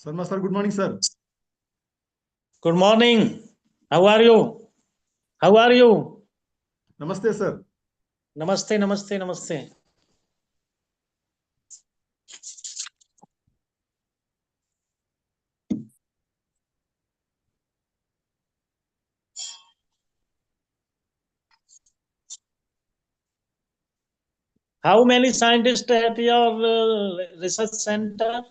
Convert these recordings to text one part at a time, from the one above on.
Sarma sir, good morning, sir. Good morning. How are you? How are you? Namaste, sir. Namaste, namaste, namaste. How many scientists at your research center?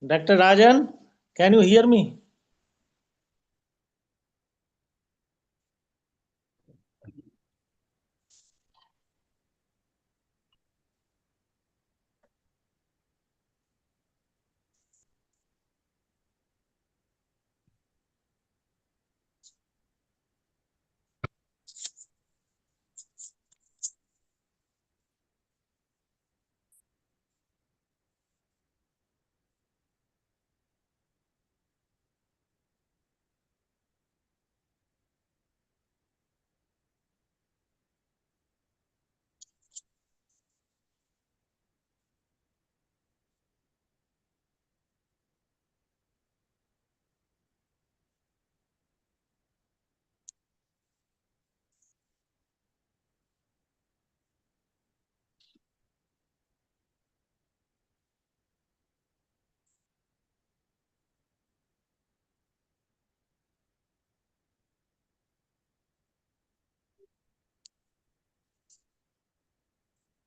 Dr. Rajan, can you hear me?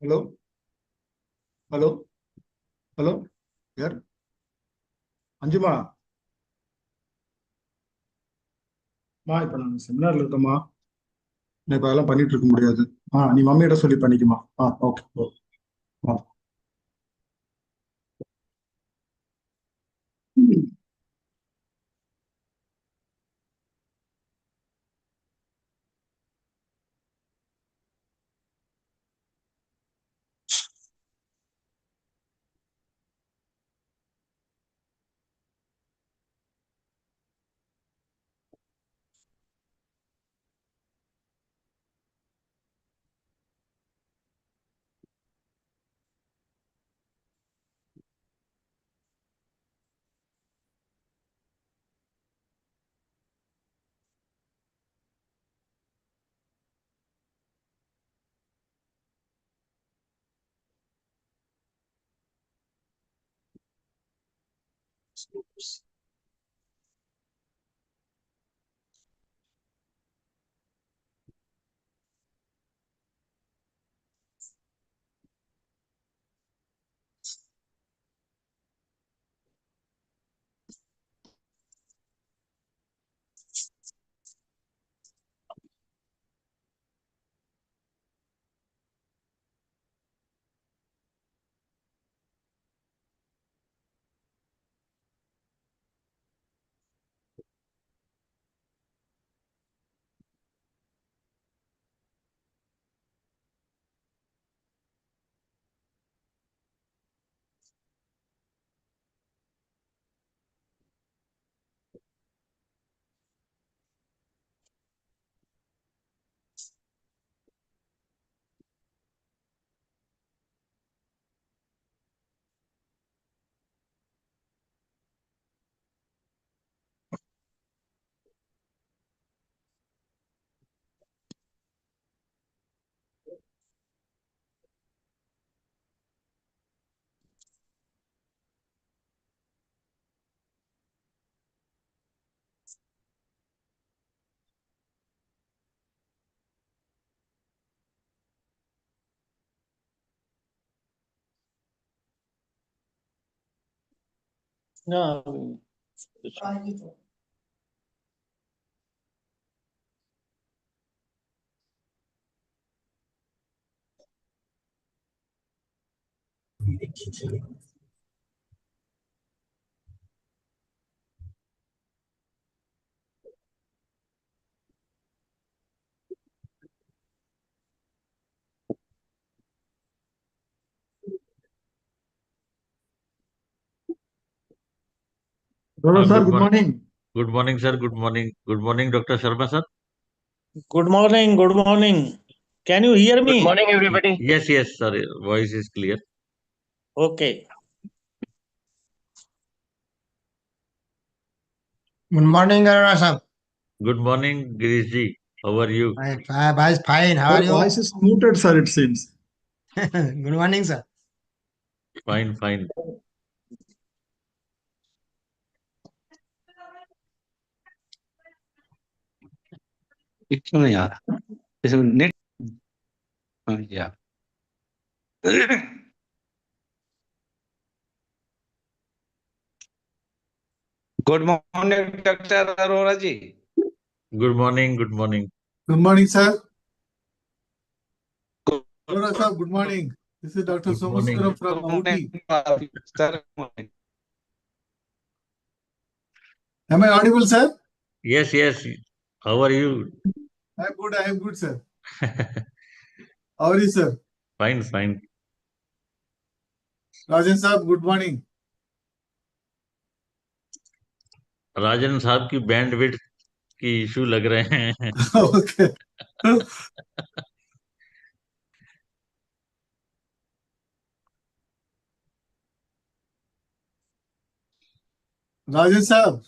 Hello? Hello? Hello? Here? Anjuma? இப்ப நான் செமினார்ல இருக்கேம்மா. நான் இப்ப அதெல்லாம் பண்ணிட்டு இருக்க முடியாது. நீ மம்மியிட சொல்லி பண்ணிக்குமா. Okay. No. Hello, sir. Good morning. Good morning, sir. Good morning. Good morning, Dr. Sharma, sir. Good morning. Good morning. Can you hear me? Good morning, everybody. Yes, yes, sorry. Voice is clear. Okay. Good morning, Arora sir. Good morning, Girishji. How are you? Fine. How are Your you? voice is muted, sir, it seems. Good morning, sir. Fine, fine. क्यों नहीं आ रहा? जैसे net या good morning doctor Arora ji. Good morning, good morning. Good morning, sir. Good Arora sir, good morning. This is Dr. Good morning. Somaswaram from Ooty. morning, sir. Am I audible, sir? Yes, yes. How are you? I am good, sir. How are you, sir? Fine, fine. Rajan sir, good morning. राजन साहब की bandwidth की issue लग रहे हैं. Okay. Rajan sir,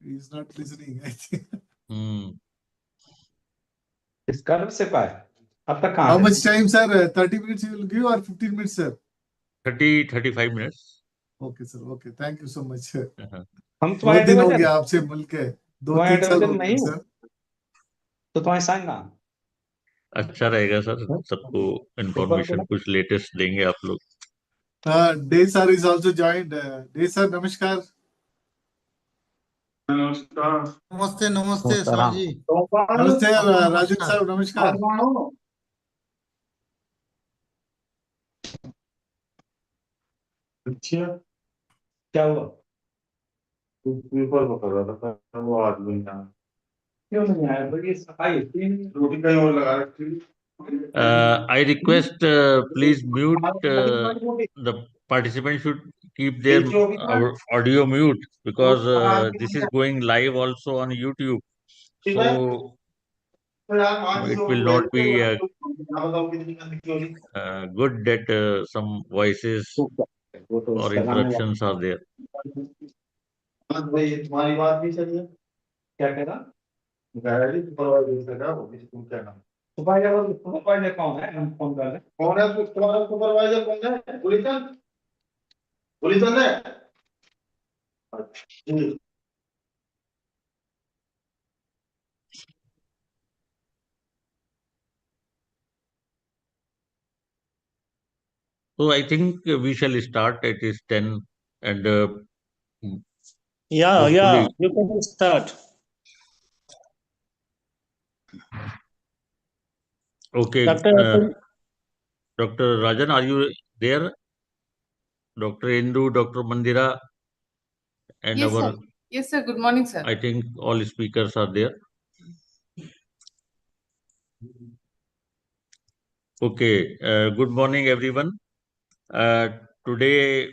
he is not listening, I think. इस curve से पाए अब तक How कहाँ much time, sir? 30 minutes you will give or 15 minutes, sir? 35 minutes. Okay, sir. Okay. Thank you so much, sir. हम बहुत तुम्हारे दिन हो डिवीजन गया आपसे मिलके. तुम्हारे 2-3 साल हो डिवीजन गए, नहीं हो sir. तो तुम्हारे संग ना अच्छा रहेगा सर, सबको इन्फॉर्मेशन कुछ लेटेस्ट देंगे आप लोग. Day sir is also joined. Day sir, namaskar. Namaste, sir ji. Namaste, Rajan sir, namaskar. क्या हुआ क्यों नहीं आया बड़ी सफाई रोटी कहीं और लगा रखी. I request please mute the participant should keep their audio mute because this is going live also on YouTube. So it will not be good that some voices or interruptions are there. तुम्हारी बात भी सही है. क्या कह रहा supervisor supervisor कौन है हम फोन कर रहे हैं कौन है? तुम्हारा सुपरवाइजर कौन है? पुलिसन पुलिसन है. So I think we shall start. It is 10 and Yeah, hopefully- you can start. okay. Dr. Dr. Rajan, are you there? Dr. Indu, Dr. Mandira, and Yes, our sir. Yes, sir. Good morning, sir. I think all speakers are there. Okay. Good morning, everyone. Today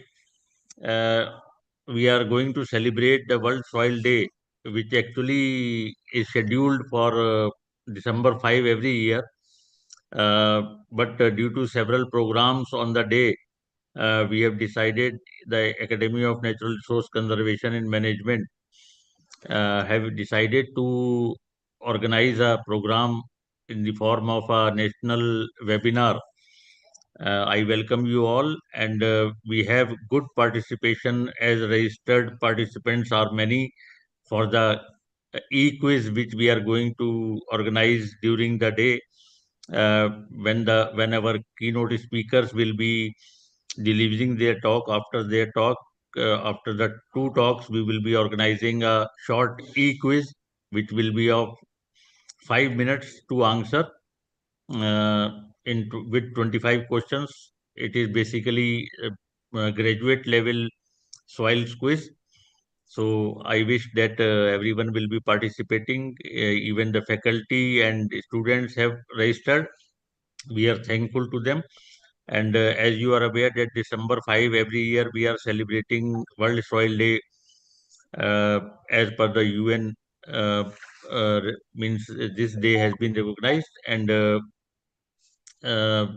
we are going to celebrate the World Soil Day, which actually is scheduled for December 5 every year. But due to several programs on the day, we have decided the Academy of Natural Resource Conservation and Management have decided to organize a program in the form of a national webinar. I welcome you all, and we have good participation as registered participants are many for the e-quiz which we are going to organize during the day when our keynote speakers will be delivering their talk. After their talk, after the two talks, we will be organizing a short e-quiz which will be of 5 minutes to answer with 25 questions. It is basically a graduate level soil quiz. So I wish that everyone will be participating. Even the faculty and students have registered. We are thankful to them. And as you are aware that December 5 every year we are celebrating World Soil Day as per the UN means this day has been recognized, and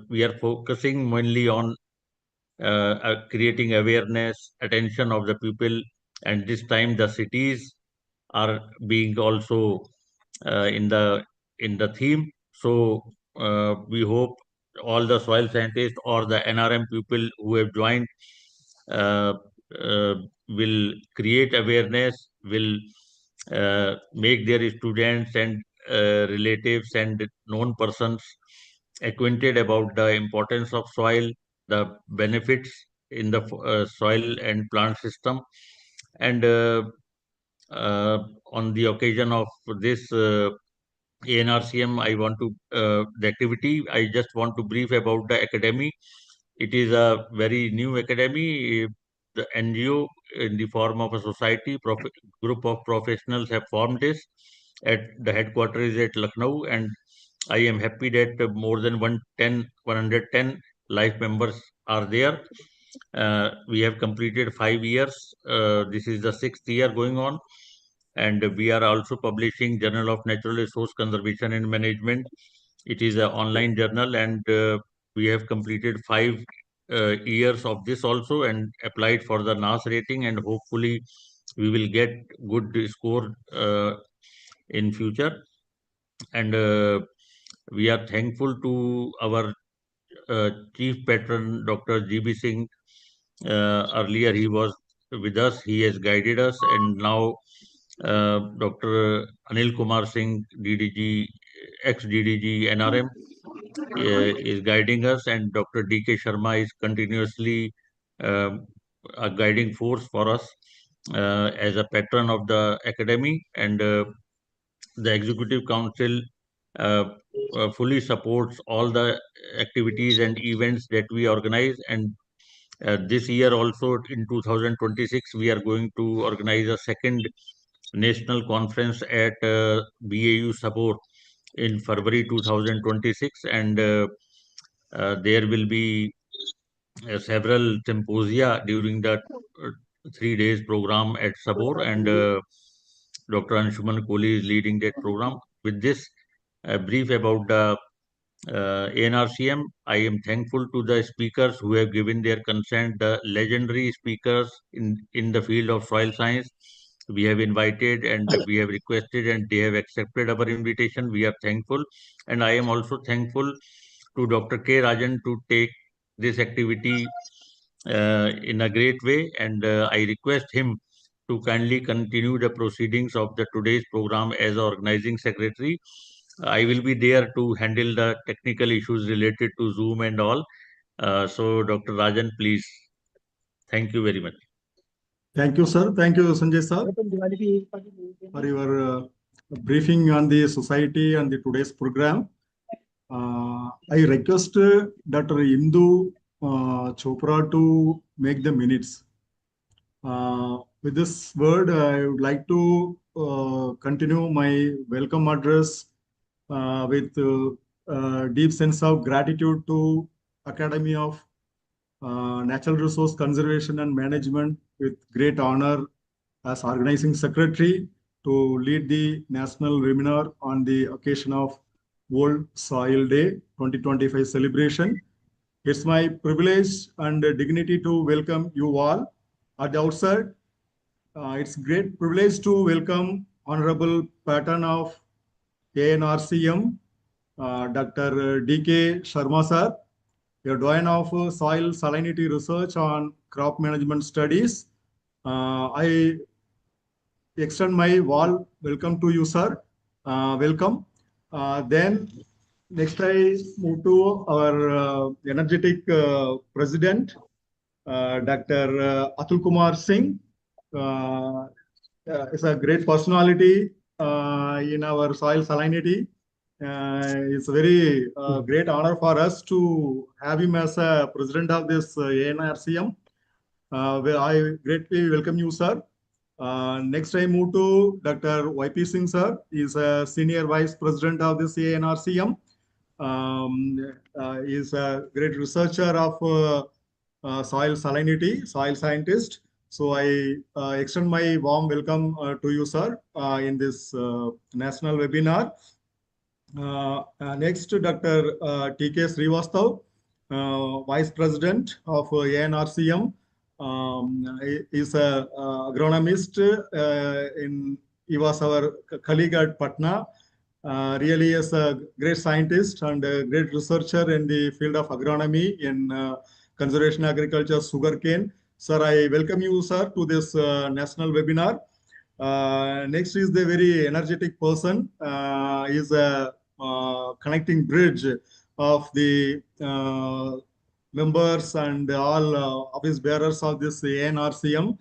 we are focusing mainly on creating awareness, attention of the people, and this time the cities are being also in the theme. So we hope all the soil scientists or the NRM people who have joined uh, uh, will create awareness, will make their students and relatives and known persons acquainted about the importance of soil, the benefits in the soil and plant system, and uh, on the occasion of this ANRCM, I want to the activity. I just want to brief about the academy. It is a very new academy. The NGO, in the form of a society, group of professionals have formed this. At the headquarters is at Lucknow, and I am happy that more than 110 life members are there. We have completed 5 years. This is the 6th year going on, and we are also publishing Journal of Natural Resource Conservation and Management. It is an online journal, and we have completed 5 years of this also and applied for the NAS rating, and hopefully we will get good score in future. And we are thankful to our chief patron, Dr. GB Singh. Earlier he was with us, he has guided us, and now Dr. Anil Kumar Singh, DDG, ex-DDG NRM, is guiding us, and Dr. DK Sharma is continuously um, a guiding force for us as a patron of the academy, and the executive council uh, fully supports all the activities and events that we organize. And this year also, in 2026, we are going to organize a second national conference at BAU support in February 2026, and there will be several symposia during the 3 days program at Sabor, and Dr. Anshuman Kohli is leading that program. With this brief about the ANRCM, I am thankful to the speakers who have given their consent, the legendary speakers in the field of soil science. We have invited and we have requested, and they have accepted our invitation. We are thankful. And I am also thankful to Dr. K. Rajan to take this activity in a great way. And I request him to kindly continue the proceedings of the today's program as organizing secretary. I will be there to handle the technical issues related to Zoom and all. So, Dr. Rajan, please. Thank you very much. Thank you, sir. Thank you, Sanjay sir, for your briefing on the society and the today's program. I request Dr. Indu Chopra to make the minutes. With this word, I would like to continue my welcome address with deep sense of gratitude to Academy of Natural Resource Conservation and Management, with great honor as organizing secretary to lead the national webinar on the occasion of World Soil Day 2025 celebration. It's my privilege and dignity to welcome you all. At the outset, it's great privilege to welcome Honorable Patron of ANRCM, Dr. DK Sharma sir, a doyen of soil salinity research on crop management studies. I extend my warm welcome to you, sir. Welcome. Then next I move to our energetic president, Dr. Atul Kumar Singh. Is a great personality in our soil salinity. It's a very great honor for us to have him as a president of this ANRCM. Where I greatly welcome you, sir. Next, I move to Dr. YP Singh, sir. He's a senior vice president of this ANRCM. He's a great researcher of soil salinity, soil scientist. So I extend my warm welcome to you, sir, in this national webinar. Next, Dr. T.K. Srivastav, Vice President of ANRCM, is a agronomist. He was our colleague at Patna. Really is a great scientist and a great researcher in the field of agronomy in conservation agriculture, sugarcane. Sir, I welcome you, sir, to this national webinar. Next is the very energetic person. Is a connecting bridge of the members and all office bearers of this ANRCM,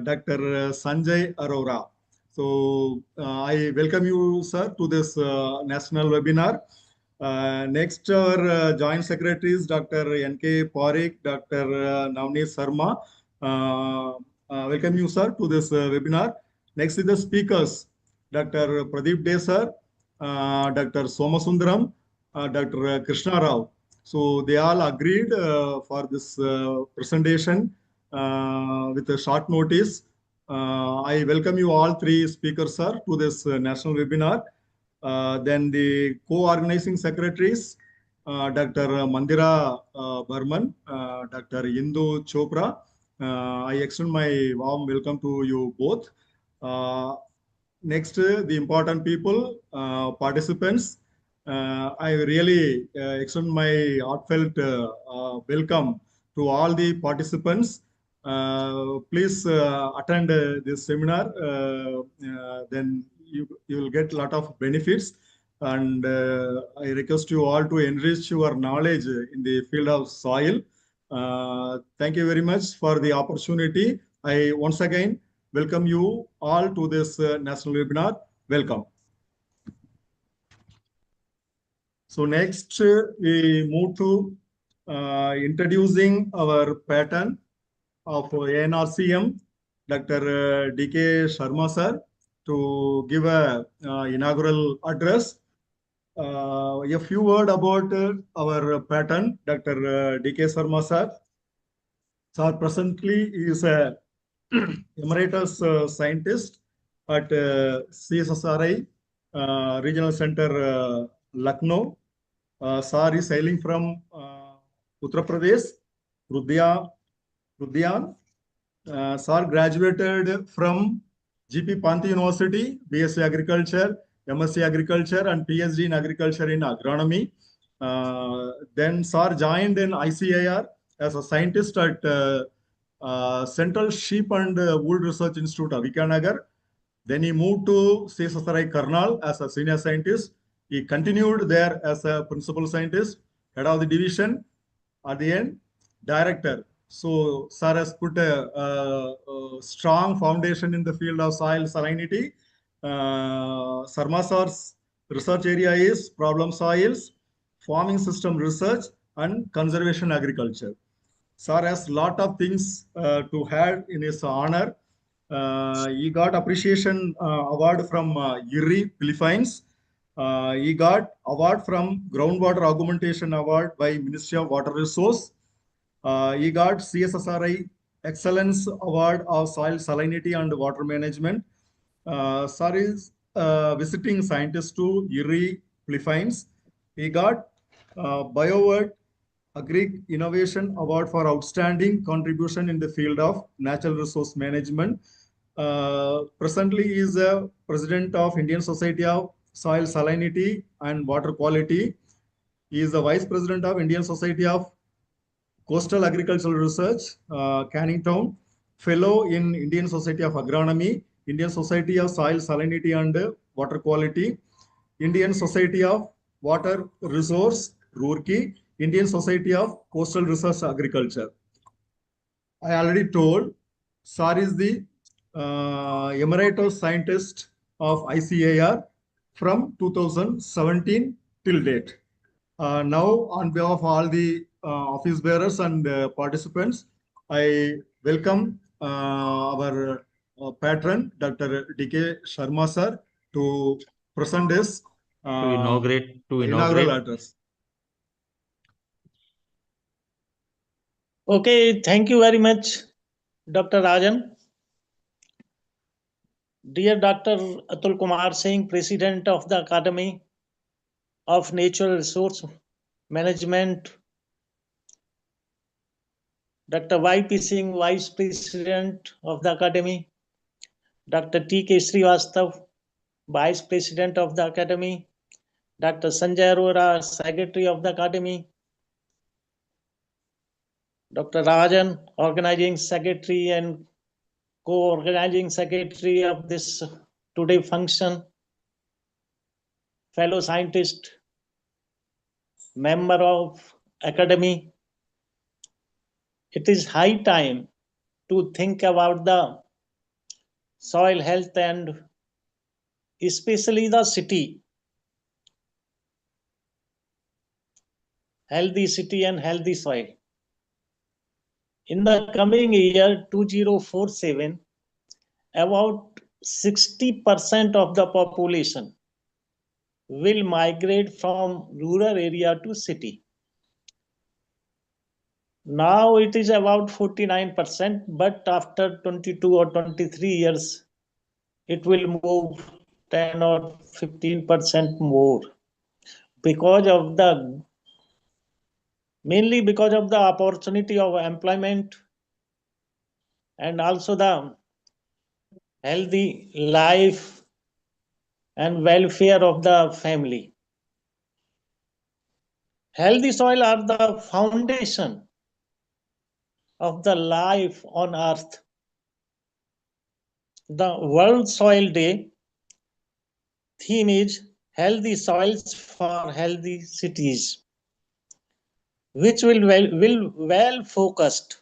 Dr. Sanjay Arora. So I welcome you, sir, to this national webinar. Next, our joint secretaries, Dr. N.K. Parikh, Dr. Navneet Sarma. Welcome you, sir, to this webinar. Next is the speakers, Dr. Pradeep Dey, sir, Dr. Somasundaram, Dr. Krishna Rao. So they all agreed for this presentation with a short notice. I welcome you all three speakers, sir, to this national webinar. Then the co-organizing secretaries, Dr. Mandira Burman, Dr. Indu Chopra. I extend my warm welcome to you both. Next, the important people, participants. I really extend my heartfelt welcome to all the participants. Please attend this seminar. Then you will get a lot of benefits. And I request you all to enrich your knowledge in the field of soil. Thank you very much for the opportunity. I once again welcome you all to this national webinar. Welcome. So next, we move to introducing our pattern of ANRCM, Dr. D.K. Sharma sir, to give a inaugural address. A few words about our pattern, Dr. D.K. Sharma sir. Sir presently is a emeritus scientist at CSSRI Regional Center, Lucknow. Sir is hailing from Uttar Pradesh, Ludhiana. Sir graduated from GP Panti University, BSc Agriculture, MSc Agriculture, and PhD in Agriculture in Agronomy. Then Sir joined in ICAR as a scientist at Central Sheep and Wool Research Institute, Avikanagar. Then he moved to CSSRI Karnal as a senior scientist. He continued there as a principal scientist, head of the division, at the end, director. So, sir has put a strong foundation in the field of soil salinity. Sarma sir's research area is problem soils, farming system research, and conservation agriculture. Sir has lot of things to have in his honor. He got appreciation award from IRRI, Philippines. He got award from Groundwater Augmentation Award by Ministry of Water Resource. He got CSSRI Excellence Award of Soil Salinity and Water Management. Sir is visiting scientist to IRRI, Philippines. He got BioWord Agri Innovation Award for outstanding contribution in the field of natural resource management. Presently, he is a president of Indian Society of Soil Salinity and Water Quality. He is the vice president of Indian Society of Coastal Agricultural Research, Canning Town, fellow in Indian Society of Agronomy, Indian Society of Soil Salinity and Water Quality, Indian Society of Water Resource, Roorkee, Indian Society of Coastal Research Agriculture. I already told, Sir is the emeritus scientist of ICAR from 2017 till date. Now, on behalf of all the office bearers and participants, I welcome our patron, Dr. D.K. Sharma sir, to present his inaugural address. Okay, thank you very much, Dr. Rajan, dear Dr. Atul Kumar Singh, President of the Academy of Natural Resource Management, Dr. Y.P. Singh, Vice President of the Academy, Dr. T.K. Srivastav, Vice President of the Academy, Dr. Sanjay Arora, Secretary of the Academy, Dr. Rajan, Organizing Secretary and Co-Organizing Secretary of this today function, fellow scientist, member of Academy. It is high time to think about the soil health and especially the city. Healthy city and healthy soil. In the coming year 2047, about 60% of the population will migrate from rural area to city. Now it is about 49%, but after 22 or 23 years, it will move 10 or 15% more mainly because of the opportunity of employment and also the healthy life and welfare of the family. Healthy soil are the foundation of the life on earth. The World Soil Day theme is Healthy Soils for Healthy Cities, which will well focused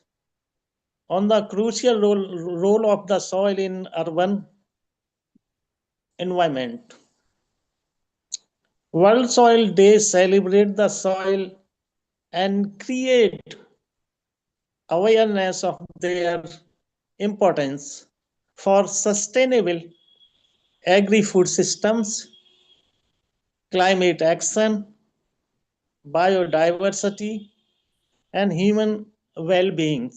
on the crucial role of the soil in urban environment. World Soil Day celebrate the soil and create awareness of their importance for sustainable agri-food systems, climate action, biodiversity, and human well-being.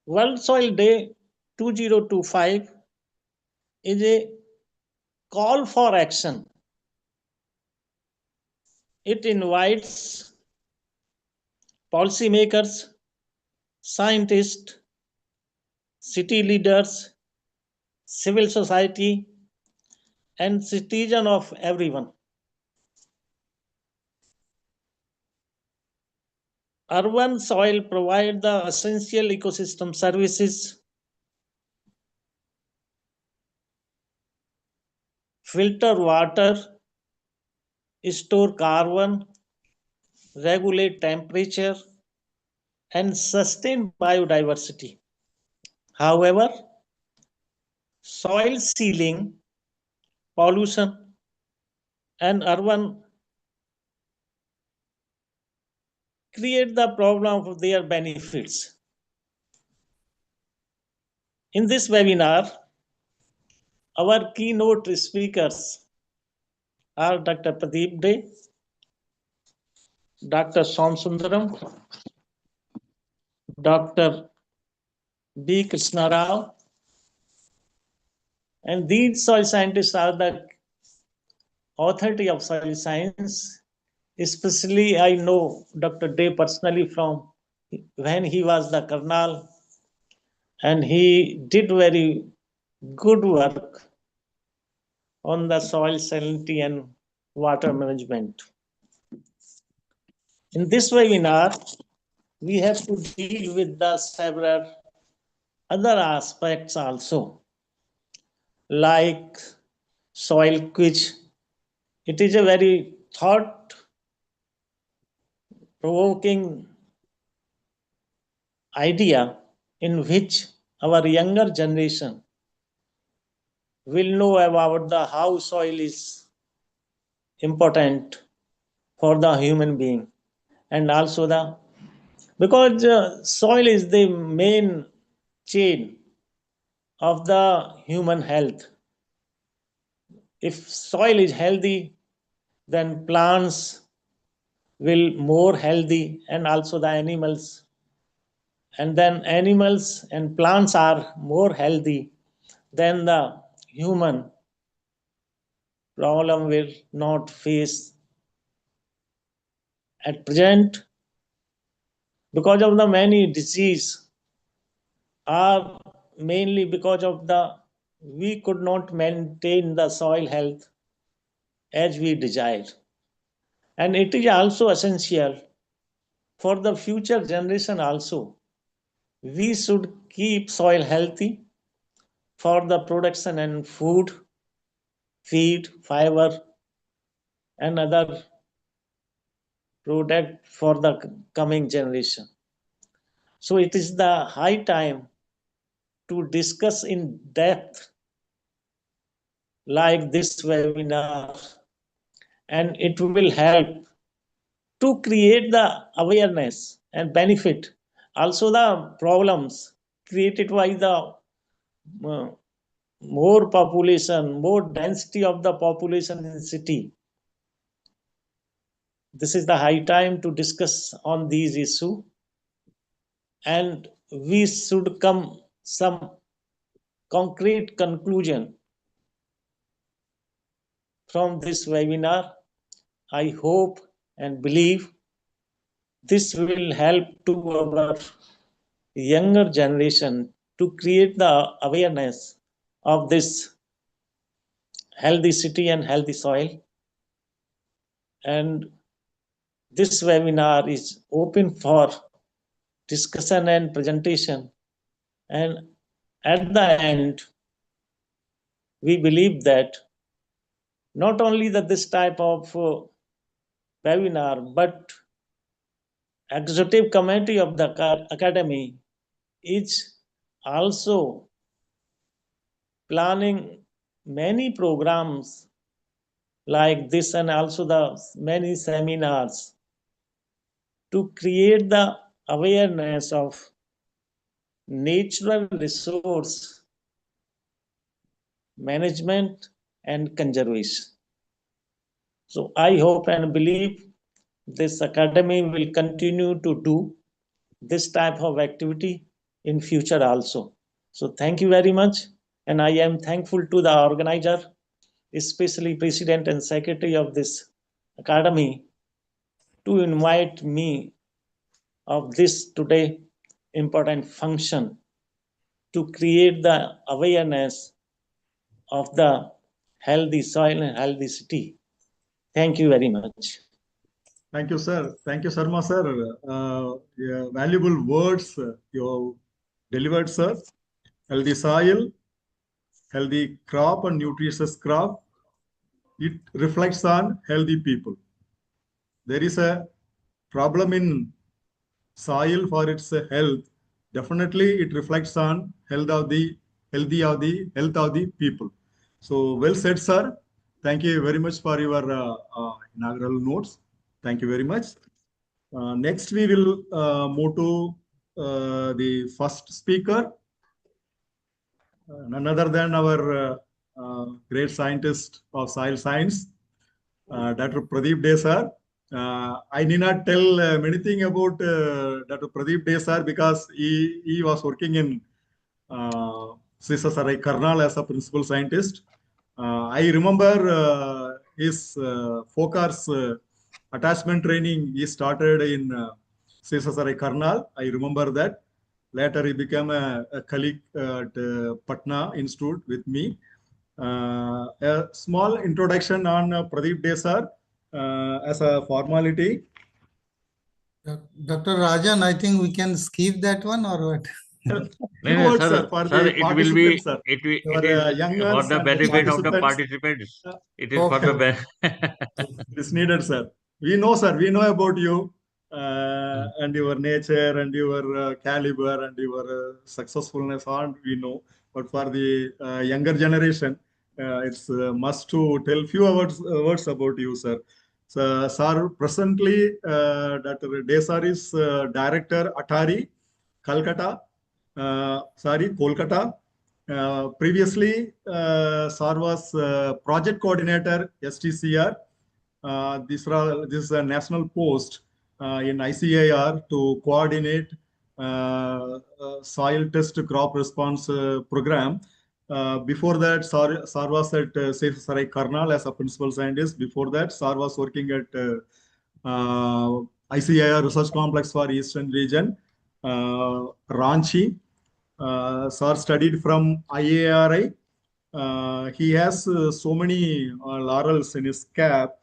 World Soil Day 2025 is a call for action. It invites policymakers, scientists, city leaders, civil society, and citizen of everyone. Urban soil provide the essential ecosystem services, filter water, store carbon, regulate temperature, and sustain biodiversity. However, soil sealing, pollution, and urban create the problem of their benefits. In this webinar, our keynote speakers are Dr. Pradeep Dey, Dr. Som Sundaram, Dr. B. Krishna Rao, and these soil scientists are the authority of soil science. Especially, I know Dr. Dey personally from when he was the colonel, and he did very good work on the soil salinity and water management. In this webinar, we have to deal with the several other aspects also, like soil quiz. It is a very thought-provoking idea in which our younger generation will know about the how soil is important for the human being, and also because soil is the main chain of the human health. If soil is healthy, then plants will more healthy, and also the animals and then animals and plants are more healthy, then the human problem will not face at present because of the many disease are mainly because of the we could not maintain the soil health as we desire, and it is also essential for the future generation also. We should keep soil healthy for the production and food, feed, fiber, and other product for the coming generation. So it is the high time to discuss in depth like this webinar, and it will help to create the awareness and benefit also the problems created by the uh, more population, more density of the population in city. This is the high time to discuss on these issues, and we should come some concrete conclusion from this webinar. I hope and believe this will help to our younger generation to create the awareness of this healthy city and healthy soil. And this webinar is open for discussion and presentation. And at the end, we believe that not only that this type of webinar, but executive committee of the academy is also planning many programs like this, and also the many seminars to create the awareness of natural resource management and conservation. So I hope and believe this academy will continue to do this type of activity in future also. So thank you very much, and I am thankful to the organizer, especially president and secretary of this academy, to invite me of this today important function to create the awareness of the healthy soil and healthy city. Thank you very much. Thank you, sir. Thank you, Sharma, sir. Yeah, valuable words you delivered, sir. Healthy soil, healthy crop and nutritious crop. It reflects on healthy people. There is a problem in soil for its health. Definitely, it reflects on health of the health of the people. So well said, sir. Thank you very much for your inaugural notes. Thank you very much. Next, we will move to the first speaker, none other than our great scientist of soil science, Dr. Pradeep Dey sir. I need not tell many things about Dr. Pradeep Dey sir because he was working in CSSRI Karnal as a principal scientist. I remember his FOCAR's attachment training he started in CSSRI Karnal. I remember that. Later, he became a colleague at Patna Institute with me. A small introduction on Pradeep Dey sir as a formality. Dr. Rajan, I think we can skip that one or what? Few words, sir, for the it will be, participants, sir. it Your is young for ones the and the benefit of the participants. participants. It is for the It is needed, sir. We know, sir. We know about you and your nature and your caliber and your successfulness. On we know, but for the younger generation, it's must to tell few words about you, sir. So, sir, presently, Dr. Dey sir is director Atari, Calcutta. Kolkata. Previously, sir was project coordinator, STCR. This is a national post in ICAR to coordinate soil test crop response program. Before that, Sar was at Safe Sarai Karnal as a principal scientist. Before that, Sar was working at ICIR Research Complex for Eastern Region, Ranchi. Sir studied from IARI. He has so many laurels in his cap.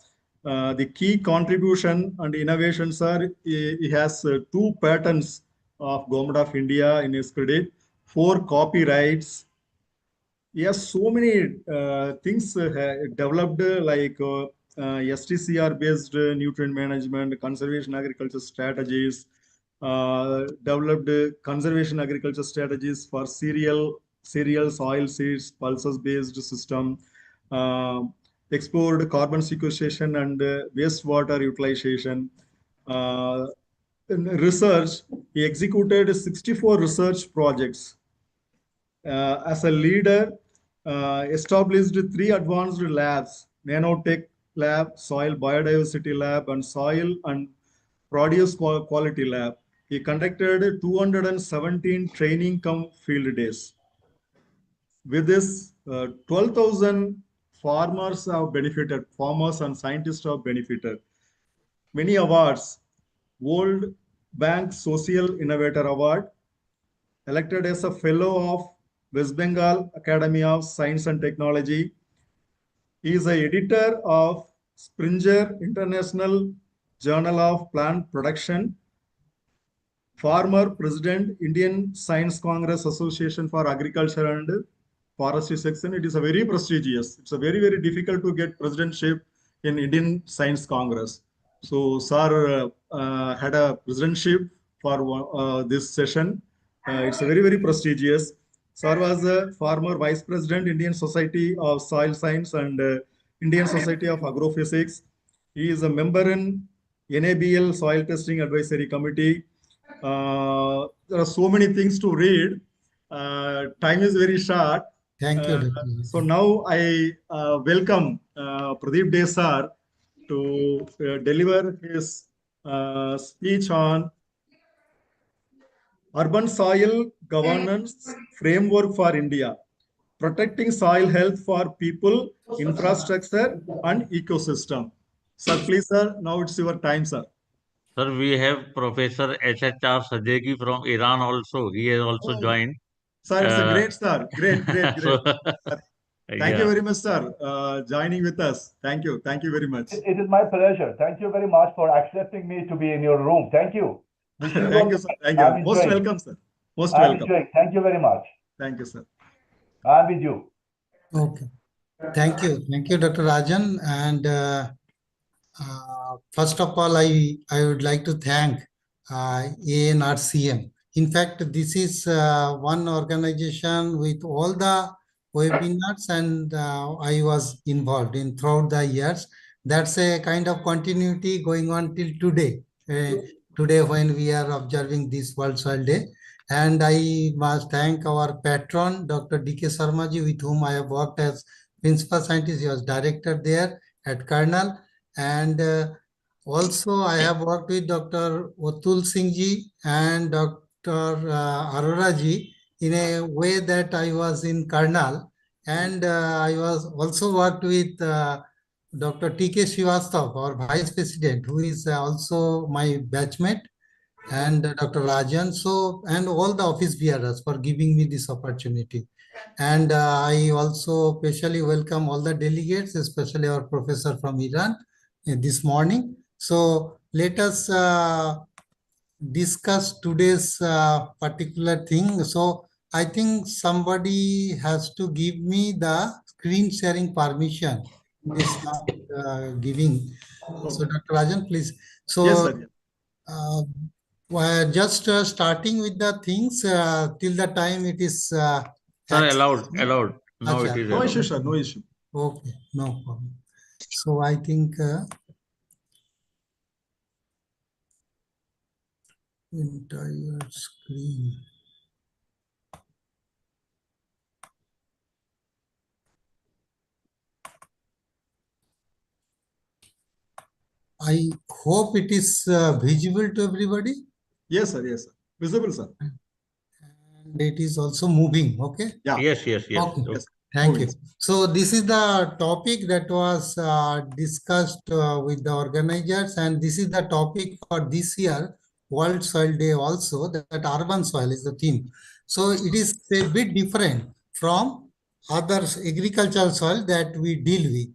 The key contribution and innovations are he has 2 patents of Government of India in his credit, 4 copyrights. He has so many things developed like STCR based nutrient management, conservation agriculture strategies, developed conservation agriculture strategies for cereals, oil seeds, pulses based system, explored carbon sequestration and wastewater utilization. In research, he executed 64 research projects. As a leader, established 3 advanced labs, nanotech lab, soil biodiversity lab, and soil and produce quality lab. He conducted 217 training cum field days. With this, 12,000 farmers have benefited, farmers and scientists have benefited. Many awards, World Bank Social Innovator Award, elected as a fellow of West Bengal Academy of Science and Technology. He is the editor of Springer International Journal of Plant Production, former president, Indian Science Congress Association for Agriculture and Forestry section. It is a very prestigious. It's a very, very difficult to get presidentship in Indian Science Congress. So, sir had a presidentship for this session. It's a very, very prestigious. Sir was a former vice president, Indian Society of Soil Science and Indian Society of Agrophysics. He is a member in NABL Soil Testing Advisory Committee. There are so many things to read. Time is very short. Thank you, Dr. So now I welcome Pradeep De sir to deliver his speech on Urban Soil Governance Framework for India, protecting soil health for people, infrastructure, and ecosystem. Sir, please, sir. Now it's your time, sir. Sir, we have Professor SHR Sadeghi from Iran also. He has also joined. Sir, it's a great, sir. Great, great, great. So, Thank you very much, sir, joining with us. Thank you. Thank you very much. It is my pleasure. Thank you very much for accepting me to be in your room. Thank you. Thank you, sir. Thank you. Most welcome, sir. Most welcome. Thank you very much. Thank you, sir. I'm with you. Okay. Thank you. Thank you, Dr. Rajan. And first of all, I would like to thank ANRCM. In fact, this is one organization with all the webinars, and I was involved in throughout the years. That's a kind of continuity going on till today. Today, when we are observing this World Soil Day. And I must thank our patron, Dr. D.K. Sarmaji, with whom I have worked as principal scientist. He was director there at Karnal. And also I have worked with Dr. Otul Singh ji and Dr. Arora ji in a way that I was in Karnal. And I was also worked with Dr. T.K. Srivastav, our vice president, who is also my batchmate, and Dr. Rajan, and all the office bearers for giving me this opportunity. And I also specially welcome all the delegates, especially our professor from Iran this morning. So let us discuss today's particular thing. So I think somebody has to give me the screen sharing permission. It's not giving. So Dr. Rajan, please. So yes, sir. Just starting with the things till the time it is sir, allowed. Now it is no allowed. issue, sir. No issue. Okay, no problem. So I think entire screen. I hope it is visible to everybody. Yes, sir. Yes, sir. Visible, sir. And it is also moving. Okay. Yeah. Yes, yes, yes. Okay. Yes. Thank you. Moving. So this is the topic that was discussed with the organizers, and this is the topic for this year World Soil Day also, that urban soil is the theme. So it is a bit different from other agricultural soil that we deal with.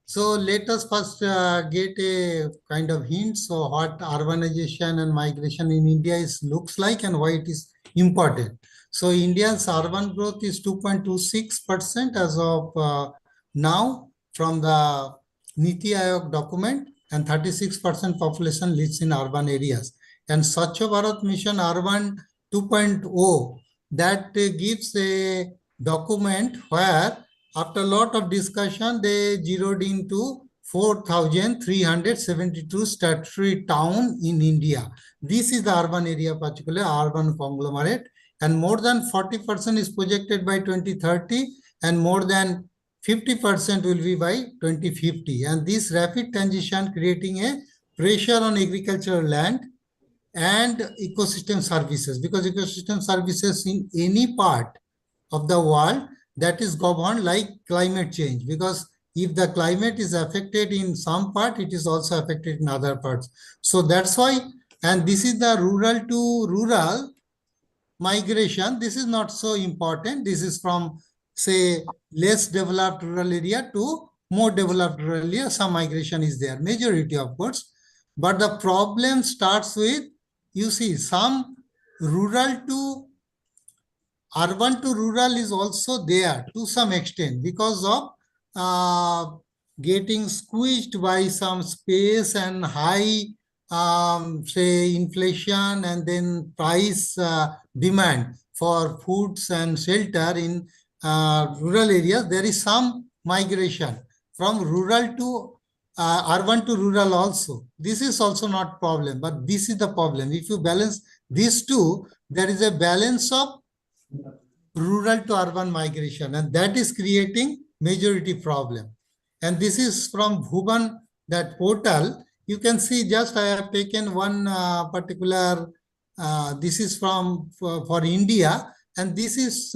So let us first get a kind of hint. So what urbanization and migration in India looks like and why it is important. So India's urban growth is 2.26% as of now from the Niti Aayog document, and 36% population lives in urban areas. And Swachh Bharat Mission Urban 2.0, that gives a document where after a lot of discussion, they zeroed into 4,372 statutory town in India. This is the urban area, particularly urban conglomerate, and more than 40% is projected by 2030, and more than 50% will be by 2050. And this rapid transition creating a pressure on agricultural land and ecosystem services, because ecosystem services in any part of the world that is governed like climate change, because if the climate is affected in some part, it is also affected in other parts. So that's why, and this is the rural to rural migration. This is not so important. This is from, say, less developed rural area to more developed rural area. Some migration is there, majority of course. But the problem starts with, you see, some rural to urban to rural is also there to some extent because of getting squeezed by some space and high, say, inflation, and then price demand for foods and shelter in rural areas. There is some migration from rural to urban to rural also. This is also not problem, but this is the problem. If you balance these two, there is a balance of rural to urban migration, and that is creating majority problem. And this is from Bhuban, that portal. You can see, just I have taken one particular, this is from for India, and this is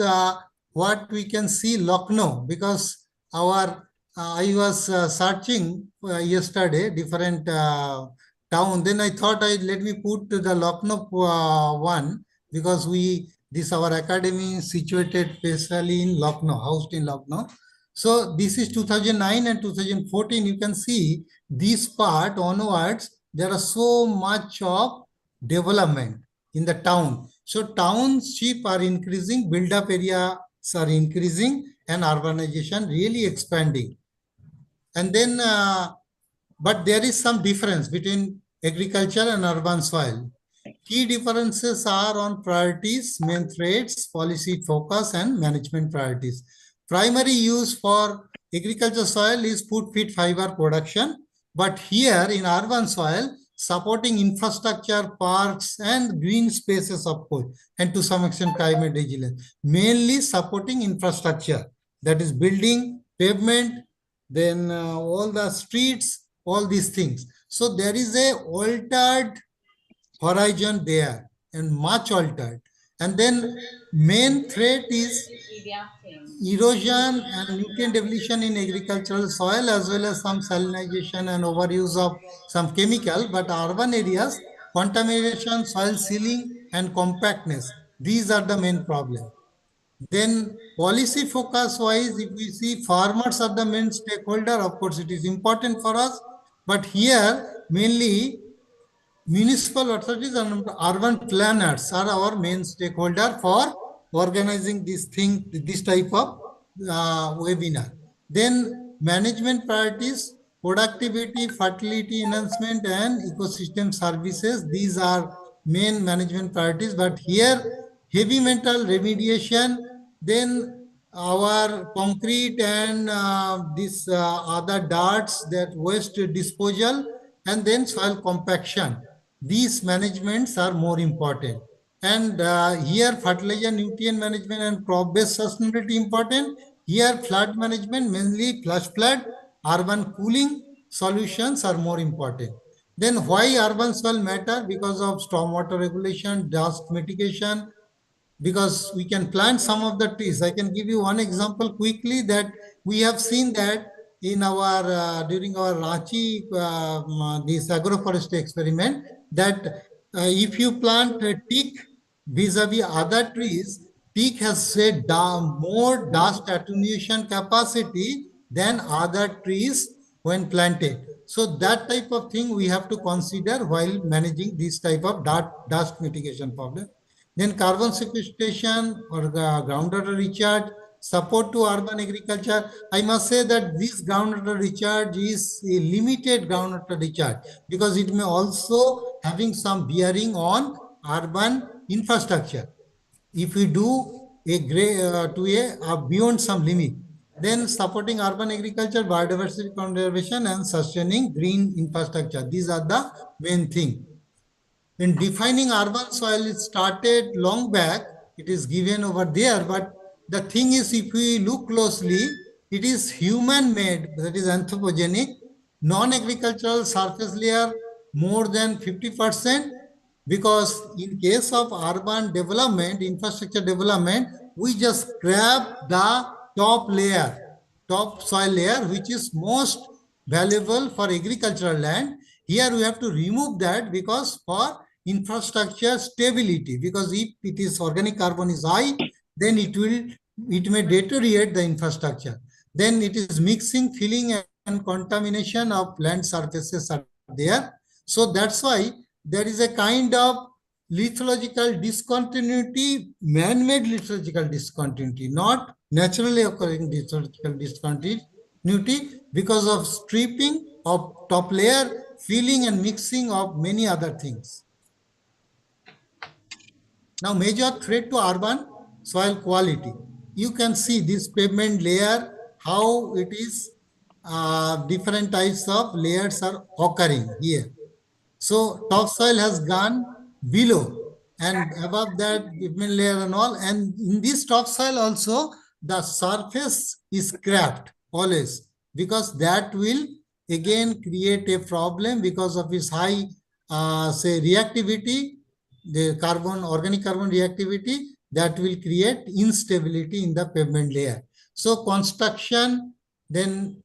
what we can see Lucknow, because our I was searching yesterday different town. Then I thought let me put the Lucknow one, because this our academy is situated specially in Lucknow, housed in Lucknow. So this is 2009 and 2014. You can see this part onwards, there are so much of development in the town. So township are increasing, build-up areas are increasing, and urbanization really expanding. And then, but there is some difference between agriculture and urban soil. Key differences are on priorities, main threats, policy focus, and management priorities. Primary use for agriculture soil is food feed fiber production, but here in urban soil, supporting infrastructure, parks, and green spaces, of course, and to some extent climate resilience. Mainly supporting infrastructure, that is building, pavement, then all the streets, all these things. So there is a altered horizon there, and much altered. And then main threat is erosion and nutrient depletion in agricultural soil, as well as some salinization and overuse of some chemical. But urban areas, contamination, soil sealing, and compactness, these are the main problem. Then policy focus wise, if we see farmers are the main stakeholder, of course it is important for us, but here mainly municipal authorities and urban planners are our main stakeholder for organizing this thing, this type of webinar. Then management priorities, productivity, fertility enhancement, and ecosystem services. These are main management priorities. But here, heavy metal remediation, then our concrete and this other darts, that waste disposal, and then soil compaction. These managements are more important. And here fertilizer, nutrient management, and crop-based sustainability important. Here flood management, mainly flash flood, urban cooling solutions are more important. Then why urban soil matter? Because of stormwater regulation, dust mitigation, because we can plant some of the trees. I can give you one example quickly that we have seen that in our during our Ranchi this agroforestry experiment that if you plant a teak vis-a-vis other trees, teak has said more dust attenuation capacity than other trees when planted. So that type of thing we have to consider while managing this type of dust mitigation problem. Then carbon sequestration or groundwater recharge, support to urban agriculture. I must say that this groundwater recharge is a limited groundwater recharge because it may also having some bearing on urban infrastructure. If we do a beyond some limit, then supporting urban agriculture, biodiversity conservation, and sustaining green infrastructure. These are the main thing. In defining urban soil, it started long back. It is given over there. But the thing is, if we look closely, it is human-made, that is anthropogenic, non-agricultural surface layer more than 50%, because in case of urban development, infrastructure development, we just grab the top layer, top soil layer, which is most valuable for agricultural land. Here we have to remove that because for infrastructure stability, because if it is organic carbon is high, then it may deteriorate the infrastructure. Then it is mixing, filling, and contamination of land surfaces are there. So that's why there is a kind of lithological discontinuity, man-made lithological discontinuity, not naturally occurring lithological discontinuity because of stripping of top layer, filling and mixing of many other things. Now, major threat to urban soil quality. You can see this pavement layer, how it is, different types of layers are occurring here. So topsoil has gone below and above that pavement layer and all. And in this topsoil also, the surface is cracked always because that will again create a problem because of its high, say, reactivity, the carbon, organic carbon reactivity that will create instability in the pavement layer. So construction, then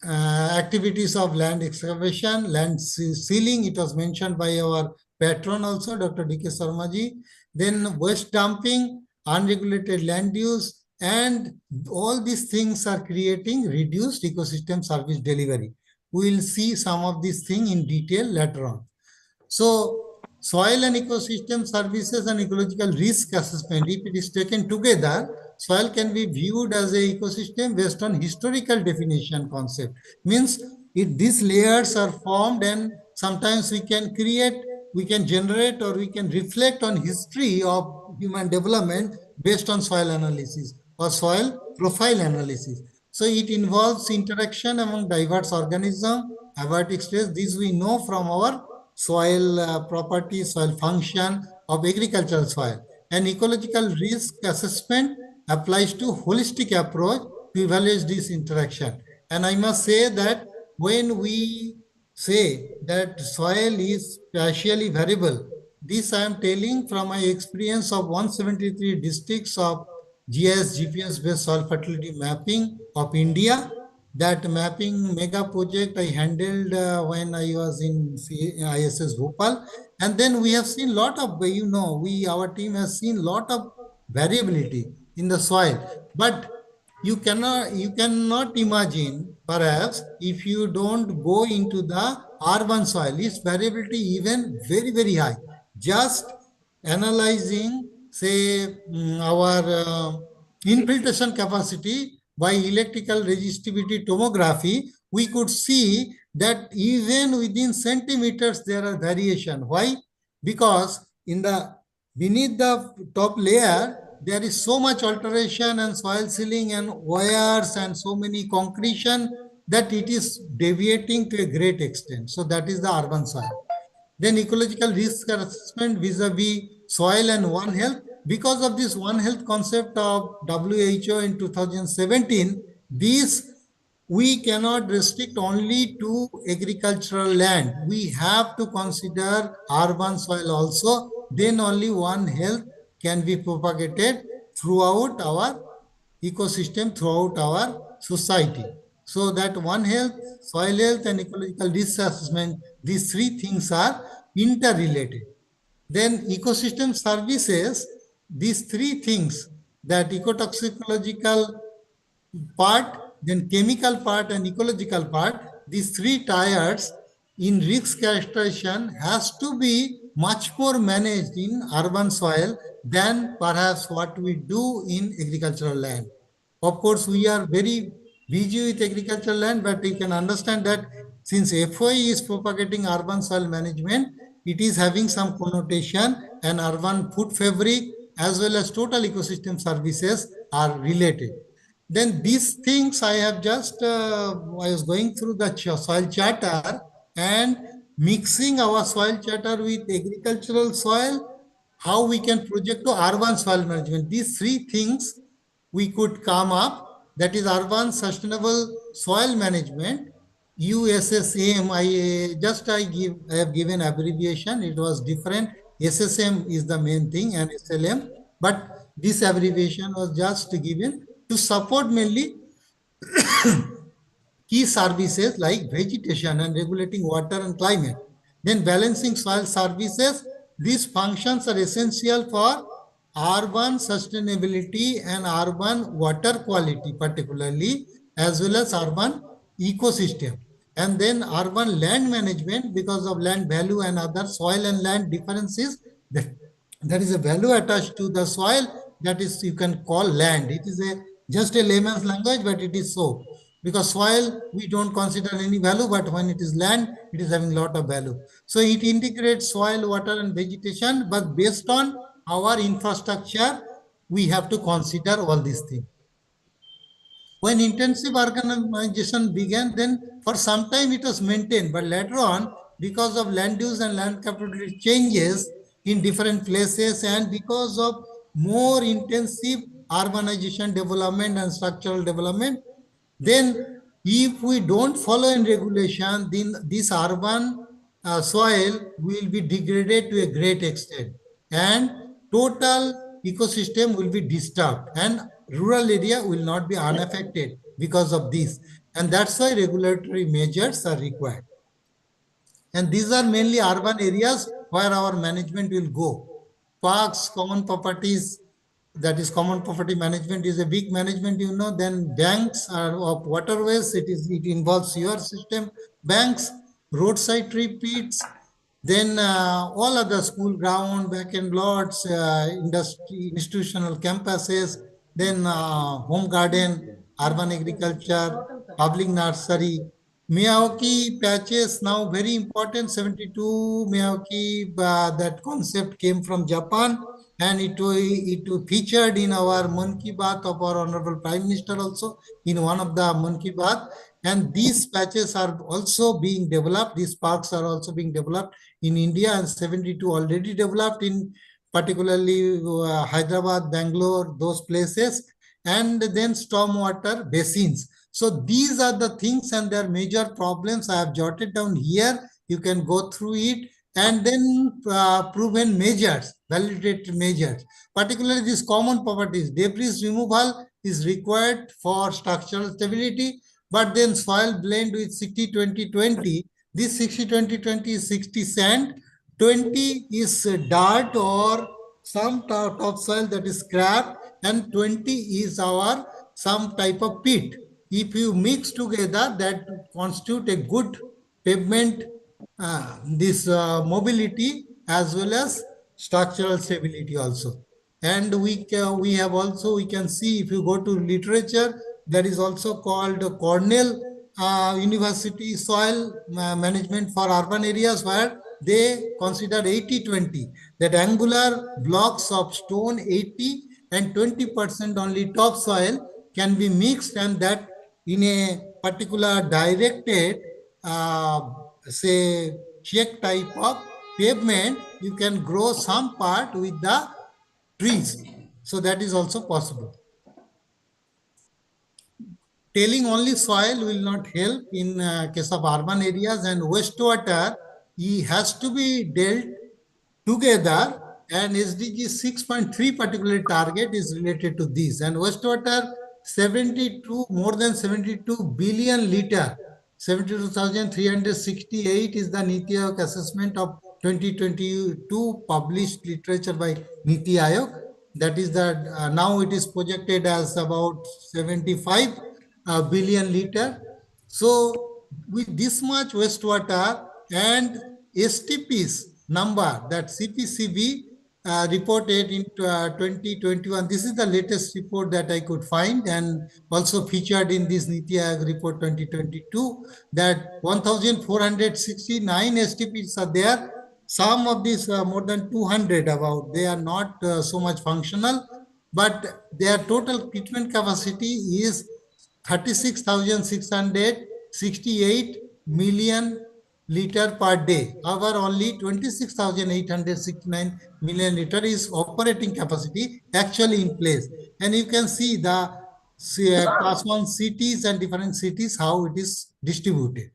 activities of land excavation, land sealing, it was mentioned by our patron also, Dr. D.K. Sarmaji. Then waste dumping, unregulated land use, and all these things are creating reduced ecosystem service delivery. We will see some of these things in detail later on. So soil and ecosystem services and ecological risk assessment, if it is taken together, soil can be viewed as a ecosystem based on historical definition concept. Means if these layers are formed and sometimes we can create, we can generate or we can reflect on history of human development based on soil analysis or soil profile analysis. So it involves interaction among diverse organisms, abiotic stress. This we know from our soil property, soil function of agricultural soil. And ecological risk assessment applies to holistic approach to evaluate this interaction. And I must say that when we say that soil is spatially variable, this I am telling from my experience of 173 districts of GIS, GPS-based soil fertility mapping of India. That mapping mega project I handled when I was in ISS Bhopal. And then we have seen a lot of, our team has seen a lot of variability in the soil. But you cannot imagine, perhaps, if you don't go into the urban soil, its variability even very, very high. Just analyzing, say, our infiltration capacity by electrical resistivity tomography, we could see that even within centimeters there are variation. Why? Because in the beneath the top layer there is so much alteration and soil sealing and wires and so many concretion that it is deviating to a great extent. So that is the urban soil. Then ecological risk assessment vis-a-vis soil and One Health. Because of this One Health concept of WHO in 2017, these we cannot restrict only to agricultural land. We have to consider urban soil also. Then only One Health can be propagated throughout our ecosystem, throughout our society. So that One Health, soil health, and ecological risk assessment, these three things are interrelated. Then ecosystem services, these three things, that ecotoxicological part, then chemical part and ecological part, these three tiers in risk characterization has to be much more managed in urban soil than perhaps what we do in agricultural land. Of course, we are very busy with agricultural land, but you can understand that since FOI is propagating urban soil management, it is having some connotation, and urban food fabric as well as total ecosystem services are related. Then these things I have just, I was going through the soil charter and mixing our soil charter with agricultural soil, how we can project to urban soil management. These three things we could come up, that is urban sustainable soil management, USSM. I have given abbreviation. It was different. SSM is the main thing and SLM, but this abbreviation was just given to support mainly key services like vegetation and regulating water and climate. Then balancing soil services. These functions are essential for urban sustainability and urban water quality particularly, as well as urban ecosystem. And then urban land management, because of land value and other soil and land differences, that there is a value attached to the soil, that is you can call land. It is just a layman's language, but it is so. Because soil, we don't consider any value, but when it is land, it is having a lot of value. So it integrates soil, water, and vegetation, but based on our infrastructure, we have to consider all these things. When intensive urbanization began, then for some time it was maintained, but later on, because of land use and land capability changes in different places, and because of more intensive urbanization development and structural development, then if we don't follow in regulation, then this urban soil will be degraded to a great extent, and total ecosystem will be disturbed, and rural area will not be unaffected because of this. And that's why regulatory measures are required. And these are mainly urban areas where our management will go. Parks, common properties, that is common property management is a big management, you know. Then banks are of waterways, it involves sewer system, banks, roadside tree pits, then all other school ground, back-end lots, industry, institutional campuses, then home garden, urban agriculture, public nursery, Miyawaki patches now very important. 72 Miyawaki, that concept came from Japan, and it featured in our Mann Ki Baat of our Honorable Prime Minister also, in one of the Mann Ki Baat. And these patches are also being developed. These parks are also being developed in India, and 72 already developed in particularly Hyderabad, Bangalore, those places, and then stormwater basins. So these are the things and their major problems I have jotted down here. You can go through it, and then proven measures, validated measures. Particularly these common properties, debris removal is required for structural stability, but then soil blend with 60-20-20. This 60-20-20 is 60 sand, 20 is dirt or some topsoil, that is scrap, and 20 is our some type of peat. If you mix together, that constitute a good pavement, this mobility as well as structural stability also. And we have also, we can see, if you go to literature, that is also called Cornell University soil management for urban areas, where they consider 80-20, that angular blocks of stone 80 and 20% only topsoil can be mixed, and that in a particular directed, say, check type of pavement, you can grow some part with the trees. So that is also possible. telling only soil will not help in case of urban areas, and wastewater has to be dealt together, and SDG 6.3 particular target is related to this. And wastewater, 72, more than 72 billion liter, 72,368 is the Niti Aayog assessment of 2022 published literature by Niti Aayog. That is that now it is projected as about 75 billion liter. So with this much wastewater and STP's number that CPCB reported in 2021, this is the latest report that I could find and also featured in this Niti Aayog report 2022, that 1,469 STPs are there. Some of these more than 200 about, they are not so much functional, but their total treatment capacity is 36,668 million liter per day. However, only 26,869 million liter is operating capacity actually in place. And you can see the class 1 cities and different cities, how it is distributed.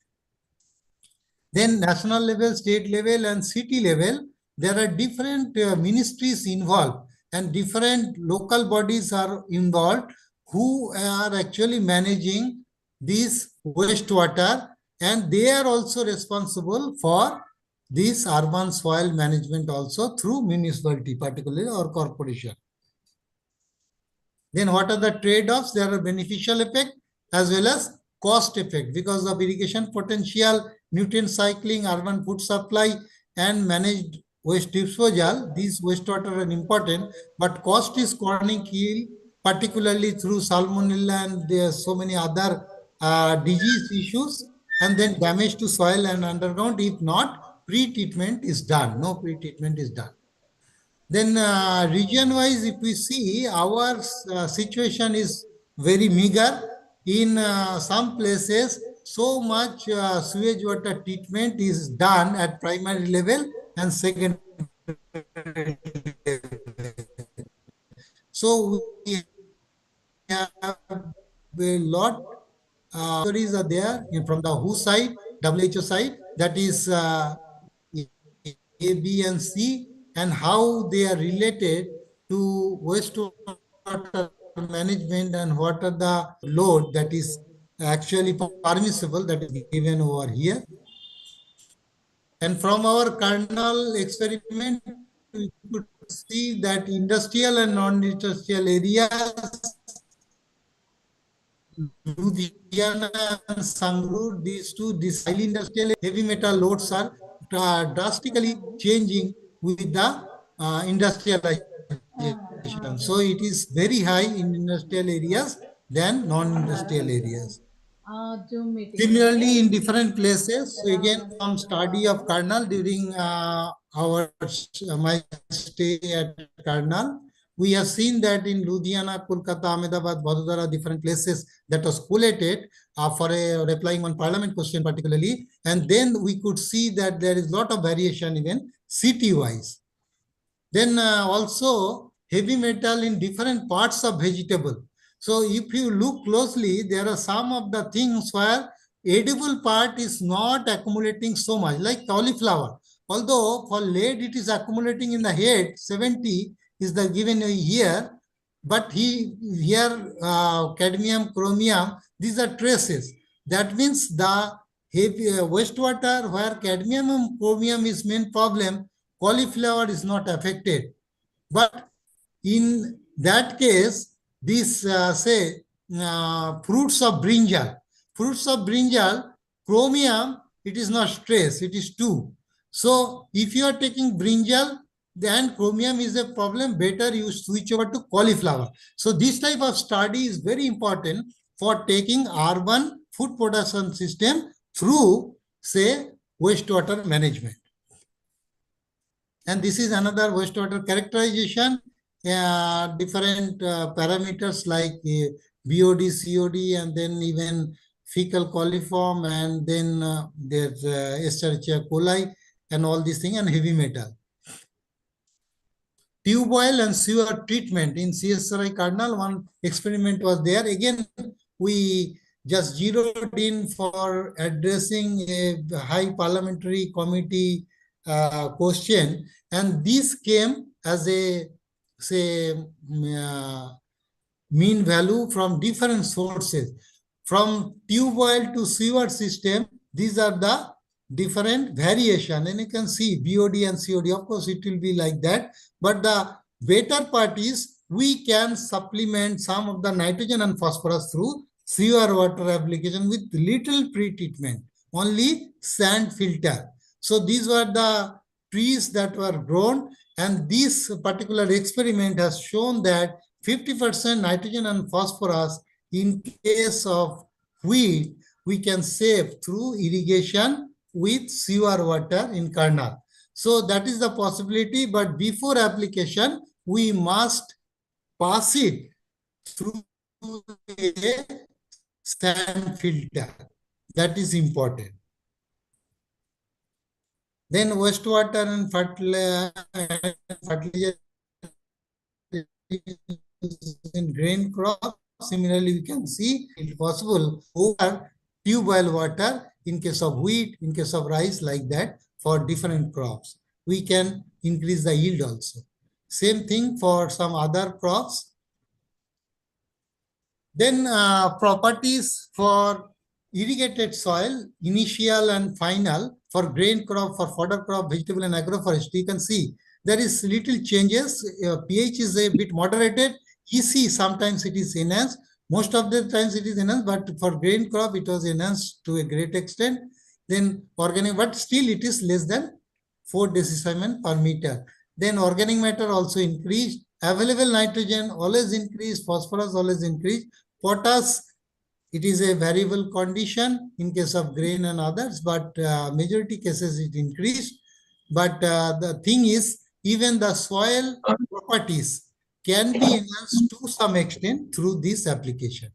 Then national level, state level, and city level, there are different ministries involved and different local bodies are involved who are actually managing this wastewater, and they are also responsible for this urban soil management also through municipality particularly or corporation. Then what are the trade-offs? There are beneficial effect as well as cost effect because of irrigation potential, nutrient cycling, urban food supply, and managed waste disposal. These wastewater are important, but cost is chronic kill, particularly through salmonella and there are so many other disease issues, and then damage to soil and underground if not pre-treatment is done. No pre-treatment is done. Then region-wise, if we see, our situation is very meager. In some places, so much sewage water treatment is done at primary level and secondary level. So we have a lot stories are there from the WHO side, WHO side, that is A, B, and C, and how they are related to wastewater management and what are the load that is actually permissible that is given over here. And from our kernel experiment, we could see that industrial and non-industrial areas, Ludhiana and Sangrur, these highly industrial heavy metal loads are drastically changing with the industrialization. So it is very high in industrial areas than non-industrial areas. Similarly, in different places, so again, from study of kernel during my stay at kernel, we have seen that in Ludhiana, Kolkata, Ahmedabad, Vadodara, different places that was collated for replying on parliament question particularly. And then we could see that there is a lot of variation even city-wise. Then also heavy metal in different parts of vegetable. So if you look closely, there are some of the things where edible part is not accumulating so much, like cauliflower. Although for lead it is accumulating in the head, 70 is the given here, but here cadmium, chromium, these are traces. That means the heavy wastewater where cadmium and chromium is main problem, cauliflower is not affected. But in that case, this say fruits of brinjal, chromium, it is not stress, it is 2. So if you are taking brinjal, then chromium is a problem, better you switch over to cauliflower. So this type of study is very important for taking urban food production system through, say, wastewater management. And this is another wastewater characterization, different parameters like BOD, COD, and then even fecal coliform, and then there's Escherichia coli, and all these things, and heavy metal. Tube oil and sewer treatment in CSRI kernel, one experiment was there. Again, we just zeroed in for addressing a high parliamentary committee question, and this came as a, say, mean value from different sources. From tube well to sewer system, these are the different variation, and you can see BOD and COD. Of course, it will be like that, but the better part is we can supplement some of the nitrogen and phosphorus through sewer water application with little pre-treatment, only sand filter. So these were the trees that were grown, and this particular experiment has shown that 50% nitrogen and phosphorus in case of wheat we can save through irrigation with sewer water in kernel. So that is the possibility, but before application we must pass it through a sand filter. That is important. Then wastewater and fertilizer in grain crop. Similarly, we can see it possible over tube well water in case of wheat, in case of rice, like that for different crops. We can increase the yield also. Same thing for some other crops. Then properties for irrigated soil, initial and final, for grain crop, for fodder crop, vegetable and agroforestry. You can see there is little changes. pH is a bit moderated. EC sometimes it is enhanced. Most of the times it is enhanced, but for grain crop it was enhanced to a great extent. Then organic, but still it is less than 4 decisiemens per meter. Then organic matter also increased. Available nitrogen always increased. Phosphorus always increased. Potash, it is a variable condition in case of grain and others, but majority cases it increased. But the thing is, even the soil properties can be enhanced to some extent through this application.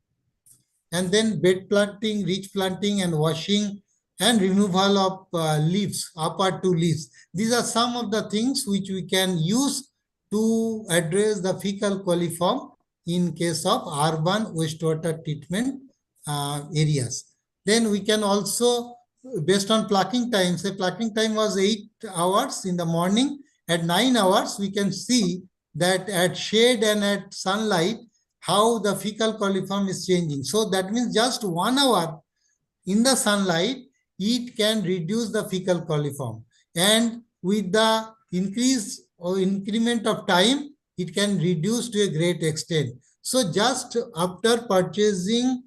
And then bed planting, ridge planting, and washing and removal of leaves, upper two leaves. These are some of the things which we can use to address the fecal coliform in case of urban wastewater treatment areas. Then we can also, based on plucking time, say plucking time was 8 hours in the morning, at 9 hours, we can see that at shade and at sunlight, how the fecal coliform is changing. So that means just 1 hour in the sunlight, it can reduce the fecal coliform. And with the increase or increment of time, it can reduce to a great extent. So just after purchasing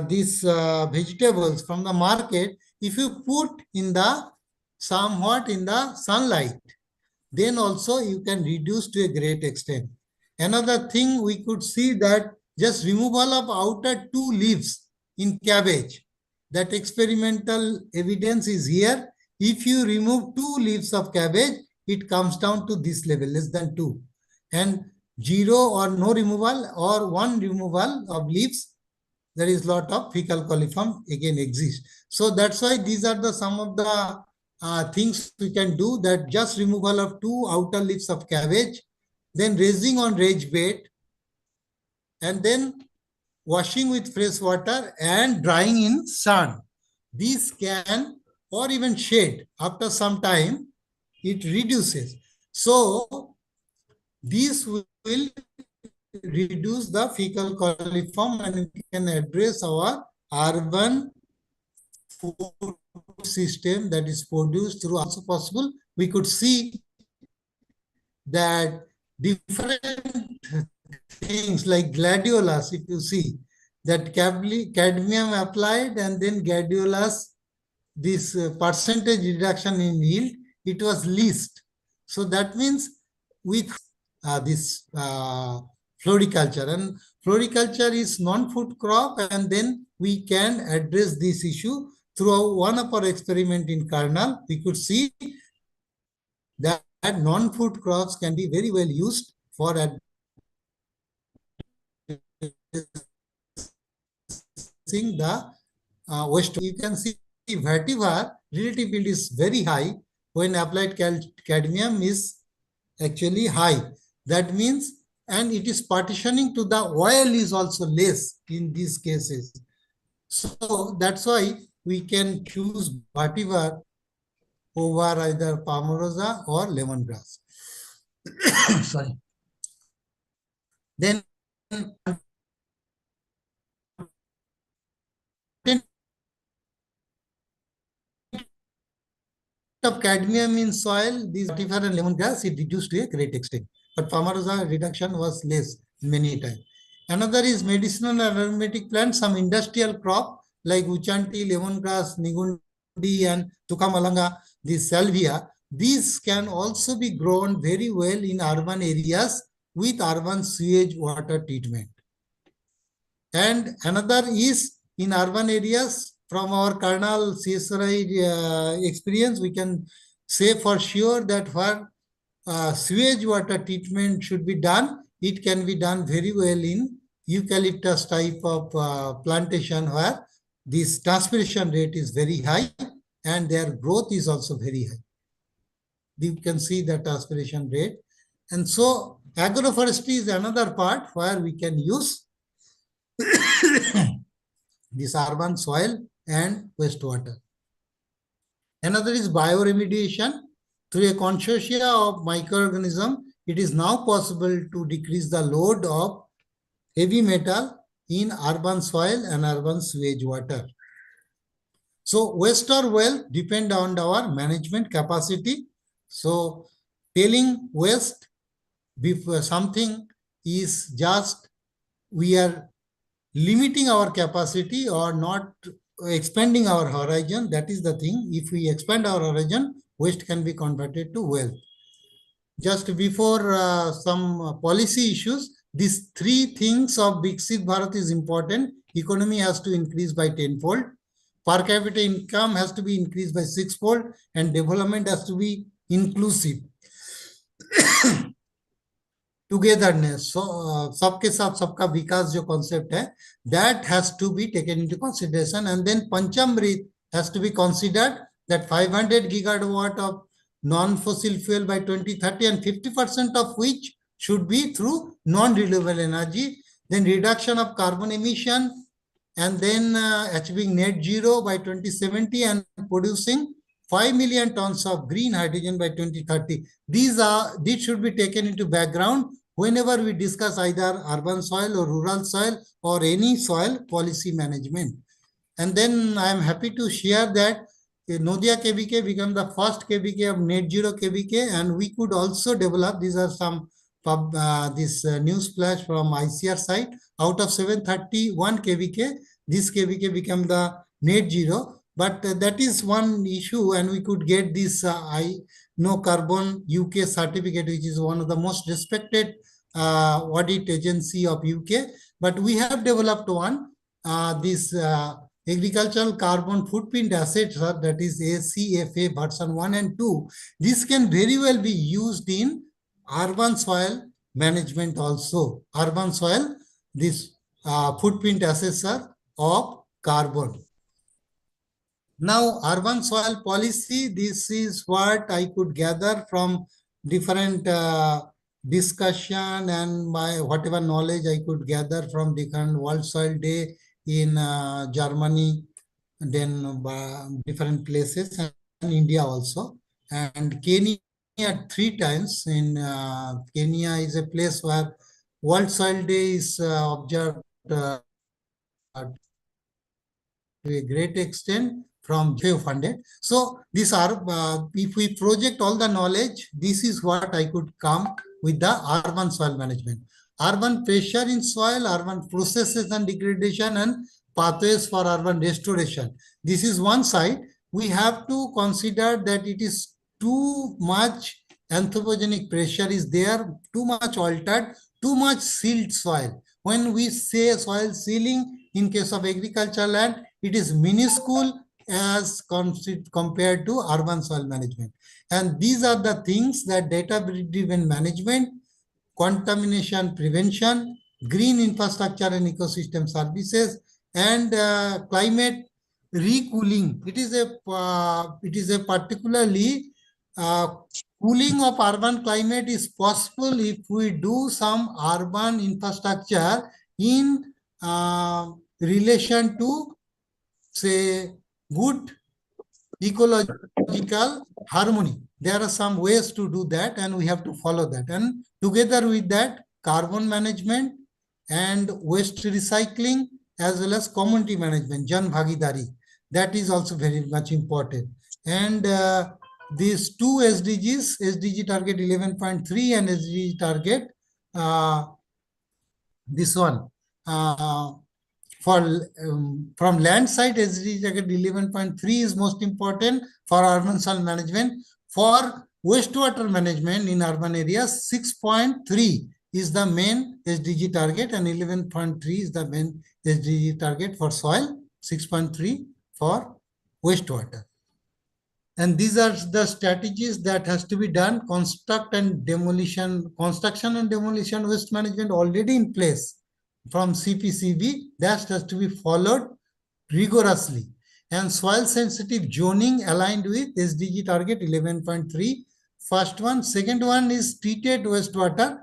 these vegetables from the market, if you put in the somewhat in the sunlight, then also you can reduce to a great extent. Another thing we could see that just removal of outer 2 leaves in cabbage, that experimental evidence is here. If you remove 2 leaves of cabbage, it comes down to this level, less than 2. And 0 or no removal or 1 removal of leaves, there is lot of fecal coliform again exists. So that's why these are the some of the things we can do, that just removal of 2 outer leaves of cabbage, then raising on raised bed, and then washing with fresh water and drying in sun. These can, or even shade, after some time, it reduces. So this will reduce the fecal coliform, and we can address our urban food system that is produced through also possible. We could see that different things like gladiolas, if you see, that cadmium applied and then gladiolas, this percentage reduction in yield, it was least. So that means with this floriculture, and floriculture is non-food crop, and then we can address this issue through one of our experiment in kernel. We could see that non-food crops can be very well used for addressing the waste. You can see vetiver relative yield is very high when applied cadmium is actually high. That means, and it is partitioning to the oil is also less in these cases. So that's why we can choose vetiver over either palmarosa or lemongrass. Sorry. Then of cadmium in soil, these vetiver and lemongrass, it reduced to a great extent. But palmarosa reduction was less many times. Another is medicinal and aromatic plants, some industrial crop like uchanti, lemongrass, nigundi, and tukamalanga, the salvia. These can also be grown very well in urban areas with urban sewage water treatment. And another is in urban areas, from our Karnal CSRI experience, we can say for sure that where sewage water treatment should be done, it can be done very well in eucalyptus type of plantation where this transpiration rate is very high and their growth is also very high. You can see the transpiration rate. And so agroforestry is another part where we can use this urban soil and wastewater. Another is bioremediation. Through a consortia of microorganisms, it is now possible to decrease the load of heavy metal in urban soil and urban sewage water. So waste or well depend on our management capacity. So telling waste before something is just we are limiting our capacity or not expanding our horizon. That is the thing. If we expand our horizon, waste can be converted to wealth. Just before some policy issues, these three things of Viksit Bharat is important. Economy has to increase by 10-fold. Per capita income has to be increased by 6-fold, and development has to be inclusive. Togetherness. So सबके साथ सबका विकास जो concept है, that has to be taken into consideration. And then Panchamrit has to be considered, that 500 gigawatt of non-fossil fuel by 2030 and 50% of which should be through non-renewable energy. Then reduction of carbon emission, and then achieving net zero by 2070 and producing 5 million tons of green hydrogen by 2030. These should be taken into background whenever we discuss either urban soil or rural soil or any soil policy management. And then I am happy to share that Nodia KBK became the first KBK of net zero KBK, and we could also develop, these are some this news flash from ICR site, out of 731 KBK, this KBK became the net zero. But that is one issue, and we could get this no carbon UK certificate, which is one of the most respected audit agency of UK. But we have developed one, this agricultural carbon footprint assets, that is ACFA version 1 and 2. This can very well be used in urban soil management also. Urban soil, this footprint assessor of carbon. Now, urban soil policy, this is what I could gather from different discussion and my whatever knowledge I could gather from different World Soil Day in Germany, then different places, and India also. And Kenya 3 times. In Kenya is a place where World Soil Day is observed to a great extent from funded. So these are, if we project all the knowledge, this is what I could come with the urban soil management. Urban pressure in soil, urban processes and degradation, and pathways for urban restoration. This is one side. We have to consider that it is too much anthropogenic pressure is there, too much altered, too much sealed soil. When we say soil sealing in case of agricultural land, it is minuscule as compared to urban soil management. And these are the things that data-driven management, contamination prevention, green infrastructure and ecosystem services, and climate recooling. It is a particularly cooling of urban climate is possible if we do some urban infrastructure in relation to say, good ecological harmony. There are some ways to do that, and we have to follow that. And together with that, carbon management and waste recycling, as well as community management, Jan Bhagidari, that is also very much important. And these two SDGs, SDG target 11.3 and SDG target, this one, from land side, SDG target 11.3 is most important for urban soil management. For wastewater management in urban areas, 6.3 is the main SDG target, and 11.3 is the main SDG target for soil, 6.3 for wastewater. And these are the strategies that has to be done. Construction and demolition waste management already in place from CPCB, that has to be followed rigorously. And soil sensitive zoning aligned with SDG target 11.3. First one. Second one is treated wastewater,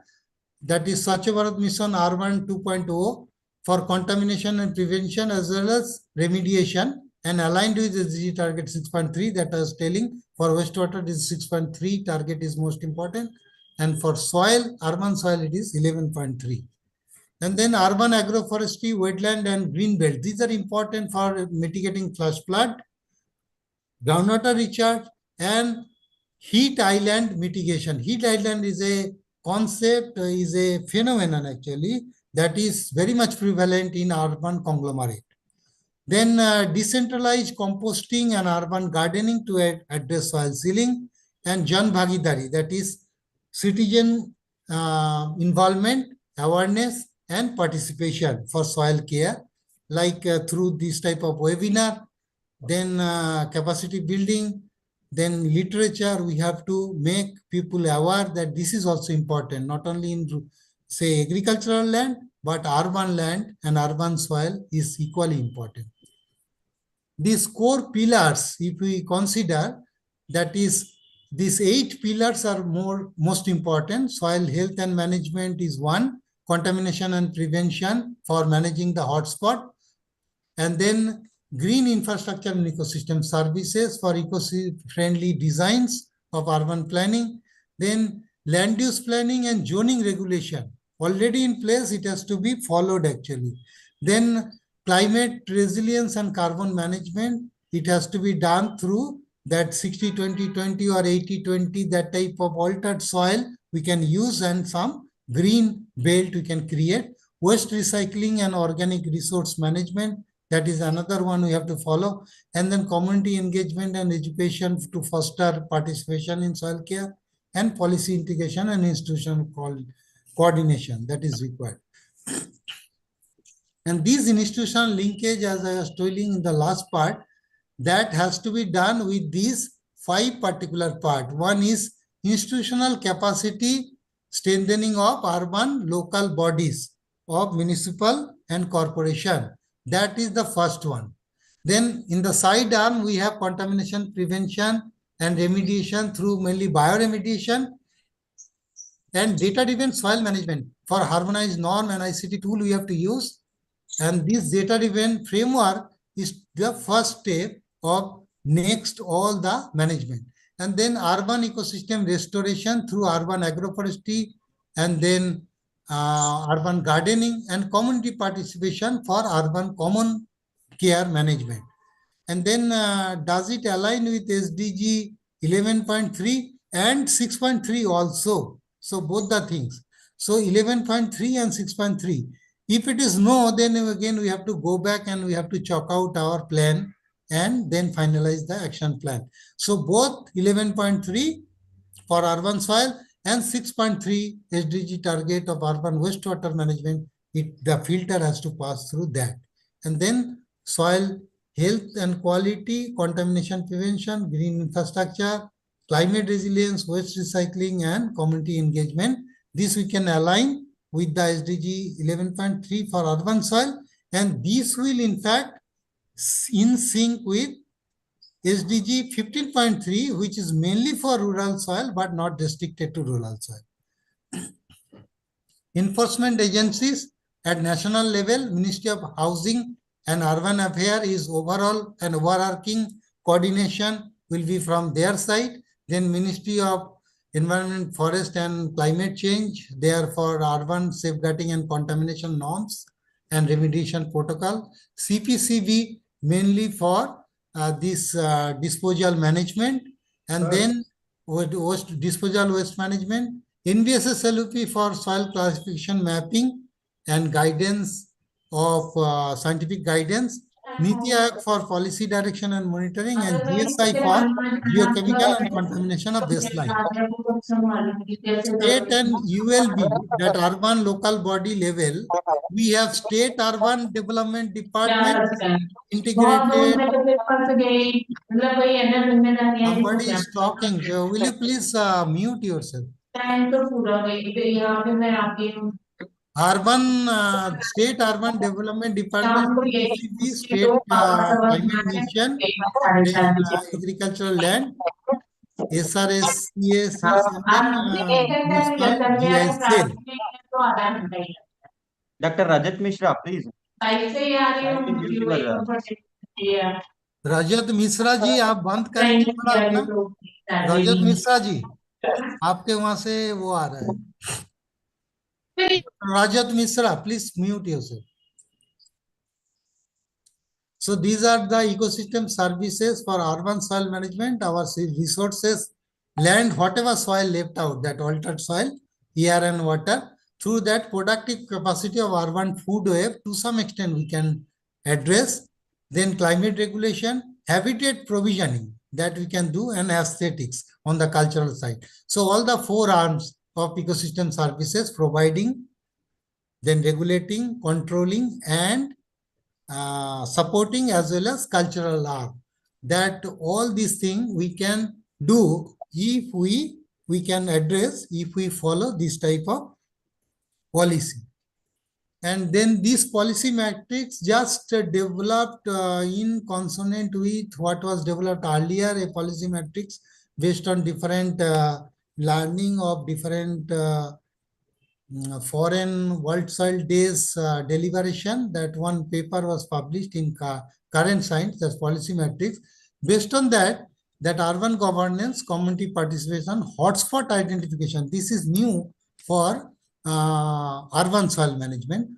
that is Swachh Bharat Mission Urban 2.0 for contamination and prevention as well as remediation, and aligned with the SDG target 6.3 that I was telling. For wastewater, this 6.3 target is most important. And for soil, urban soil, it is 11.3. And then urban agroforestry, wetland and green belt. These are important for mitigating flash flood, groundwater recharge, and heat island mitigation. Heat island is a concept, is a phenomenon actually that is very much prevalent in urban conglomerate. Then decentralized composting and urban gardening to address soil sealing, and Jan Bhagidari, that is citizen involvement, awareness and participation for soil care, like through this type of webinar, then capacity building, then literature. We have to make people aware that this is also important, not only in, say, agricultural land, but urban land and urban soil is equally important. These core pillars, if we consider, that is, these 8 pillars are most important. Soil health and management is one, contamination and prevention for managing the hotspot, and then green infrastructure and ecosystem services for eco-friendly designs of urban planning, then land use planning and zoning regulation already in place, it has to be followed actually. Then climate resilience and carbon management, it has to be done through that 60-20-20 or 80-20, that type of altered soil we can use, and some green belt we can create. Waste recycling and organic resource management, that is another one we have to follow. And then community engagement and education to foster participation in soil care, and policy integration and institutional coordination that is required. And these institutional linkage, as I was telling in the last part, that has to be done with these 5 particular parts. One is institutional capacity strengthening of urban local bodies of municipal and corporation. That is the first one. Then in the side arm, we have contamination prevention and remediation through mainly bioremediation, and data-driven soil management for harmonized norm and ICT tool we have to use. And this data-driven framework is the first step of next all the management. And then urban ecosystem restoration through urban agroforestry, and then urban gardening and community participation for urban common care management. And then does it align with SDG 11.3 and 6.3 also? So both the things. So 11.3 and 6.3. If it is no, then again we have to go back and we have to chalk out our plan and then finalize the action plan. So both 11.3 for urban soil and 6.3 SDG target of urban wastewater management, the filter has to pass through that. And then soil health and quality, contamination prevention, green infrastructure, climate resilience, waste recycling, and community engagement. This we can align with the SDG 11.3 for urban soil, and this will in fact in sync with SDG 15.3, which is mainly for rural soil but not restricted to rural soil. Enforcement agencies at national level, Ministry of Housing and urban affair is overall and overarching coordination will be from their side. Then Ministry of Environment, Forest and Climate Change, they are for urban safeguarding and contamination norms and remediation protocol. CPCB mainly for this disposal management, and then waste disposal waste management. NBSS LUP for soil classification mapping and guidance of scientific guidance. Niti Aayog for policy direction and monitoring, and GSI for geochemical and contamination of baseline. State and ULB, that urban local body level, we have state urban development department integrated. Somebody is talking. So will you please mute yourself? Urban State Urban Development Department, CPCB, State Climate Mission, then agricultural land, SRSCAC, and then National GI Cell. Dr. Rajat Mishra, please. Kindly mute him as well. रजत मिश्रा जी, आप बंद करेंगे थोड़ा अपना? रजत मिश्रा जी, आपके वहां से वो आ रहा है. Rajat Mishra, please mute yourself. So these are the ecosystem services for urban soil management. Our resources, land, whatever soil left out, that altered soil, air and water, through that productive capacity of urban food web, to some extent we can address. Then climate regulation, habitat provisioning that we can do, and aesthetics on the cultural side. So all the four arms of ecosystem services, providing, then regulating, controlling, and supporting, as well as cultural arm. That all these things we can do if we can address, if we follow this type of policy. And then this policy matrix just developed in consonant with what was developed earlier, a policy matrix based on different learning of different foreign World Soil Days deliberation. That one paper was published in Current Science, that's policy matrix. Based on that, that urban governance, community participation, hotspot identification, this is new for urban soil management.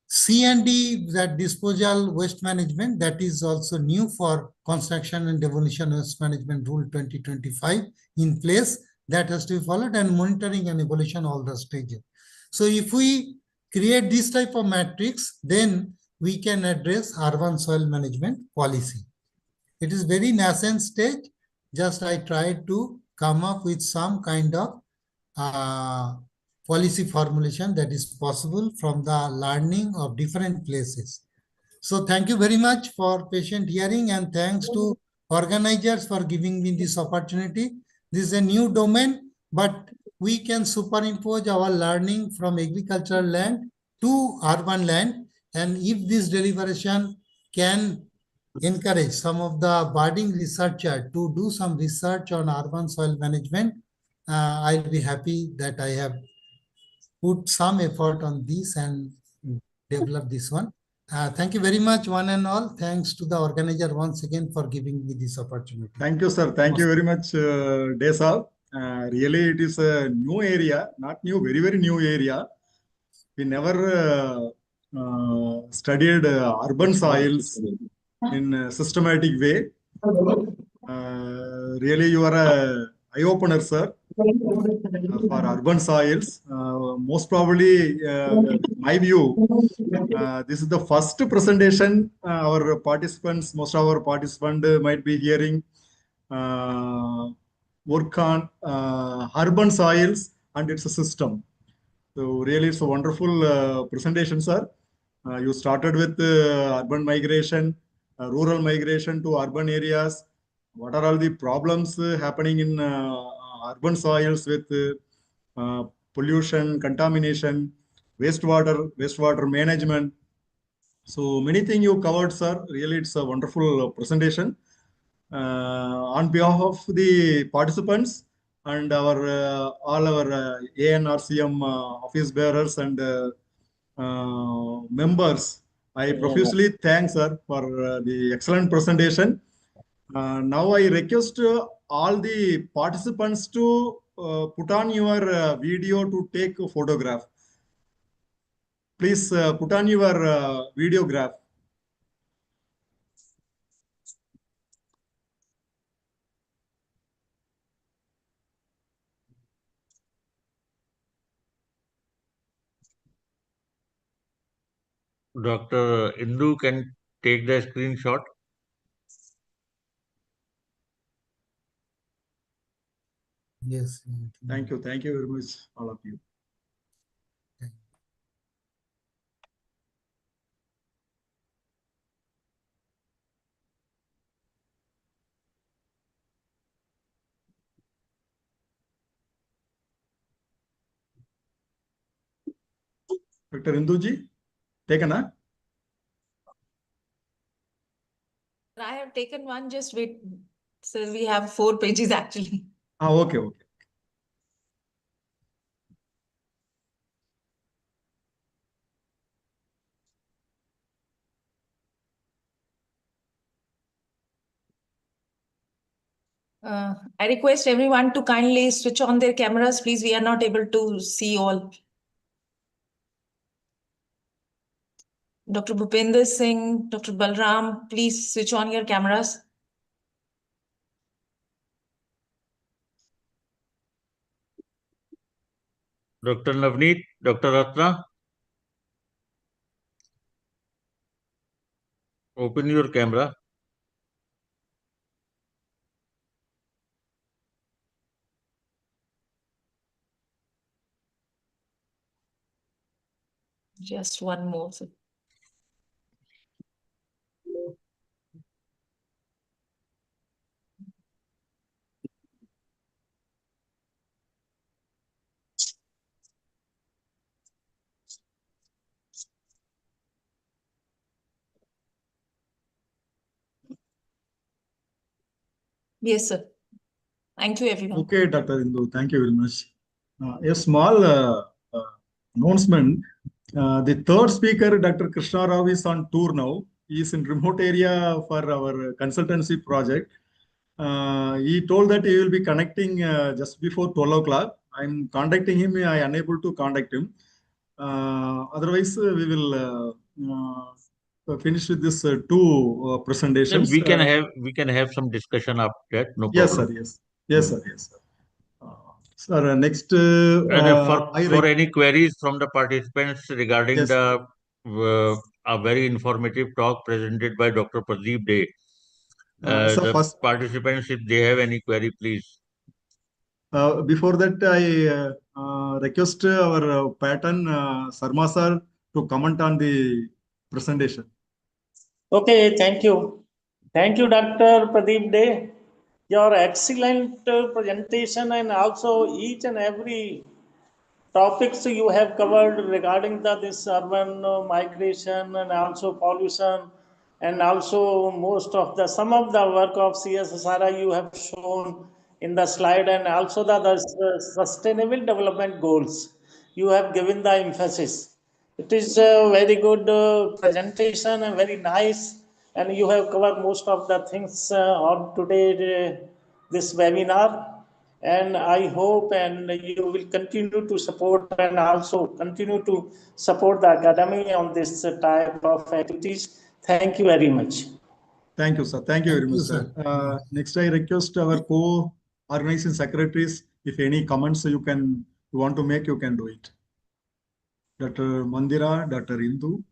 C&D, that disposal waste management, that is also new for construction and demolition waste management rule 2025 in place, that has to be followed, and monitoring and evaluation all the stages. So if we create this type of matrix, then we can address urban soil management policy. It is very nascent stage. Just I tried to come up with some kind of policy formulation that is possible from the learning of different places. So thank you very much for patient hearing, and thanks to organizers for giving me this opportunity. This is a new domain, but we can superimpose our learning from agricultural land to urban land. And if this deliberation can encourage some of the budding researchers to do some research on urban soil management, I'll be happy that I have put some effort on this and develop this one. Thank you very much, one and all. Thanks to the organizer once again for giving me this opportunity. Thank you, sir. Thank you very much, Desa. Really, it is a new area, not new, very, very new area. We never studied urban soils in a systematic way. Really, you are a eye-opener, sir, for urban soils. Most probably, my view, this is the first presentation our participants, most of our participants might be hearing work on urban soils and its system. So really, it's a wonderful presentation, sir. You started with urban migration, rural migration to urban areas. What are all the problems happening in urban soils with pollution, contamination, wastewater management. So many things you covered, sir. Really, it's a wonderful presentation. On behalf of the participants and our all our ANRCM office bearers and members I profusely thank sir for the excellent presentation. Now I request all the participants to put on your video to take a photograph. Please put on your videograph. Dr. Indu can take the screenshot. Yes. Thank you. Thank you very much, all of you. Dr. Induji, taken, huh? I have taken one, just wait. So we have 4 pages actually. Okay, okay. I request everyone to kindly switch on their cameras, please. We are not able to see all. Dr. Bhupender Singh, Dr. Balram, please switch on your cameras. Dr. Navneet, Dr. Ratna, open your camera. Just one more. Yes, sir. Thank you, everyone. Okay, Dr. Indu, thank you very much. A small announcement. The third speaker, Dr. Krishna Rao, is on tour now. He is in remote area for our consultancy project. He told that he will be connecting just before 12 o'clock. I'm contacting him. I am unable to contact him. Otherwise, we will finish with this two presentations. We can have some discussion after that. No problem. Yes, sir. Yes. Yes, sir. Yes, sir. Sir, next. And for any queries from the participants regarding Yes, the a very informative talk presented by Dr. Pradeep Dey. So The first, participants, if they have any query, please. before that, I request our pattern, Sarma sir, to comment on the presentation. Okay, thank you. Thank you, Dr. Pradeep Dey. Your excellent presentation, and also each and every topics you have covered regarding this urban migration and also pollution, and also some of the work of CSSRI you have shown in the slide, and also the sustainable development goals you have given the emphasis. It is a very good presentation and very nice, and you have covered most of the things on today this webinar. And I hope and you will continue to support and also continue to support the academy on this type of activities. Thank you very much. Thank you, sir. Thank you very much, sir. Next, I request our co-organizing secretaries, if any comments you want to make, you can do it. Dr. Mandira, Dr. Indu.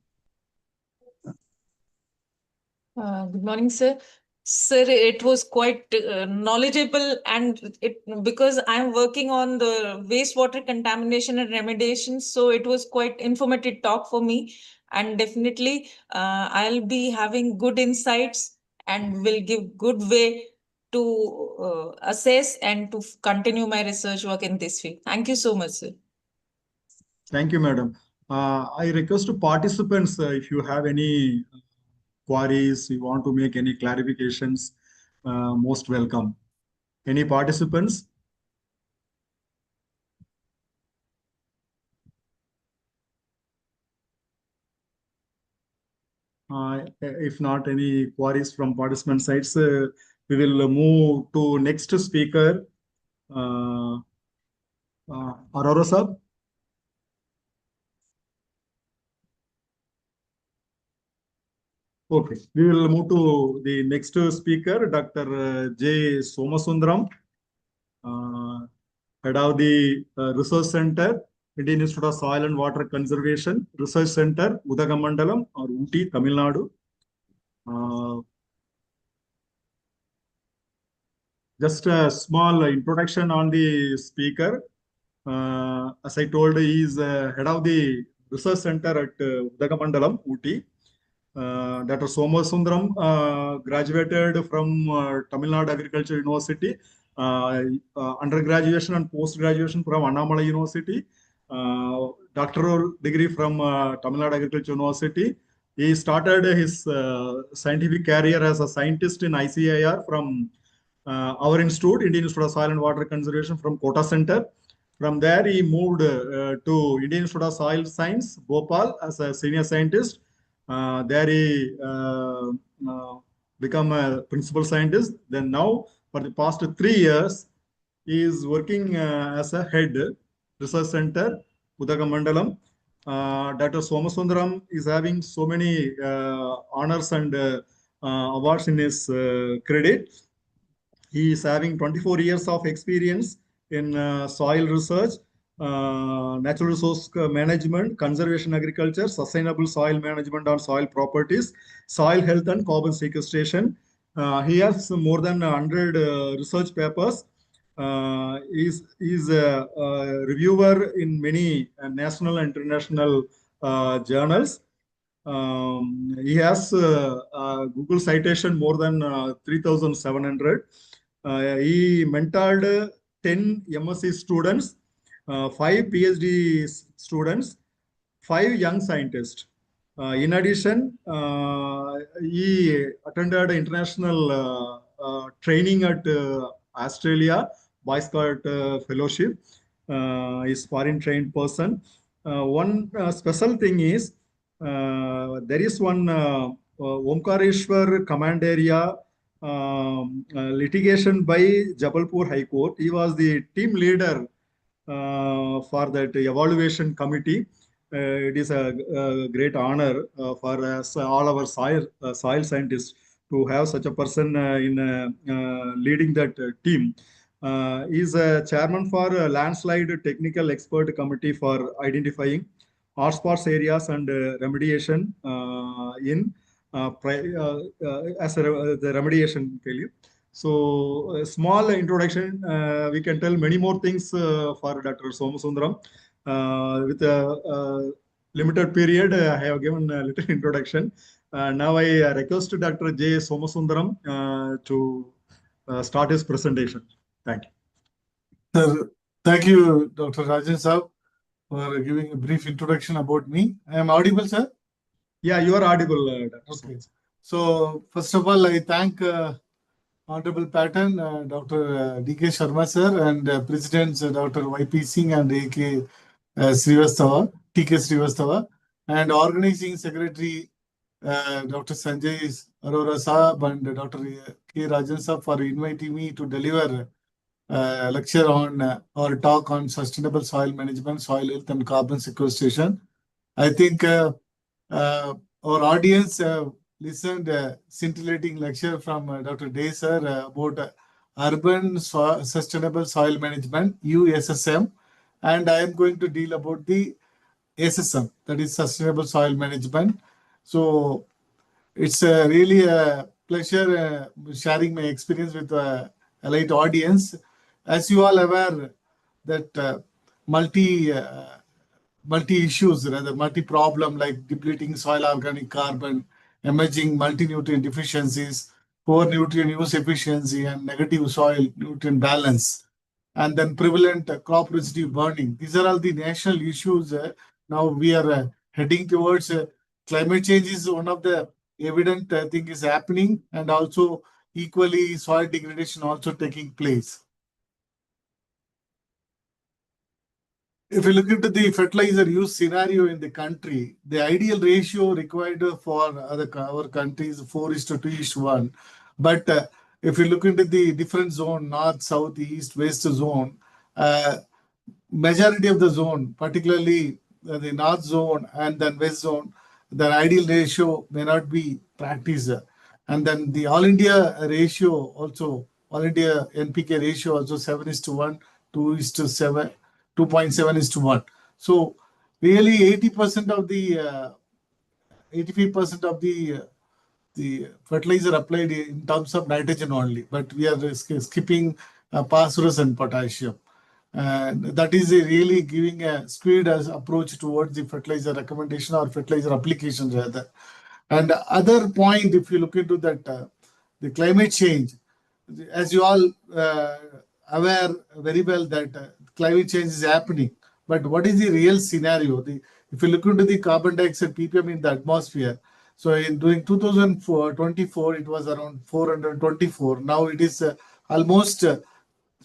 Good morning, sir. Sir, it was quite knowledgeable, and because I'm working on the wastewater contamination and remediation, so it was quite informative talk for me, and definitely I'll be having good insights and will give good way to assess and to continue my research work in this field. Thank you so much, sir. Thank you, madam. I request to participants, if you have any queries, you want to make any clarifications, most welcome. Any participants? If not any queries from participant sides, we will move to next speaker. Arora sir. Okay, we will move to the next speaker, Dr. J. Somasundaram, head of the Research Center, Indian Institute of Soil and Water Conservation, Research Center, Udagamandalam or Ooty, Tamil Nadu. Just a small introduction on the speaker. As I told, he is head of the Research Center at Udagamandalam, Ooty. Dr. Somasundaram graduated from Tamil Nadu Agriculture University, undergraduation and post-graduation from Annamalai University, doctoral degree from Tamil Nadu Agriculture University. He started his scientific career as a scientist in ICIR from our institute, Indian Institute of Soil and Water Conservation from Kota Center. From there, he moved to Indian Institute of Soil Science, Bhopal, as a senior scientist. There he become a principal scientist. Then now, for the past 3 years, he is working as a head research center, Udagamandalam. Dr. Somasundaram is having so many honors and awards in his credit. He is having 24 years of experience in soil research, natural resource management, conservation agriculture, sustainable soil management on soil properties, soil health and carbon sequestration. He has more than 100 research papers. He's a reviewer in many national and international journals. He has Google citation more than 3,700. He mentored 10 MSc students, 5 PhD students, 5 young scientists. In addition, he attended international training at Australia, Boy Scout Fellowship. Is foreign trained person. One special thing is there is one Omkareshwar command area litigation by Jabalpur High Court. He was the team leader for that evaluation committee. It is a great honor for us, all our soil scientists to have such a person in leading that team. He is a chairman for landslide technical expert committee for identifying hotspots areas and remediation in as the remediation failure. So, a small introduction. We can tell many more things for Dr. Somasundaram. With a limited period, I have given a little introduction. Now, I request Dr. J. Somasundaram to start his presentation. Thank you. Sir, thank you, Dr. Rajan Saab, for giving a brief introduction about me. I am audible, sir? Yeah, you are audible, Dr. Okay. So, first of all, I thank Honorable Pattern, Dr. D.K. Sharma, sir, and Presidents Dr. Y.P. Singh and A.K. Srivastava, T.K. Srivastava, and Organizing Secretary Dr. Sanjay Arora Saab and Dr. K. Rajan Saab for inviting me to deliver lecture on or talk on sustainable soil management, soil health, and carbon sequestration. I think our audience listened scintillating lecture from Dr. Day sir about urban sustainable soil management, USSM, and I am going to deal about the SSM, that is sustainable soil management. So it's really a pleasure sharing my experience with a light audience. As you all aware that multi issues, rather multi problem like depleting soil organic carbon, emerging multi-nutrient deficiencies, poor nutrient use efficiency, and negative soil nutrient balance, and then prevalent crop residue burning. These are all the national issues. Now we are heading towards climate change is one of the evident thing is happening, and also equally soil degradation also taking place. if you look into the fertilizer use scenario in the country, the ideal ratio required for our country is 4:2:1. But if you look into the different zone, north, south, east, west zone, majority of the zone, particularly the north zone and then west zone, the ideal ratio may not be practiced. And then the all India ratio also, all India NPK ratio also 7:1, 2:7, 2.7:1. So really 80% of the 85% of the fertilizer applied in terms of nitrogen only, but we are skipping phosphorus and potassium. And that is really giving a skewed approach towards the fertilizer recommendation or fertilizer application rather. And other point, if you look into that, the climate change, as you all aware very well that climate change is happening. But what is the real scenario? If you look into the carbon dioxide ppm in the atmosphere, so during 2024, it was around 424. Now it is almost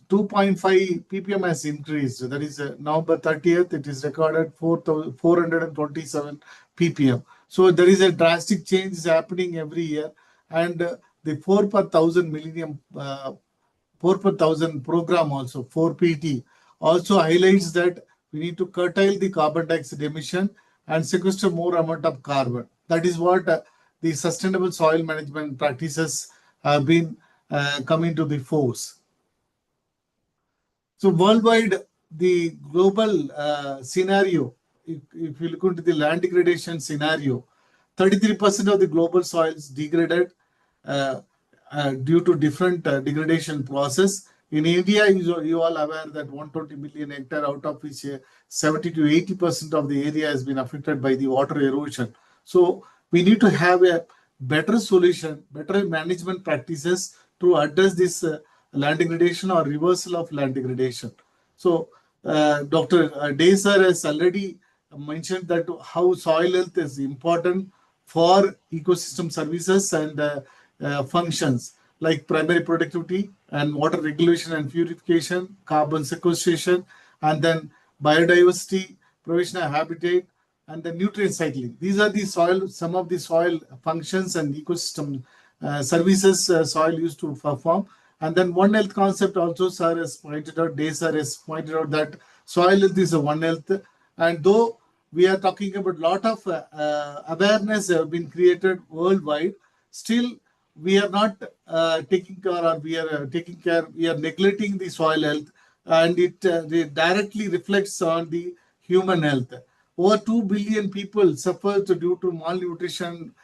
2.5 ppm has increased. That is November 30th, it is recorded 427 ppm. So there is a drastic change is happening every year. And the 4 per thousand millennium 4 per thousand program also, 4PT, also highlights that we need to curtail the carbon dioxide emission and sequester more amount of carbon. That is what the sustainable soil management practices have been coming to the force. So worldwide, the global scenario, if you look into the land degradation scenario, 33% of the global soils degraded due to different degradation process. In India, you all aware that 120 million hectare, out of which 70 to 80% of the area has been affected by the water erosion. So we need to have a better solution, better management practices to address this land degradation or reversal of land degradation. So Dr. Day sir has already mentioned that how soil health is important for ecosystem services and functions like primary productivity and water regulation and purification, carbon sequestration, and then biodiversity, provision of habitat, and the nutrient cycling. These are the soil, some of the soil functions and ecosystem services soil used to perform. And then One Health concept also, sir has pointed out, Day sir has pointed out that soil health is a One Health. And though we are talking about a lot of awareness have been created worldwide, still we are not taking care, or we are taking care, we are neglecting the soil health, and it directly reflects on the human health. Over 2 billion people suffer due to malnutrition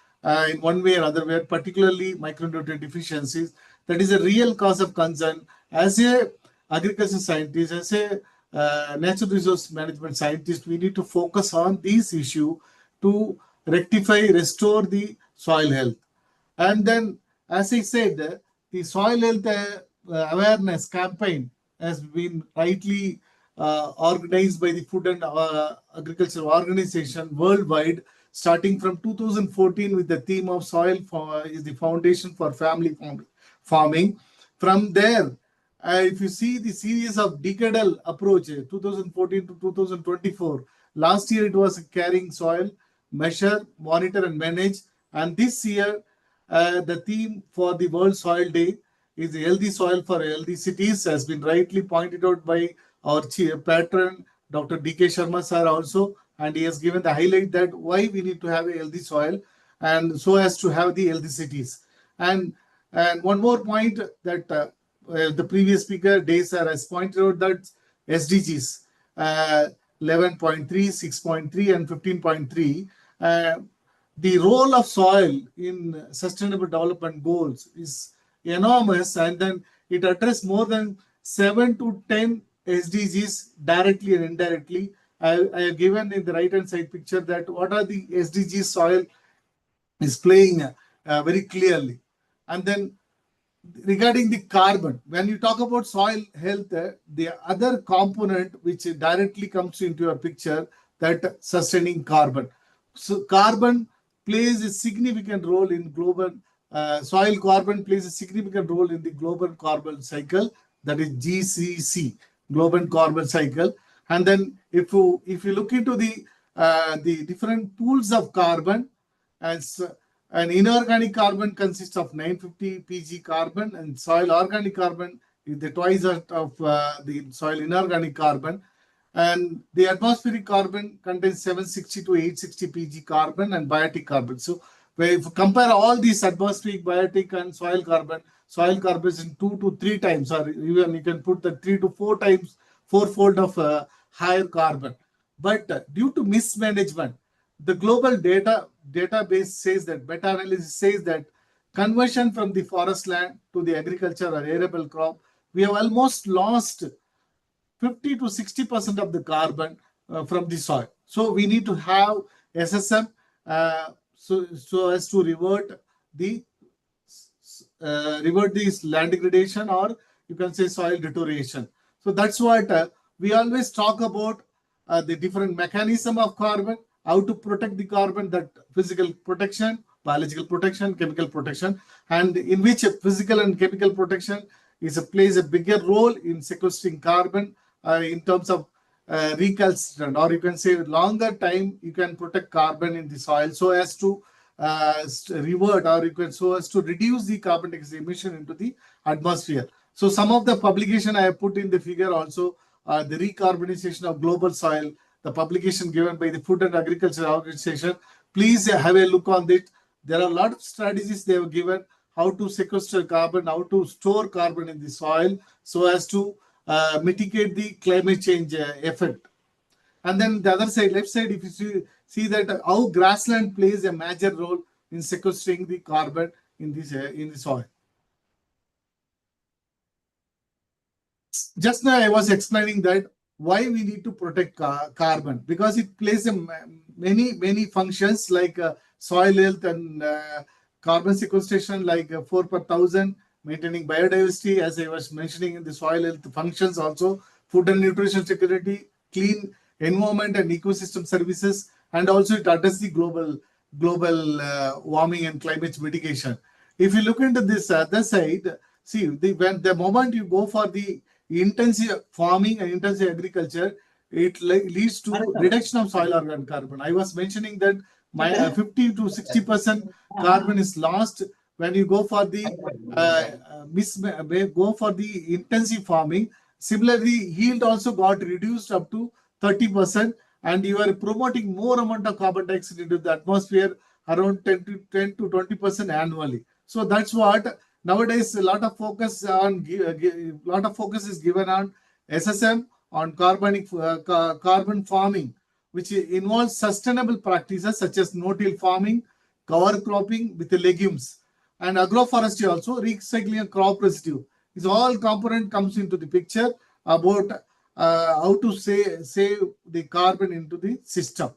in one way or other way, particularly micronutrient deficiencies. That is a real cause of concern. As a agriculture scientist, as a natural resource management scientist, we need to focus on these issues to rectify, restore the soil health. And then, as I said, the soil health awareness campaign has been rightly organized by the Food and Agriculture Organization worldwide, starting from 2014 with the theme of soil is the foundation for family farming. From there, if you see the series of decadal approach, 2014 to 2024, last year it was carrying soil, measure, monitor, and manage. And this year, the theme for the World Soil Day is healthy soil for healthy cities, has been rightly pointed out by our patron, Dr. D.K. Sharma sir also, and he has given the highlight that why we need to have a healthy soil and so as to have the healthy cities. And one more point that the previous speaker, Day sir, has pointed out that SDGs 11.3, 6.3 and 15.3, the role of soil in sustainable development goals is enormous, and then it addresses more than 7 to 10 SDGs directly and indirectly. I have given in the right hand side picture that what are the SDGs soil is playing very clearly. And then regarding the carbon, when you talk about soil health, the other component which directly comes into your picture, that sustaining carbon. So carbon plays a significant role in global soil carbon plays a significant role in the global carbon cycle, that is GCC, global carbon cycle. And then if you look into the different pools of carbon, as an inorganic carbon consists of 950 pg carbon, and soil organic carbon is the twice of the soil inorganic carbon. And the atmospheric carbon contains 760 to 860 pg carbon and biotic carbon. So if you compare all these atmospheric, biotic, and soil carbon is in 2 to 3 times, or even you can put the 3 to 4 times, fourfold of higher carbon. But due to mismanagement, the global database says that, meta-analysis says that conversion from the forest land to the agriculture or arable crop, we have almost lost 50 to 60% of the carbon from the soil. So we need to have SSM so as to revert this land degradation, or you can say soil deterioration. So that's what we always talk about, the different mechanism of carbon, how to protect the carbon, that physical protection, biological protection, chemical protection, and in which physical and chemical protection plays a bigger role in sequestering carbon in terms of recalcitrant, or you can say longer time you can protect carbon in the soil so as to revert, or so as to reduce the carbon dioxide emission into the atmosphere. So some of the publication I have put in the figure also, the recarbonization of global soil, the publication given by the Food and Agriculture Organization. Please have a look on it. There are a lot of strategies they have given, how to sequester carbon, how to store carbon in the soil so as to mitigate the climate change effect. And then the other side, left side, if you see that how grassland plays a major role in sequestering the carbon in the soil. Just now I was explaining that why we need to protect carbon, because it plays many functions like soil health and carbon sequestration, like 4 per thousand, maintaining biodiversity, as I was mentioning in the soil health functions also, food and nutrition security, clean environment and ecosystem services, and also it addresses the global warming and climate mitigation. If you look into this other side, see, when the moment you go for the intensive farming and intensive agriculture, it leads to reduction of soil organic carbon. I was mentioning that 50 to 60% carbon is lost when you go for the intensive farming. Similarly, yield also got reduced up to 30%, and you are promoting more amount of carbon dioxide into the atmosphere, around 10 to 20% annually. So that's what nowadays a lot of focus is given on SSM, on carbon farming, which involves sustainable practices such as no-till farming, cover cropping with the legumes, and agroforestry also, recycling of crop residue. This all component comes into the picture about how to save the carbon into the system.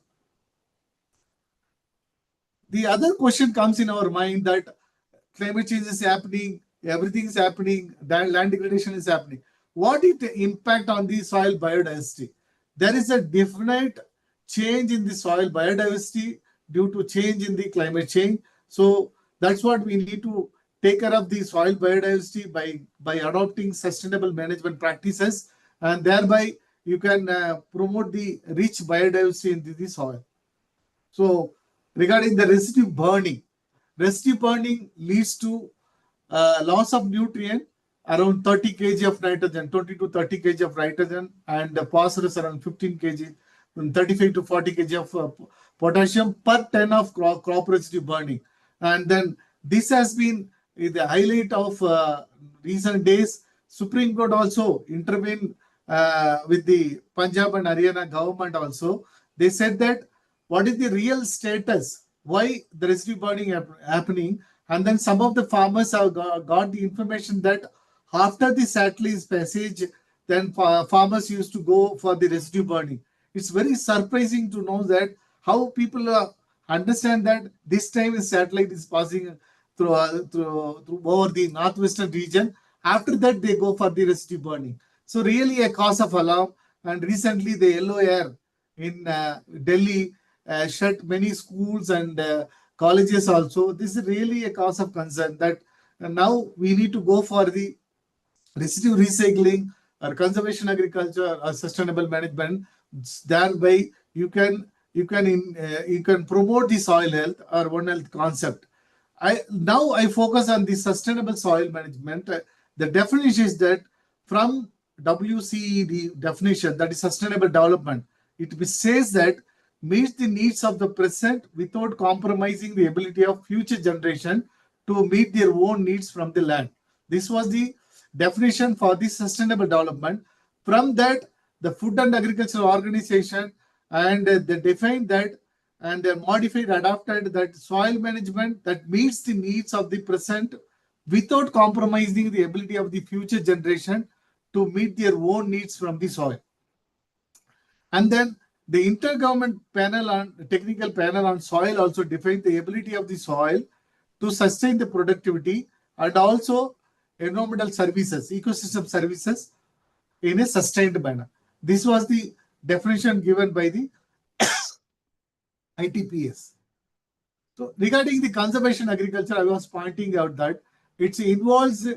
The other question comes in our mind that climate change is happening, everything is happening, land degradation is happening. What is the impact on the soil biodiversity? There is a definite change in the soil biodiversity due to change in the climate change. So that's what we need to take care of the soil biodiversity by adopting sustainable management practices, and thereby you can promote the rich biodiversity in the soil. So regarding the residue burning leads to loss of nutrient, around 30 kg of nitrogen, 20 to 30 kg of nitrogen, and phosphorus around 15 kg, 35 to 40 kg of potassium per ton of crop residue burning. And then this has been the highlight of recent days. Supreme Court also intervened with the Punjab and Haryana government also. They said that what is the real status, why the residue burning happening, and then some of the farmers have got the information that after the satellite passage, then farmers used to go for the residue burning. It's very surprising to know that how people understand that this time satellite is passing through over the northwestern region. After that, they go for the residue burning. So really a cause of alarm. And recently, the yellow air in Delhi shut many schools and colleges also. This is really a cause of concern that now we need to go for the residue recycling, or conservation agriculture or sustainable management. Thereby, you can promote the soil health or One Health concept. Now I focus on the sustainable soil management. The definition is that from WCED definition, that is sustainable development, it says that meets the needs of the present without compromising the ability of future generation to meet their own needs from the land. This was the definition for the sustainable development. From that, the Food and Agriculture Organization and they defined that and they modified, adapted that soil management that meets the needs of the present without compromising the ability of the future generation to meet their own needs from the soil. And then the intergovernment panel on technical panel on soil also defined the ability of the soil to sustain the productivity and also environmental services, ecosystem services in a sustained manner. This was the definition given by the ITPS. So regarding the conservation agriculture, I was pointing out that it involves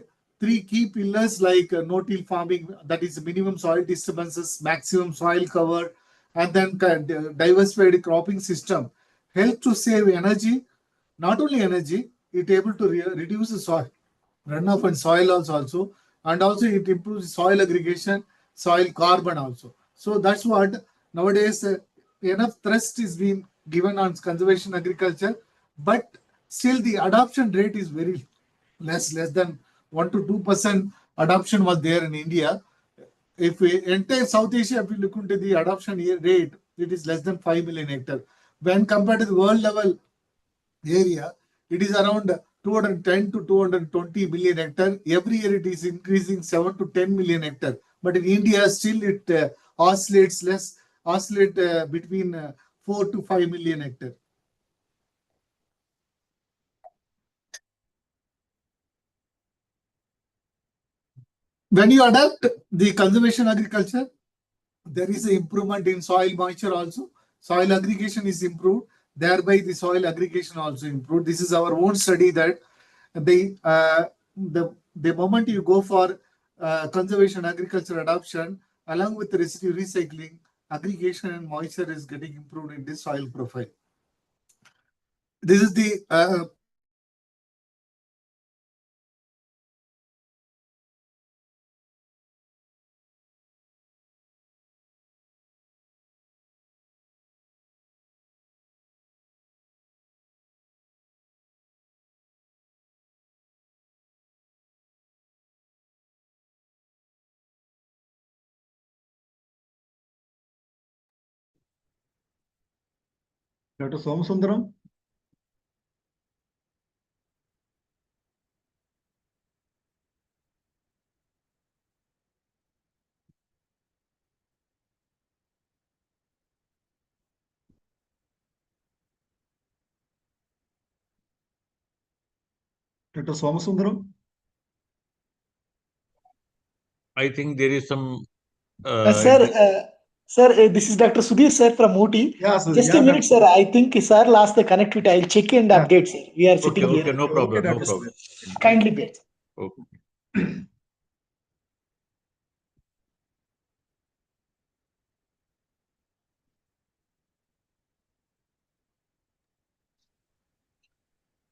three key pillars like no-till farming, that is minimum soil disturbances, maximum soil cover, and then diversified cropping system help to save energy. Not only energy, it able to reduce the soil runoff and soil loss also, and also it improves soil aggregation, soil carbon also. So that's what nowadays enough thrust is being given on conservation agriculture, but still the adoption rate is very less than 1 to 2% adoption was there in India. If we entire South Asia, if we look into the adoption rate, it is less than 5 million hectares. When compared to the world level area, it is around 210 to 220 million hectares. Every year it is increasing 7 to 10 million hectares. But in India, still it oscillates between 4 to 5 million hectares. When you adopt the conservation agriculture, there is an improvement in soil moisture also. Soil aggregation is improved. Thereby, the soil aggregation also improved. This is our own study that the moment you go for conservation agriculture adoption, along with the residue recycling, aggregation and moisture is getting improved in this soil profile. This is the Dr. Somasundaram. Dr. Somasundaram. I think there is some. Sir, this is Dr. Sudhir sir from Ooty. Yeah, sir. Just a minute, sir. I think sir lost the connectivity. I'll check and update, sir. We are sitting here. Okay, no problem, no problem. Kindly bear. Okay.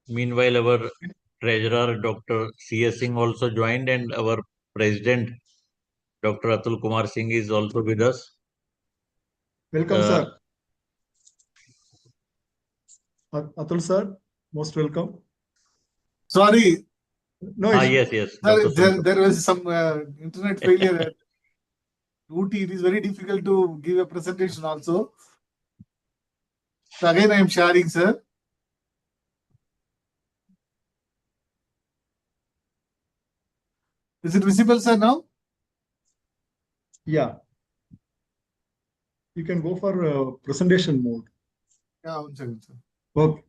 Meanwhile, our treasurer, Dr. C.S. Singh, also joined, and our president, Dr. Atul Kumar Singh, is also with us. Welcome, sir. Atul, sir, most welcome. Sorry. No, yes. There was some internet failure at Ooty. It is very difficult to give a presentation also. So again, I am sharing, sir. Is it visible, sir, now? Yeah. You can go for presentation mode. Yeah, 1 second, sir. Okay.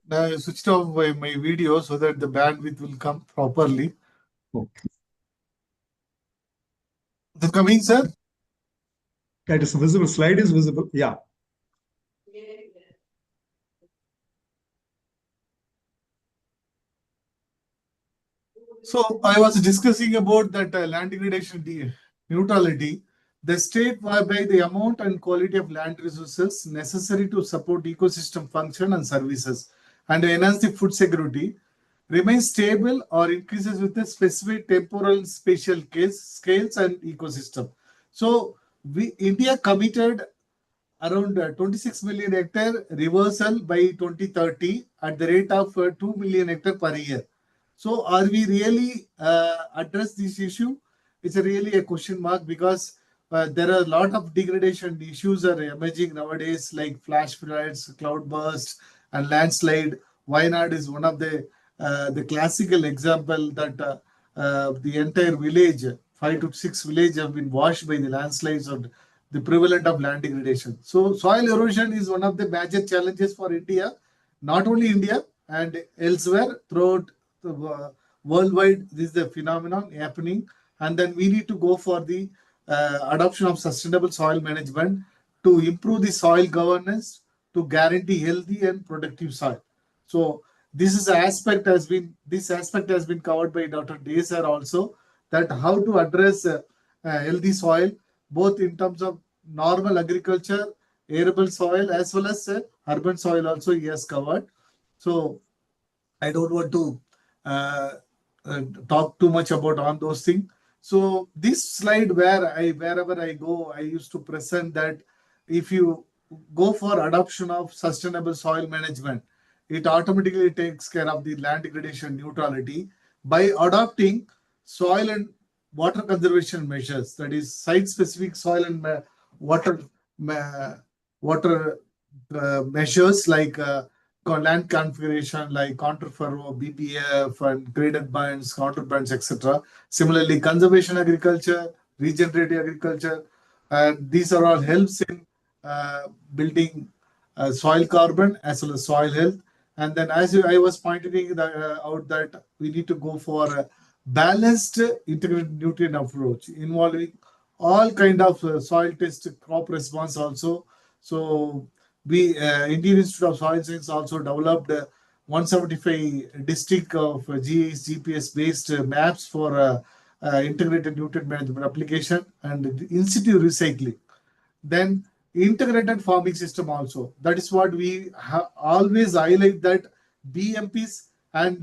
Now I switched off my video so that the bandwidth will come properly. Okay. Is it coming, sir? That is visible. Slide is visible. Yeah. So I was discussing about that land degradation neutrality, the state whereby the amount and quality of land resources necessary to support ecosystem function and services and enhance the food security remains stable or increases with the specific temporal and spatial scales and ecosystem. So India committed around 26 million hectare reversal by 2030 at the rate of 2 million hectare per year. So are we really address this issue? It's really a question mark because there are a lot of degradation issues are emerging nowadays like flash floods, cloudburst and landslide. Wayanad is one of the classical example that the entire village, 5 to 6 villages have been washed by the landslides or the prevalent of land degradation. So soil erosion is one of the major challenges for India, not only India and elsewhere throughout the worldwide. This is the phenomenon happening, and then we need to go for the adoption of sustainable soil management to improve the soil governance to guarantee healthy and productive soil. So this aspect has been covered by Dr. Day sir also, that how to address healthy soil both in terms of normal agriculture, arable soil as well as urban soil also he has covered. So I don't want to uh, talk too much about on those things. So this slide wherever I go, I used to present that if you go for adoption of sustainable soil management, it automatically takes care of the land degradation neutrality by adopting soil and water conservation measures. That is site-specific soil and water water measures like land configuration like contour furrow, BPF, and graded bands, contour bands, etc. Similarly, conservation agriculture, regenerative agriculture, these are all helps in building soil carbon as well as soil health. And then, as I was pointing out, that we need to go for a balanced integrated nutrient approach involving all kind of soil test, crop response also. So we Indian Institute of Soil Science also developed 175 district of GIS GPS based maps for integrated nutrient management application and in situ recycling. Then integrated farming system also. That is what we always highlight, that BMPs and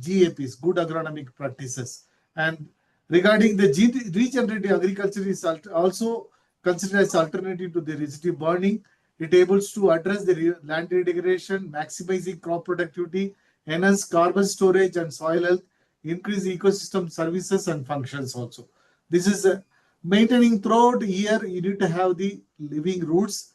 GAPs, good agronomic practices. And regarding the regenerative agriculture is also considered as alternative to the residue burning. It able to address the land degradation, maximizing crop productivity, enhance carbon storage and soil health, increase ecosystem services and functions also. This is maintaining throughout the year. You need to have the living roots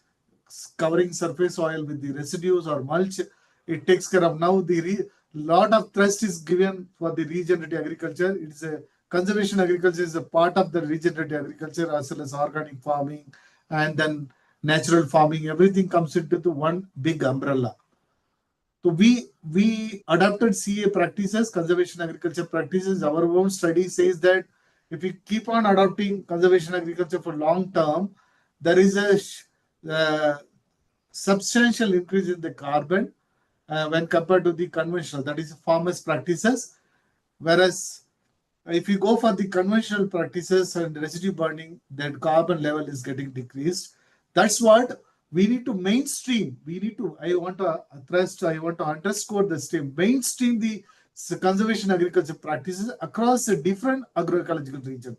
covering surface soil with the residues or mulch. It takes care of now the lot of thrust is given for the regenerative agriculture. It is a conservation agriculture is a part of the regenerative agriculture as well as organic farming and then natural farming. Everything comes into the one big umbrella. So we adopted CA practices, conservation agriculture practices. Our own study says that if we keep on adopting conservation agriculture for long term, there is a substantial increase in the carbon when compared to the conventional, that is farmers practices. Whereas if you go for the conventional practices and residue burning, then carbon level is getting decreased. That's what we need to mainstream. I want to underscore the stream, mainstream the conservation agriculture practices across the different agroecological region.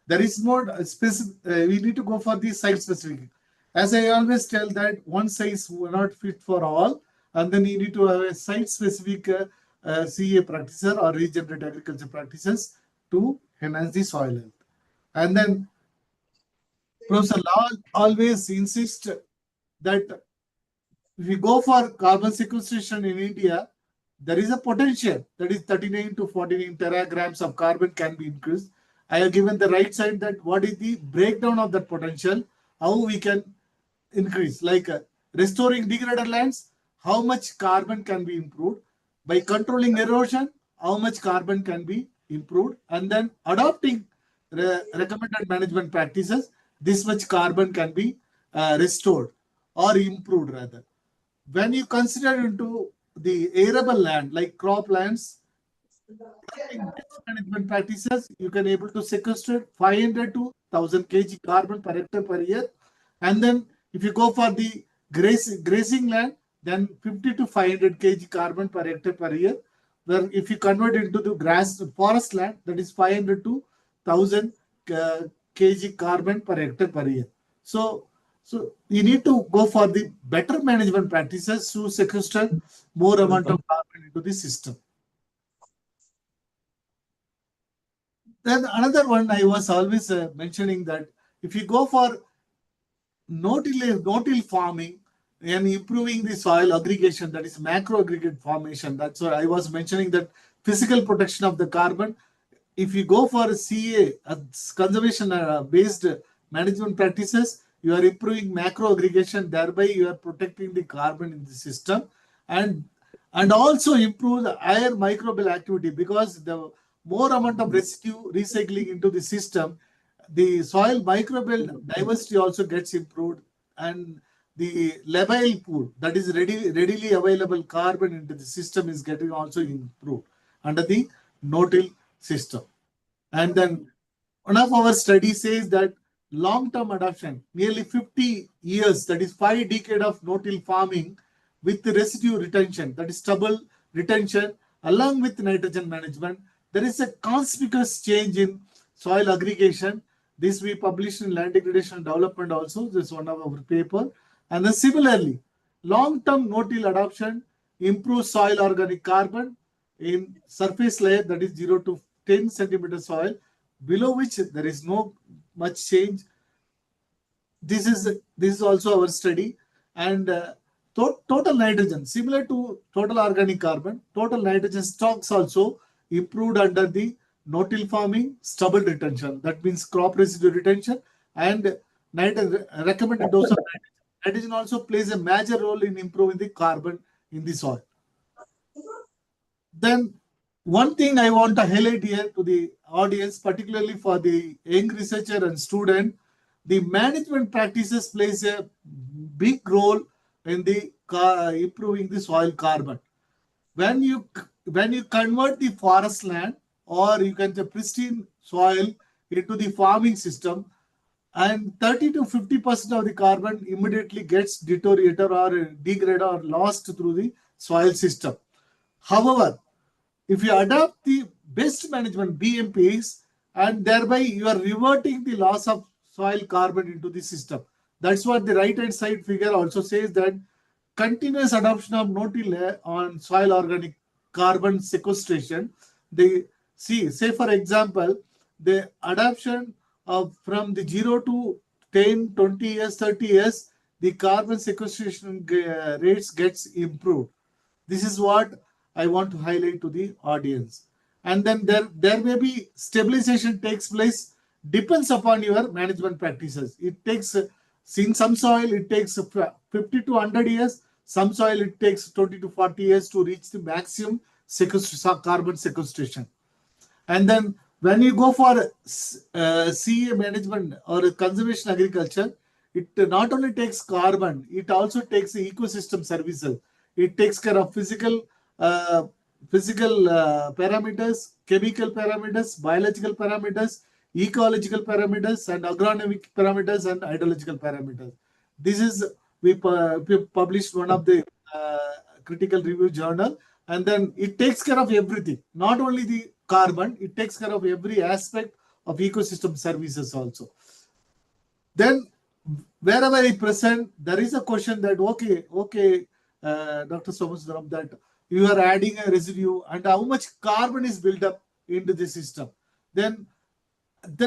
There is more specific, we need to go for the site specific. As I always tell that one size will not fit for all, and then you need to have a site specific CA practices or regenerative agriculture practices to enhance the soil health. And then Professor Lal always insists that if we go for carbon sequestration in India, there is a potential that is 39 to 49 teragrams of carbon can be increased. I have given the right side that what is the breakdown of that potential, how we can increase, like restoring degraded lands, how much carbon can be improved, by controlling erosion, how much carbon can be improved, and then adopting recommended management practices, this much carbon can be restored or improved rather. When you consider into the arable land like crop lands, Best management practices, you can able to sequester 500 to 1000 kg carbon per hectare per year. And then if you go for the grazing land, then 50 to 500 kg carbon per hectare per year. Where if you convert it into the forest land, that is 500 to 1000 kg carbon per hectare per year. So you need to go for the better management practices to sequester more amount of carbon into the system. Then another one I was always mentioning that if you go for no-till farming and improving the soil aggregation, that is macro aggregate formation. That's why I was mentioning that physical protection of the carbon. If you go for CA, conservation based management practices, you are improving macro aggregation, thereby you are protecting the carbon in the system, and also improve the higher microbial activity, because the more amount of residue recycling into the system, the soil microbial diversity also gets improved, and the labile pool, that is readily available carbon into the system, is getting also improved under the no-till system. And then one of our studies says that long-term adoption, nearly 50 years, that is 5 decades of no-till farming with the residue retention, that is stubble retention, along with nitrogen management, there is a conspicuous change in soil aggregation. This we published in Land Degradation and Development also. This is one of our paper. And then similarly, long-term no-till adoption improves soil organic carbon in surface layer, that is 0 to 10 centimeter soil, below which there is no much change. This is also our study. And total nitrogen, similar to total organic carbon, total nitrogen stocks also improved under the no-till farming, stubble retention. That means crop residue retention, and recommended dose of nitrogen. Nitrogen also plays a major role in improving the carbon in the soil. Then one thing I want to highlight here to the audience, particularly for the young researcher and student, the management practices plays a big role in the improving the soil carbon. When you convert the forest land, or you can say pristine soil, into the farming system, and 30 to 50% of the carbon immediately gets deteriorated or degraded or lost through the soil system. However, if you adopt the best management BMPs, and thereby you are reverting the loss of soil carbon into the system. That's what the right hand side figure also says, that continuous adoption of no-till on soil organic carbon sequestration. They say for example, the adoption of from the 0 to 10, 20 years, 30 years, the carbon sequestration rates gets improved. This is what I want to highlight to the audience. And then there may be stabilization takes place, depends upon your management practices. It takes, in some soil, it takes 50 to 100 years. Some soil, it takes 20 to 40 years to reach the maximum carbon sequestration. And then when you go for CA management or conservation agriculture, it not only takes carbon, it also takes ecosystem services. It takes care of physical parameters, chemical parameters, biological parameters, ecological parameters, and agronomic parameters and hydrological parameters. This is we published one of the critical review journal, and then it takes care of everything, not only the carbon, it takes care of every aspect of ecosystem services also. Then wherever I present, there is a question that, okay, Dr. Somaswaram, that you are adding a residue and how much carbon is built up into the system. Then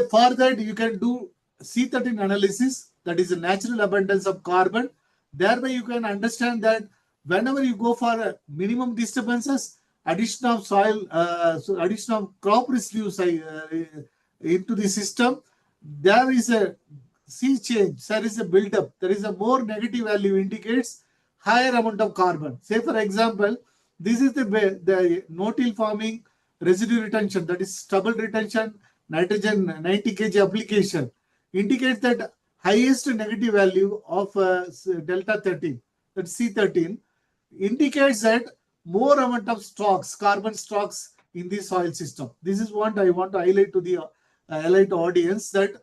for that, you can do C13 analysis, that is a natural abundance of carbon. Thereby, you can understand that whenever you go for minimum disturbances, addition of soil, addition of crop residues into the system, there is a sea change, there is a buildup, there is a more negative value indicates higher amount of carbon. Say for example, this is the no-till farming residue retention, that is stubble retention, nitrogen 90 kg application, indicates that highest negative value of delta 13, that C13, indicates that more amount of stocks, carbon stocks in the soil system. This is what I want to highlight to the audience, that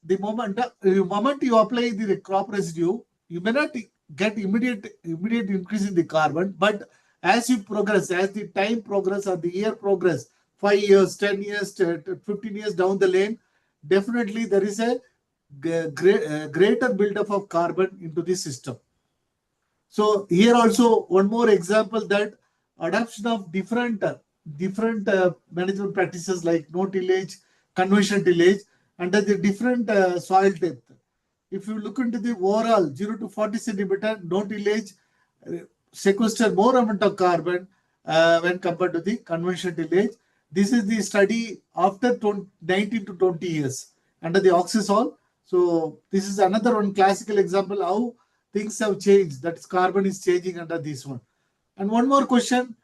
the moment you apply the crop residue, you may not get immediate increase in the carbon, but as you progress, as the time progress or the year progress, 5 years, 10 years, 15 years down the lane, definitely there is a greater buildup of carbon into the system. So here also one more example, that adoption of different management practices like no tillage, conventional tillage under the different soil depth. If you look into the overall 0 to 40 centimeter, no tillage sequester more amount of carbon when compared to the conventional tillage. This is the study after 19 to 20 years under the oxysol. So this is another one classical example how things have changed, that is carbon is changing under this one. And one more question,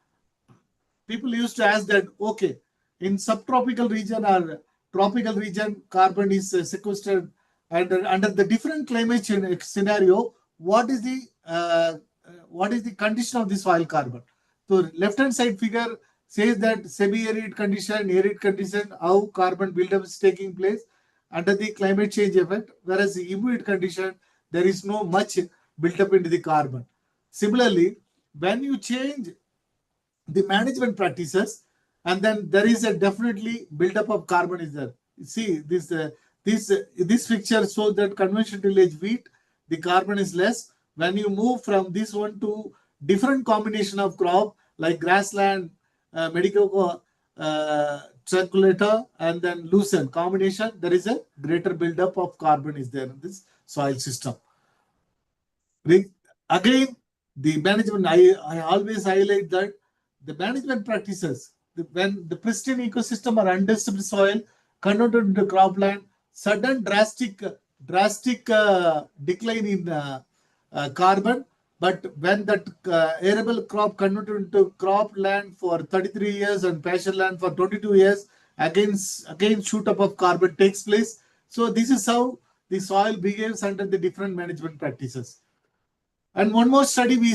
people used to ask that, okay, in subtropical region or tropical region, carbon is sequestered, and under the different climate scenario, what is the condition of the soil carbon? So left hand side figure says that semi-arid condition, arid condition, how carbon buildup is taking place under the climate change effect, whereas the humid condition, there is no much built-up into the carbon. Similarly, when you change the management practices, and then there is a definitely build-up of carbon is there. See, this picture shows that conventional tillage wheat, the carbon is less. When you move from this one to different combination of crop like grassland, medical circulator, and then lucerne combination, there is a greater build-up of carbon is there in this soil system. Again, the management, I always highlight that the management practices, when the pristine ecosystem or undisturbed soil converted into cropland, sudden drastic decline in carbon. But when that arable crop converted into cropland for 33 years and pasture land for 22 years, again shoot up of carbon takes place. So this is how the soil behaves under the different management practices. And one more study we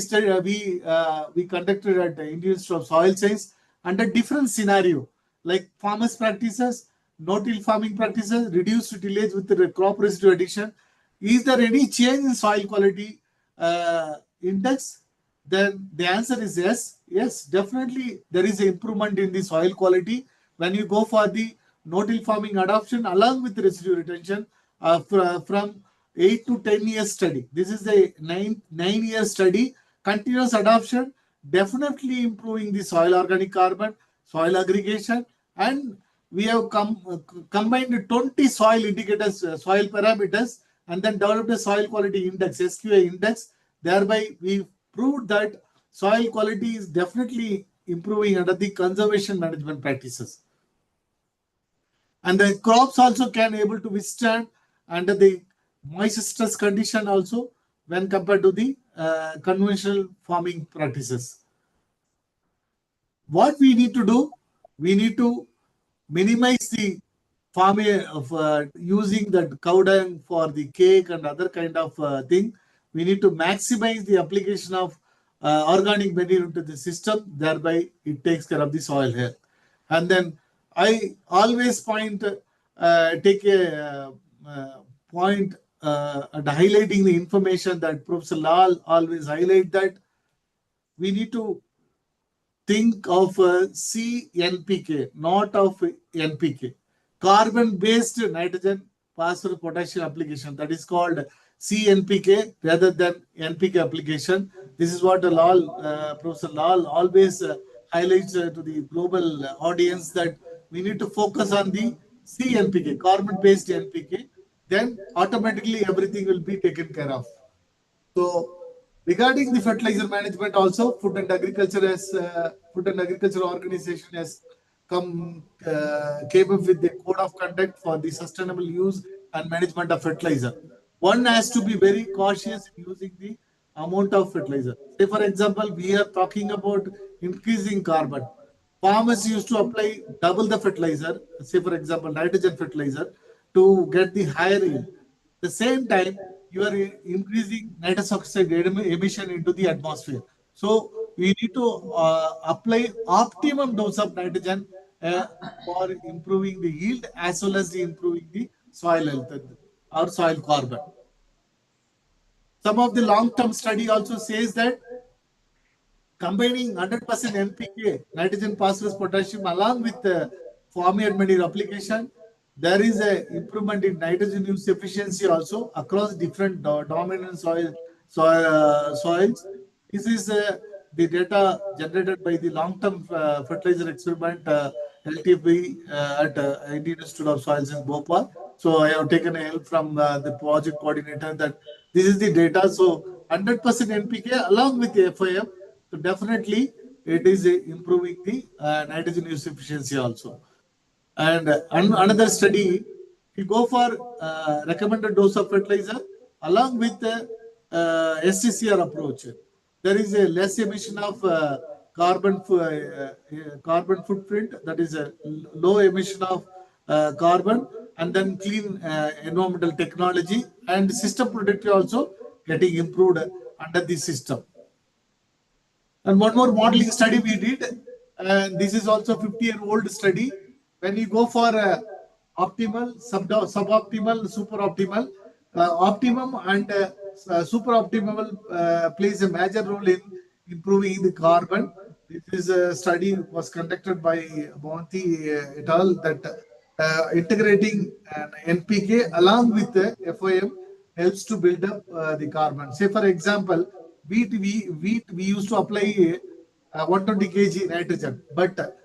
conducted at the Indian Institute of Soil Science under different scenario, like farmers practices, no-till farming practices, reduced tillage with the crop residue addition. Is there any change in soil quality index? Then the answer is yes. Yes, definitely there is an improvement in the soil quality when you go for the no-till farming adoption along with residue retention from 8 to 10 years study. This is a 9-year study. Continuous adoption definitely improving the soil organic carbon, soil aggregation, and we have combined 20 soil indicators, soil parameters, and then developed a soil quality index, SQA index. Thereby, we proved that soil quality is definitely improving under the conservation management practices. And the crops also can able to withstand under the moist stress condition also when compared to the conventional farming practices. What we need to do, we need to minimize the farming of using that cow dung for the cake and other kind of thing. We need to maximize the application of organic manure into the system. Thereby, it takes care of the soil health. And then I always take a point and highlighting the information that Professor Lal always highlight, that we need to think of CNPK, not of NPK. Carbon-based nitrogen, phosphorus, potassium application, that is called CNPK rather than NPK application. This is what Professor Lal always highlights to the global audience, that we need to focus on the CNPK, carbon-based NPK. Then automatically everything will be taken care of. So regarding the fertilizer management also, Food and Agriculture Organization has came up with the code of conduct for the sustainable use and management of fertilizer. One has to be very cautious in using the amount of fertilizer. Say for example, we are talking about increasing carbon. Farmers used to apply double the fertilizer, say for example, nitrogen fertilizer, to get the higher yield. At the same time, you are increasing nitrous oxide emission into the atmosphere. So we need to apply optimum dose of nitrogen for improving the yield as well as the improving the soil health or soil carbon. Some of the long-term study also says that combining 100% NPK, nitrogen, phosphorus, potassium, along with the farmyard manure application, there is a improvement in nitrogen use efficiency also across different dominant soils. This is the data generated by the long-term fertilizer experiment LTP at Indian Institute of Soils in Bhopal. So I have taken a help from the project coordinator that this is the data. So 100% NPK along with the FIM. So definitely it is improving the nitrogen use efficiency also. And another study, you go for recommended dose of fertilizer along with the SCCR approach. There is a less emission of carbon footprint, that is a low emission of carbon, and then clean environmental technology and system productivity also getting improved under this system. And one more modeling study we did, and this is also 50-year-old study. When you go for optimal, suboptimal, super optimal, optimum and super optimal plays a major role in improving the carbon. This is a study was conducted by Monty et al. That integrating an NPK along with the FOM helps to build up the carbon. Say for example, wheat we used to apply 120 kg nitrogen, but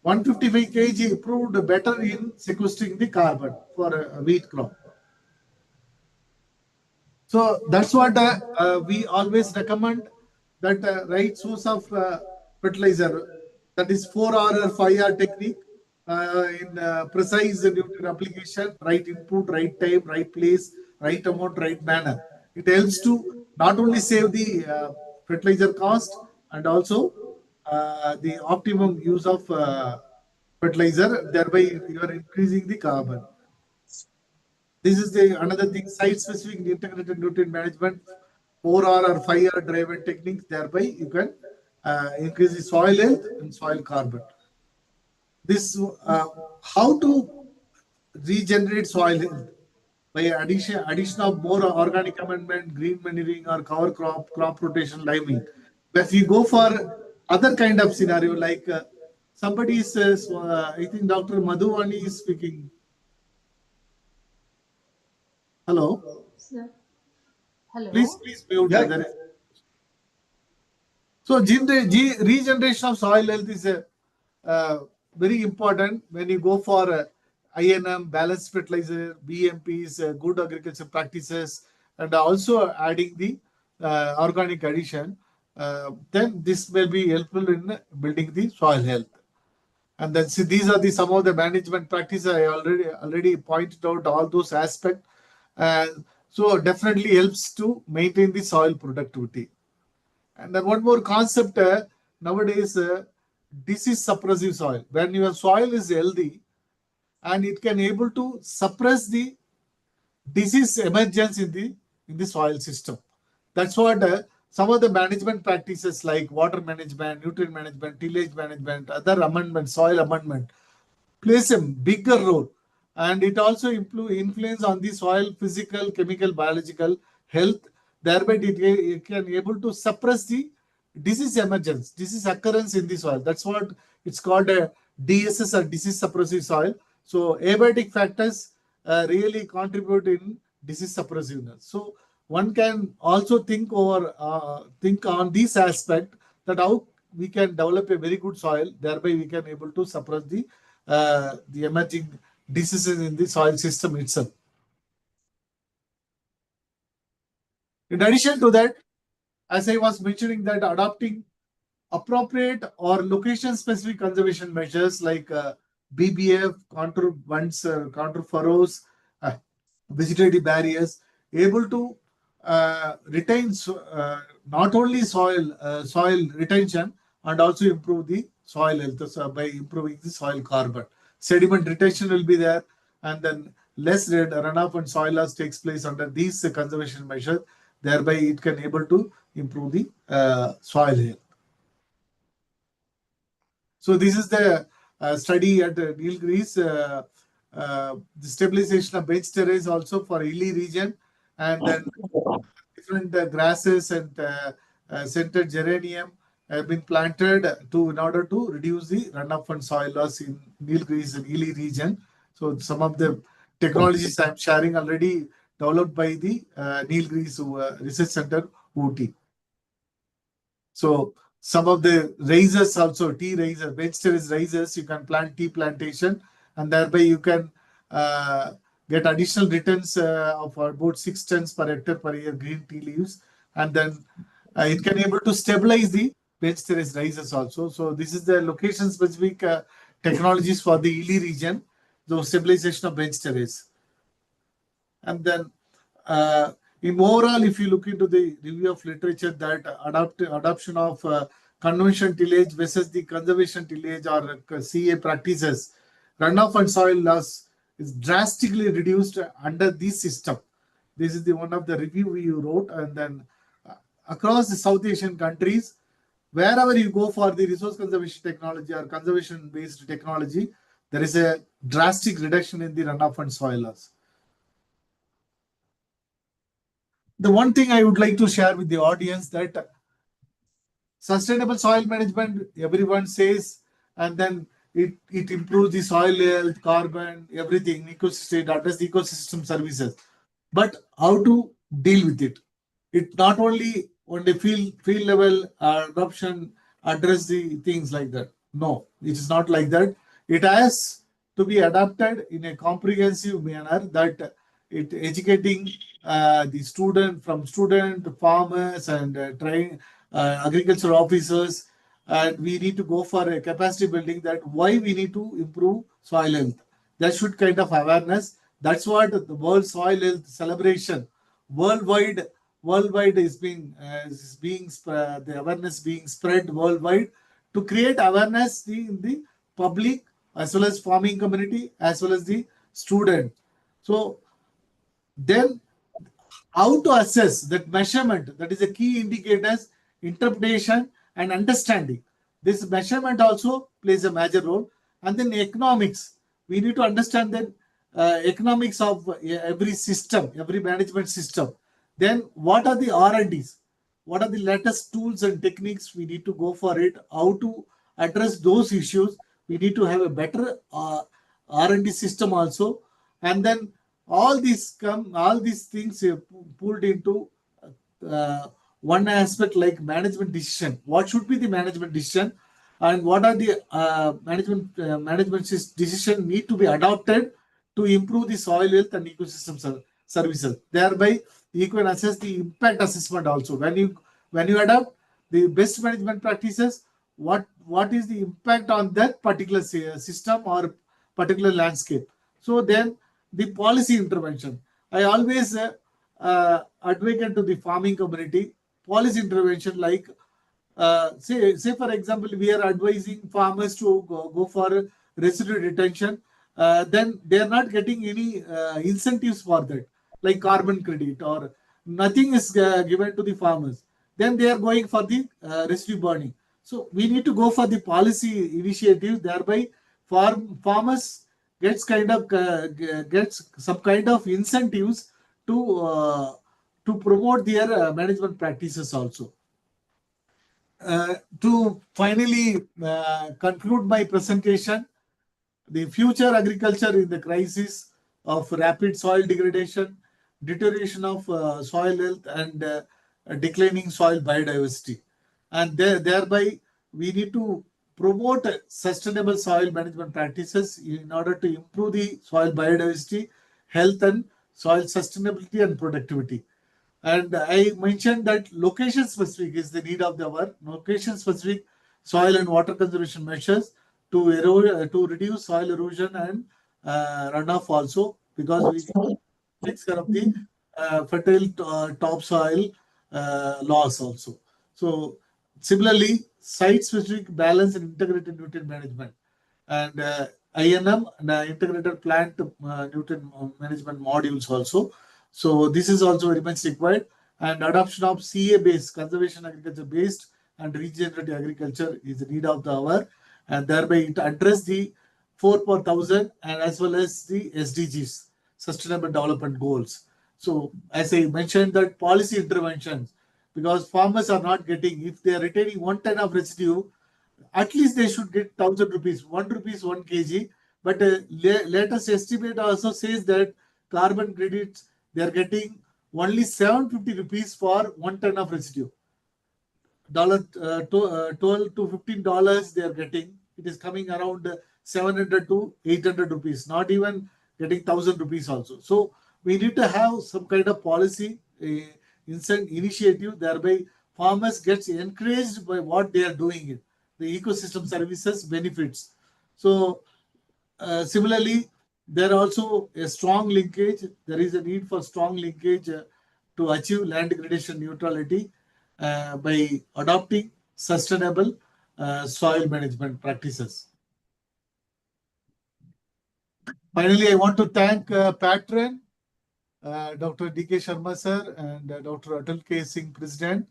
155 kg proved better in sequestering the carbon for a wheat crop. So that's what we always recommend, that right source of fertilizer, that is 4R or 5R technique in precise nutrient application, right input, right time, right place, right amount, right manner. It helps to not only save the fertilizer cost and also the optimum use of fertilizer, thereby you are increasing the carbon. This is the another thing, site-specific integrated nutrient management, 4R or 5R driven techniques. Thereby, you can increase the soil health and soil carbon. This how to regenerate soil health by addition of more organic amendment, green manuring, or cover crop rotation, liming. But if you go for other kind of scenario, like somebody says, I think Dr. Madhuvani is speaking. Hello. Sir. Hello. Please mute. Yeah. So regeneration of soil health is very important when you go for INM, balanced fertilizer, BMPs, good agriculture practices, and also adding the organic addition. Then this will be helpful in building the soil health. And then see, these are some of the management practices. I already pointed out all those aspects. So definitely helps to maintain the soil productivity. And then one more concept nowadays, disease suppressive soil. When your soil is healthy and it can able to suppress the disease emergence in the soil system. That's what some of the management practices like water management, nutrient management, tillage management, other amendment, soil amendment plays a bigger role. And it also influence on the soil physical, chemical, biological health. Thereby, it can able to suppress the disease emergence, disease occurrence in the soil. That's what it's called a DSS or disease suppressive soil. So abiotic factors really contribute in disease suppressiveness. So one can also think on this aspect, that how we can develop a very good soil. Thereby, we can able to suppress the emerging diseases in the soil system itself. In addition to that, as I was mentioning, that adopting appropriate or location-specific conservation measures like BBF, contour bunds, contour furrows, vegetative barriers, able to retain not only soil retention and also improve the soil health by improving the soil carbon. Sediment retention will be there, and then less runoff and soil loss takes place under these conservation measures. Thereby, it can able to improve the soil health. So this is the study at Nilgiris, the stabilization of bench terrace also for hilly region, and then different grasses and scented geranium have been planted in order to reduce the runoff and soil loss in Nilgiris and hilly region. So some of the technologies I'm sharing already developed by the Nilgiris Research Center, Ooty. So some of the raisers also, tea raisers, bench terrace raisers, you can plant tea plantation, and thereby you can get additional returns of about 6 tons per hectare per year green tea leaves, and then it can able to stabilize the bench terrace raisers also. So this is the location specific technologies for the hilly region, the stabilization of bench terrace. And then in overall, if you look into the review of literature, that adoption of conventional tillage versus the conservation tillage or CA practices, runoff and soil loss is drastically reduced under this system. This is the one of the review we wrote, and then across the South Asian countries, wherever you go for the resource conservation technology or conservation based technology, there is a drastic reduction in the runoff and soil loss. The one thing I would like to share with the audience that sustainable soil management, everyone says, and then it improves the soil health, carbon, everything, ecosystem, it addresses the ecosystem services. But how to deal with it? It not only on the field level adoption address the things like that. No, it is not like that. It has to be adapted in a comprehensive manner that it educating the student farmers and train agriculture officers, and we need to go for a capacity building that why we need to improve soil health. That should kind of awareness. That's what the World Soil Health Celebration worldwide is being the awareness being spread worldwide to create awareness in the public as well as farming community as well as the student. So then how to assess that measurement, that is a key indicators, interpretation and understanding. This measurement also plays a major role. And then economics, we need to understand that economics of every system, every management system. Then what are the R&Ds? What are the latest tools and techniques we need to go for it? How to address those issues? We need to have a better R&D system also. And then all these things pulled into one aspect like management decision. What should be the management decision, and what are the management decision need to be adopted to improve the soil health and ecosystem services. Thereby, you can assess the impact assessment also. When you adopt the best management practices, what is the impact on that particular system or particular landscape? So then the policy intervention. I always advocate to the farming community policy intervention like say for example, we are advising farmers to go for residue retention. Then they are not getting any incentives for that, like carbon credit or nothing is given to the farmers. Then they are going for the residue burning. So we need to go for the policy initiative. Thereby, farmers gets some kind of incentives to promote their management practices also. To finally conclude my presentation, the future agriculture in the crisis of rapid soil degradation, deterioration of soil health, and declining soil biodiversity. And thereby, we need to promote sustainable soil management practices in order to improve the soil biodiversity, health, and soil sustainability and productivity. And I mentioned that location specific is the need of the hour. Location specific soil and water conservation measures to reduce soil erosion and runoff also, because we takes care of the fertile topsoil loss also. So similarly, site-specific balance and integrated nutrient management, and INM and integrated plant nutrient management modules also. So this is also very much required, and adoption of CA-based, conservation agriculture based, and regenerative agriculture is the need of the hour. and thereby it address the 4 per thousand and as well as the SDGs, Sustainable Development Goals. So as I mentioned, that policy interventions, because farmers are not getting, if they are retaining 1 ton of residue, at least they should get 1,000 rupees, 1 rupees 1 kg. But latest estimate also says that carbon credits, they are getting only 750 rupees for 1 ton of residue. $12 to $15 they are getting. It is coming around 700 to 800 rupees, not even getting 1,000 rupees also. So we need to have some kind of policy initiative, thereby farmers gets encouraged by what they are doing it. The ecosystem services benefits. So similarly, there are also a strong linkage. There is a need for strong linkage to achieve land degradation neutrality by adopting sustainable soil management practices. Finally, I want to thank patron Dr. D.K. Sharma sir and Dr. Atul K. Singh, President,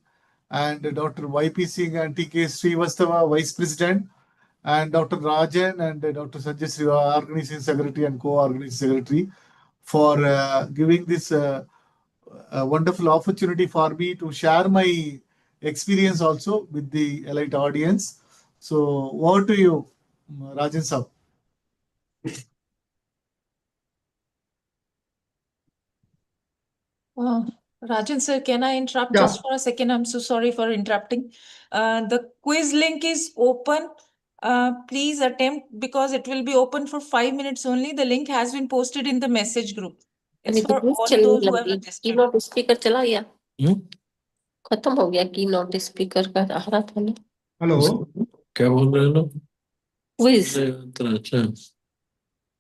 and Dr. Y.P. Singh and T.K. Srivastava, Vice President, and Dr. Rajan and Dr. Sanjay Sriva, Organizing Secretary and Co-Organizing Secretary, for giving this a wonderful opportunity for me to share my experience also with the elite audience. So over to you, Rajan sir. Rajan sir, can I interrupt Yeah. just for a second? I'm so sorry for interrupting. The quiz link is open. Please attempt, because it will be open for 5 minutes only. The link has been posted in the message group. It's for all those who have registered. Keynote speaker चला गया, खत्म हो गया keynote speaker का आ रहा था ना। Hello, क्या बोल रहे हो लोग? Quiz. अच्छा,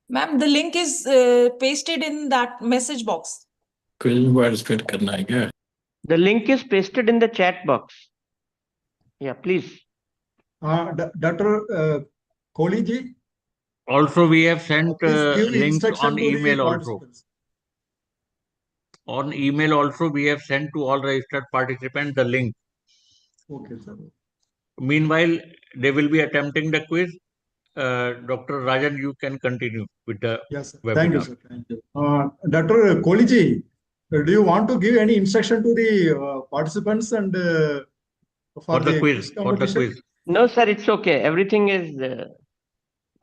Ma'am, the link is pasted in that message box. Quiz में पार्टिसिपेट करना है क्या? The link is pasted in the chat box. Yeah, please. Dr. Kohli ji. Also, we have sent give links instruction on to the email also. participants. On email also, we have sent to all registered participants the link. Okay, sir. Meanwhile, they will be attempting the quiz. Dr. Rajan, you can continue with the Yes, sir. webinar. Thank you, sir. Thank you. Dr. Kohli ji, do you want to give any instruction to the participants and for the quiz competition? No, sir, it's okay. Everything is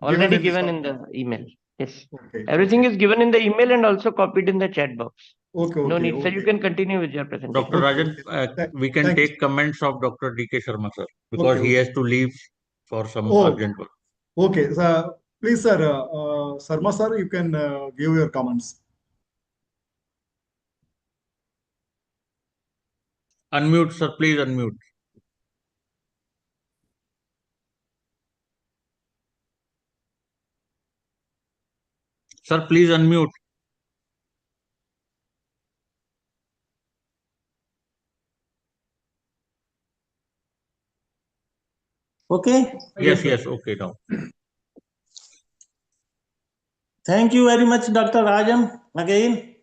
already given in the document. email. Yes. Okay. Everything is given in the email and also copied in the chat box. Okay. No Okay. need, sir. You Okay. can continue with your presentation. Dr. Rajan, we can take comments of Dr. D.K. Sharma, sir, because he has to leave for some urgent work. Okay. So, please, sir, Sharma sir, you can give your comments. Unmute, sir. Please unmute. Sir, please unmute. Okay? Yes, yes. Okay, now. Thank you very much, Dr. Rajan, again.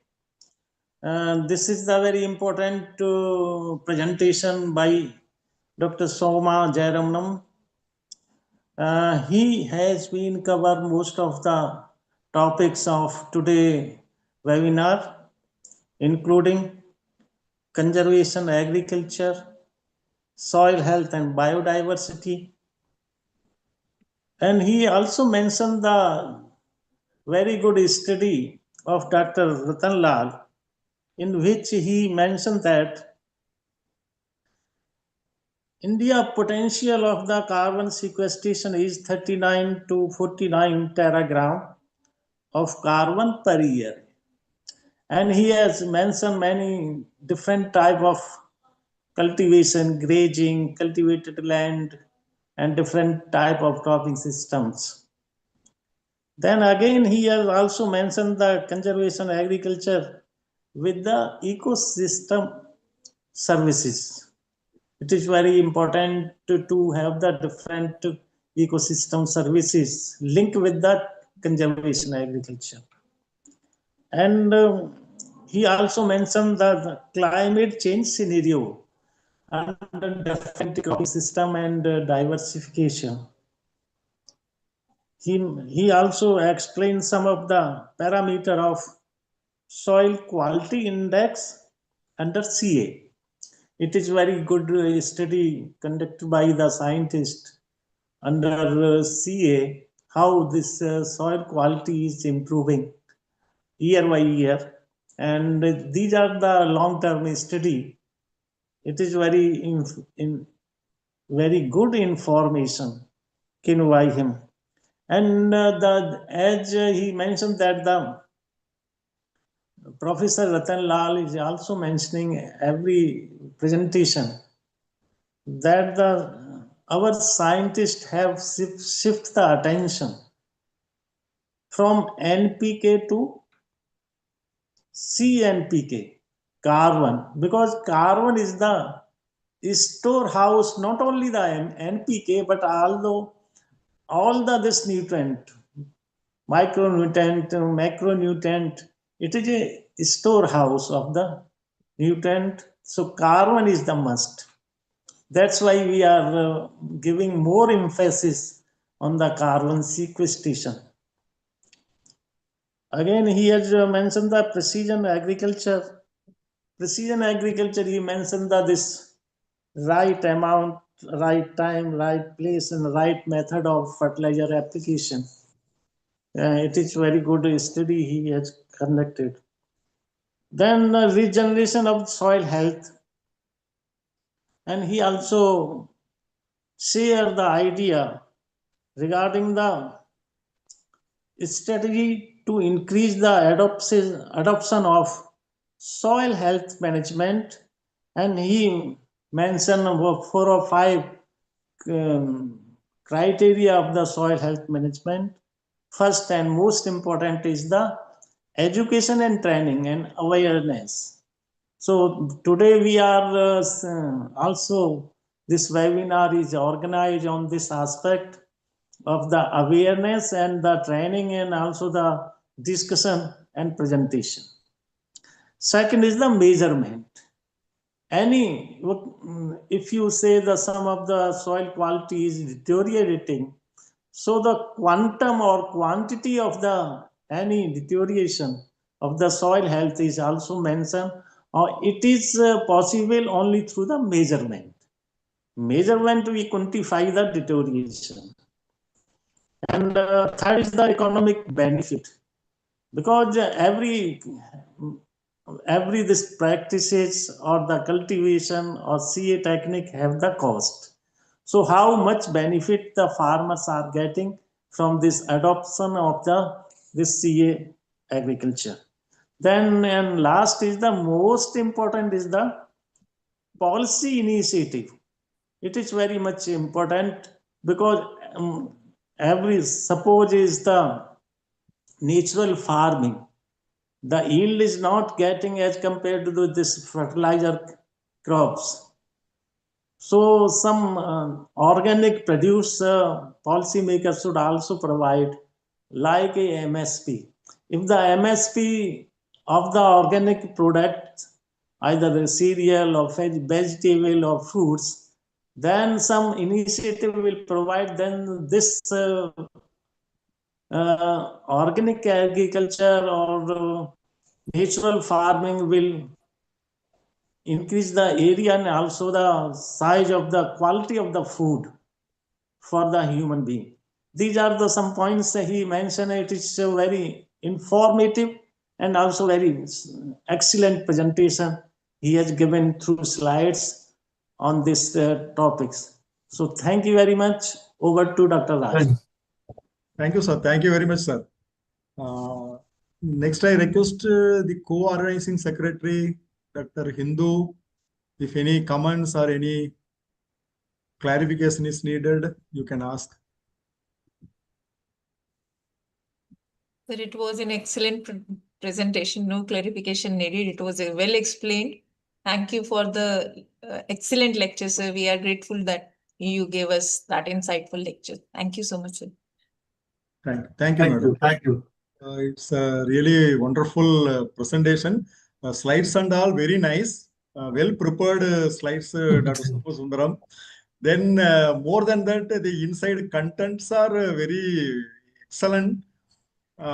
This is a very important presentation by Dr. Soma Jairamnam. He has been covered most of the topics of today's webinar, including conservation, agriculture, soil health and biodiversity. And he also mentioned the very good study of Dr. Ratan Lal, in which he mentioned that India potential of the carbon sequestration is 39 to 49 teragram of carbon per year. And he has mentioned many different type of cultivation, grazing, cultivated land, and different type of cropping systems. Then again, he has also mentioned the conservation agriculture with the ecosystem services. It is very important to have the different ecosystem services linked with the conservation agriculture. And he also mentioned the climate change scenario and the different cropping system and diversification. he also explained some of the parameter of soil quality index under CA. It is very good study conducted by the scientist under CA, how this soil quality is improving year by year. And these are the long-term study. It is very good information given by him. And as he mentioned that the Professor Ratan Lal is also mentioning every presentation that our scientists have shift the attention from NPK to CNPK, carbon, because carbon is the storehouse, not only the NPK, but although all this nutrient, micronutrient, macronutrient, it is a storehouse of the nutrient. So carbon is the must. That's why we are giving more emphasis on the carbon sequestration. Again, he has mentioned the precision agriculture. Precision agriculture, he mentioned that this right amount, right time, right place, and right method of fertilizer application. It is very good study he has conducted. Then regeneration of soil health. And he also shared the idea regarding the strategy to increase the adoption of soil health management. And he mentioned 4 or 5 criteria of the soil health management. First and most important is the education and training and awareness. So today we are also, this webinar is organized on this aspect of the awareness and the training and also the discussion and presentation. Second is the measurement. If you say the some of the soil quality is deteriorating, so the quantum or quantity of the any deterioration of the soil health is also mentioned, or it is possible only through the measurement. Measurement we quantify the deterioration. And third is the economic benefit, because every this practices or the cultivation or CA technique have the cost. So how much benefit the farmers are getting from this adoption of this CA agriculture. Then and last is the most important is the policy initiative. It is very much important because suppose is the natural farming, the yield is not getting as compared to this fertilizer crops. So some organic produce policymakers should also provide like a MSP. If the MSP of the organic product, either a cereal or vegetable or fruits, then some initiative will provide, then this organic agriculture or natural farming will increase the area and also the size of the quality of the food for the human being. These are some points he mentioned. It is a very informative and also very excellent presentation he has given through slides on these topics. So thank you very much. Over to Dr. Raj. Thank you, sir. Thank you very much, sir. Next, I request the co-organizing secretary, Dr. Hindu, if any comments or any clarification is needed, you can ask. Sir, it was an excellent presentation. No clarification needed. It was well explained. Thank you for the excellent lecture, sir. We are grateful that you gave us that insightful lecture. Thank you so much, sir. Thank you, madam. Thank you. It's a really wonderful presentation. Slides and all very nice. Well prepared slides, Dr. Sundaram. Then more than that, the inside contents are very excellent. You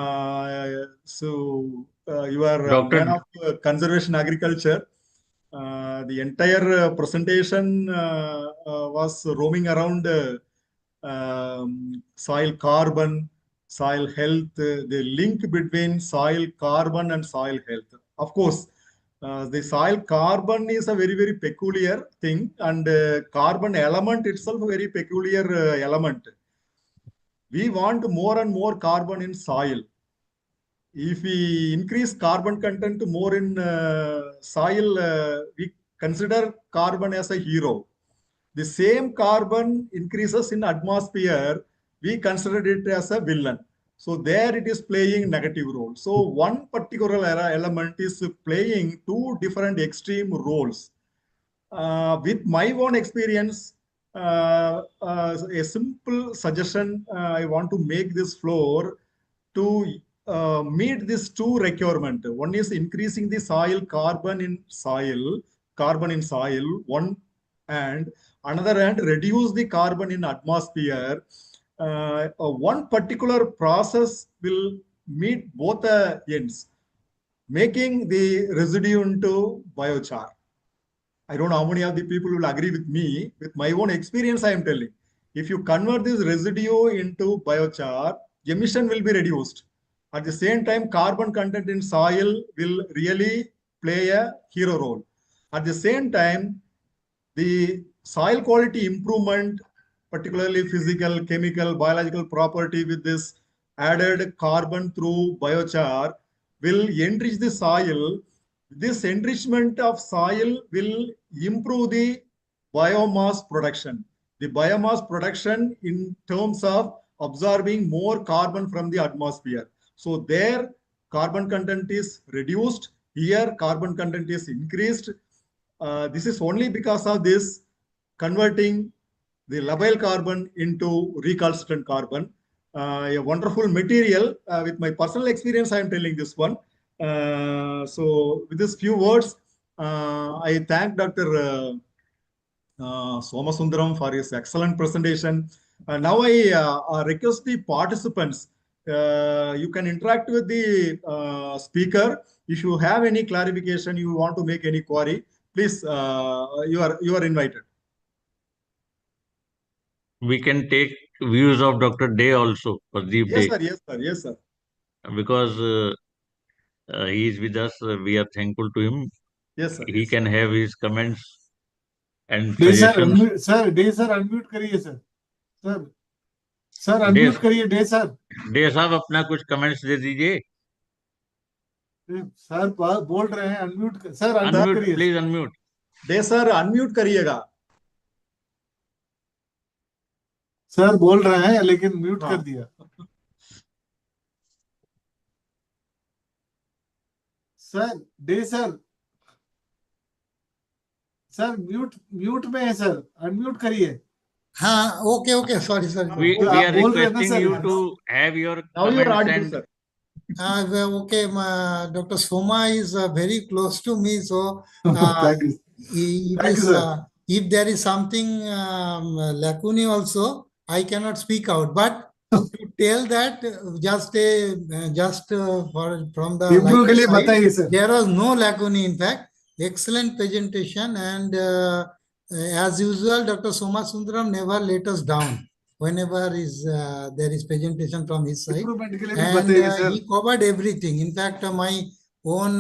are a man of conservation agriculture. The entire presentation was roaming around soil carbon, soil health, the link between soil carbon and soil health. Of course, the soil carbon is a very, very peculiar thing, and carbon element itself a very peculiar element. We want more and more carbon in soil. If we increase carbon content more in soil, we consider carbon as a hero. The same carbon increases in atmosphere, we consider it as a villain. So there it is playing negative role. So one particular element is playing two different extreme roles. With my own experience, a simple suggestion I want to make this floor to meet these two requirements. One is increasing the soil carbon in soil, one, and another hand reduce the carbon in atmosphere. One particular process will meet both the ends, making the residue into biochar. I don't know how many of the people will agree with me. With my own experience, I am telling. If you convert this residue into biochar, emission will be reduced. At the same time, carbon content in soil will really play a hero role. At the same time, the soil quality improvement, particularly physical, chemical, biological property with this added carbon through biochar will enrich the soil. This enrichment of soil will improve the biomass production. The biomass production in terms of absorbing more carbon from the atmosphere. So there carbon content is reduced. Here carbon content is increased. This is only because of this converting the labile carbon into recalcitrant carbon. A wonderful material. With my personal experience, I am telling this one. So with these few words, I thank Dr. Somasundaram for his excellent presentation. Now I request the participants, you can interact with the speaker. If you have any clarification, you want to make any query, please, you are invited. We can take views of Dr. Day also, Pradeep Yes, Day. sir. Yes, sir. Yes, sir. Because he is with us, we are thankful to him. Yes, sir. He Yes, can have his comments and Day sir, suggestions. unmute, sir, Day sir, unmute करिए sir. Sir, unmute करिए Day sir. Day साहब अपना कुछ comments दे दीजिए. Sir बोल रहे हैं unmute sir unmute करिए please unmute. Day sir unmute करिएगा. सर बोल रहे हैं लेकिन म्यूट कर दिया. सर डे सर म्यूट में है सर अनम्यूट करिए. हाँ okay okay sorry we are requesting you to have your comments and okay, Dr. Soma is very close to me, so Thank you. Thank you, if there is something lacunae also, I cannot speak out. But to tell that just from the lighter side, there was no lacunae. In fact, excellent presentation, and as usual, Dr. Soma Sundaram never let us down. Whenever there is presentation from his side, and he covered everything. In fact, my own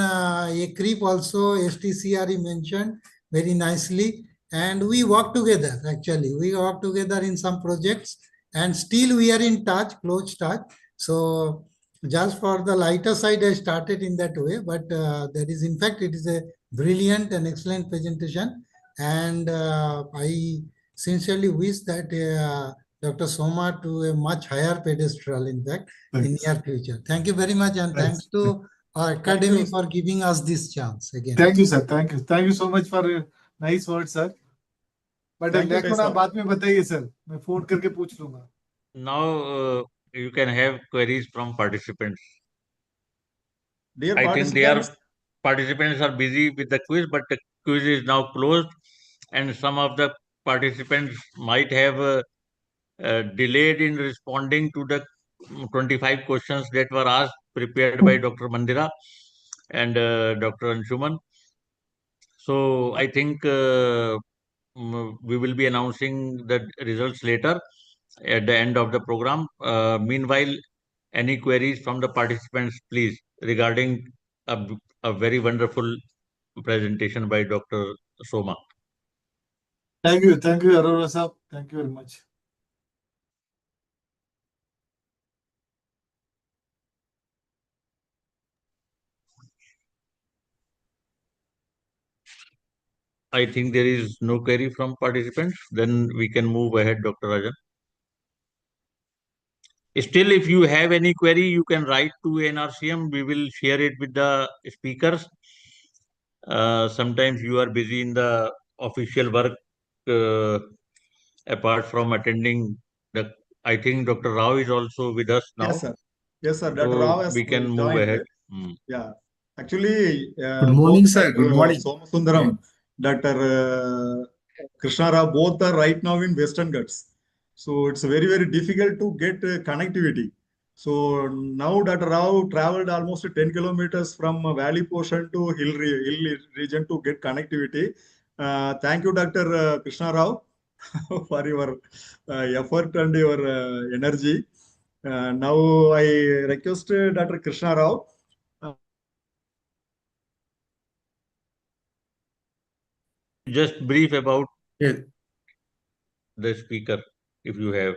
creep also STCRE mentioned very nicely, and we work together. Actually, we work together in some projects, and still we are in touch, close touch. So just for the lighter side, I started in that way, but there is, in fact, it is a brilliant and excellent presentation, and I sincerely wish that Dr. Soma to a much higher pedestal, in fact, in near future. Thank you very much, and thanks to our academy for giving us this chance again. Thank you, sir. Thank you. Thank you so much for your nice words, sir. But लेखना बाद में बताइए sir, मैं phone करके पूछ लूंगा. Now you can have queries from participants. Dear I think participants are busy with the quiz, but the quiz is now closed, and some of the participants might have delayed in responding to the 25 questions that were asked, prepared by Dr. Mandira and Dr. Anshuman. So I think we will be announcing the results later at the end of the program. Meanwhile, any queries from the participants, please, regarding a very wonderful presentation by Dr. Soma. Thank you, Arora sir. Thank you very much. I think there is no query from participants. Then we can move ahead, Dr. Rajan. Still, if you have any query, you can write to ANRCM. We will share it with the speakers. Sometimes you are busy in the official work apart from attending the. I think Dr. Rao is also with us now. Yes, sir. Yes, sir. Dr. So Rao has we can move joined. ahead. Yeah. Actually, Good morning, sir. Good morning. Somasundaram, Dr. Krishna Rao, both are right now in Western Ghats. So it's very, very difficult to get connectivity. So now Dr. Rao traveled almost 10 kilometers from valley portion to hill region to get connectivity. Thank you, Dr. Krishna Rao, for your effort and your energy. Now I request Dr. Krishna Rao. Just brief about the speaker, if you have.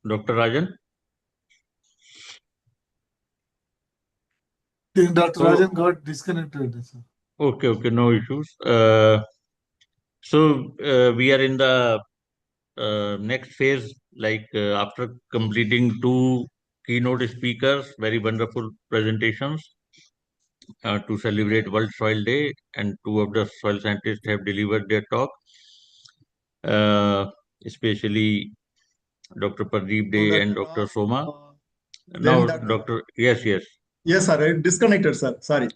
Dr. Rajan? I think Dr. Rajan got disconnected. Sir. Okay, no issues. So we are in the next phase, like after completing 2 keynote speakers, very wonderful presentations to celebrate World Soil Day, and 2 of the soil scientists have delivered their talk, especially Dr. Pradeep Day and Dr. Soma. Now, Dr. Yes. Yes, sir. Disconnected, sir. Sorry.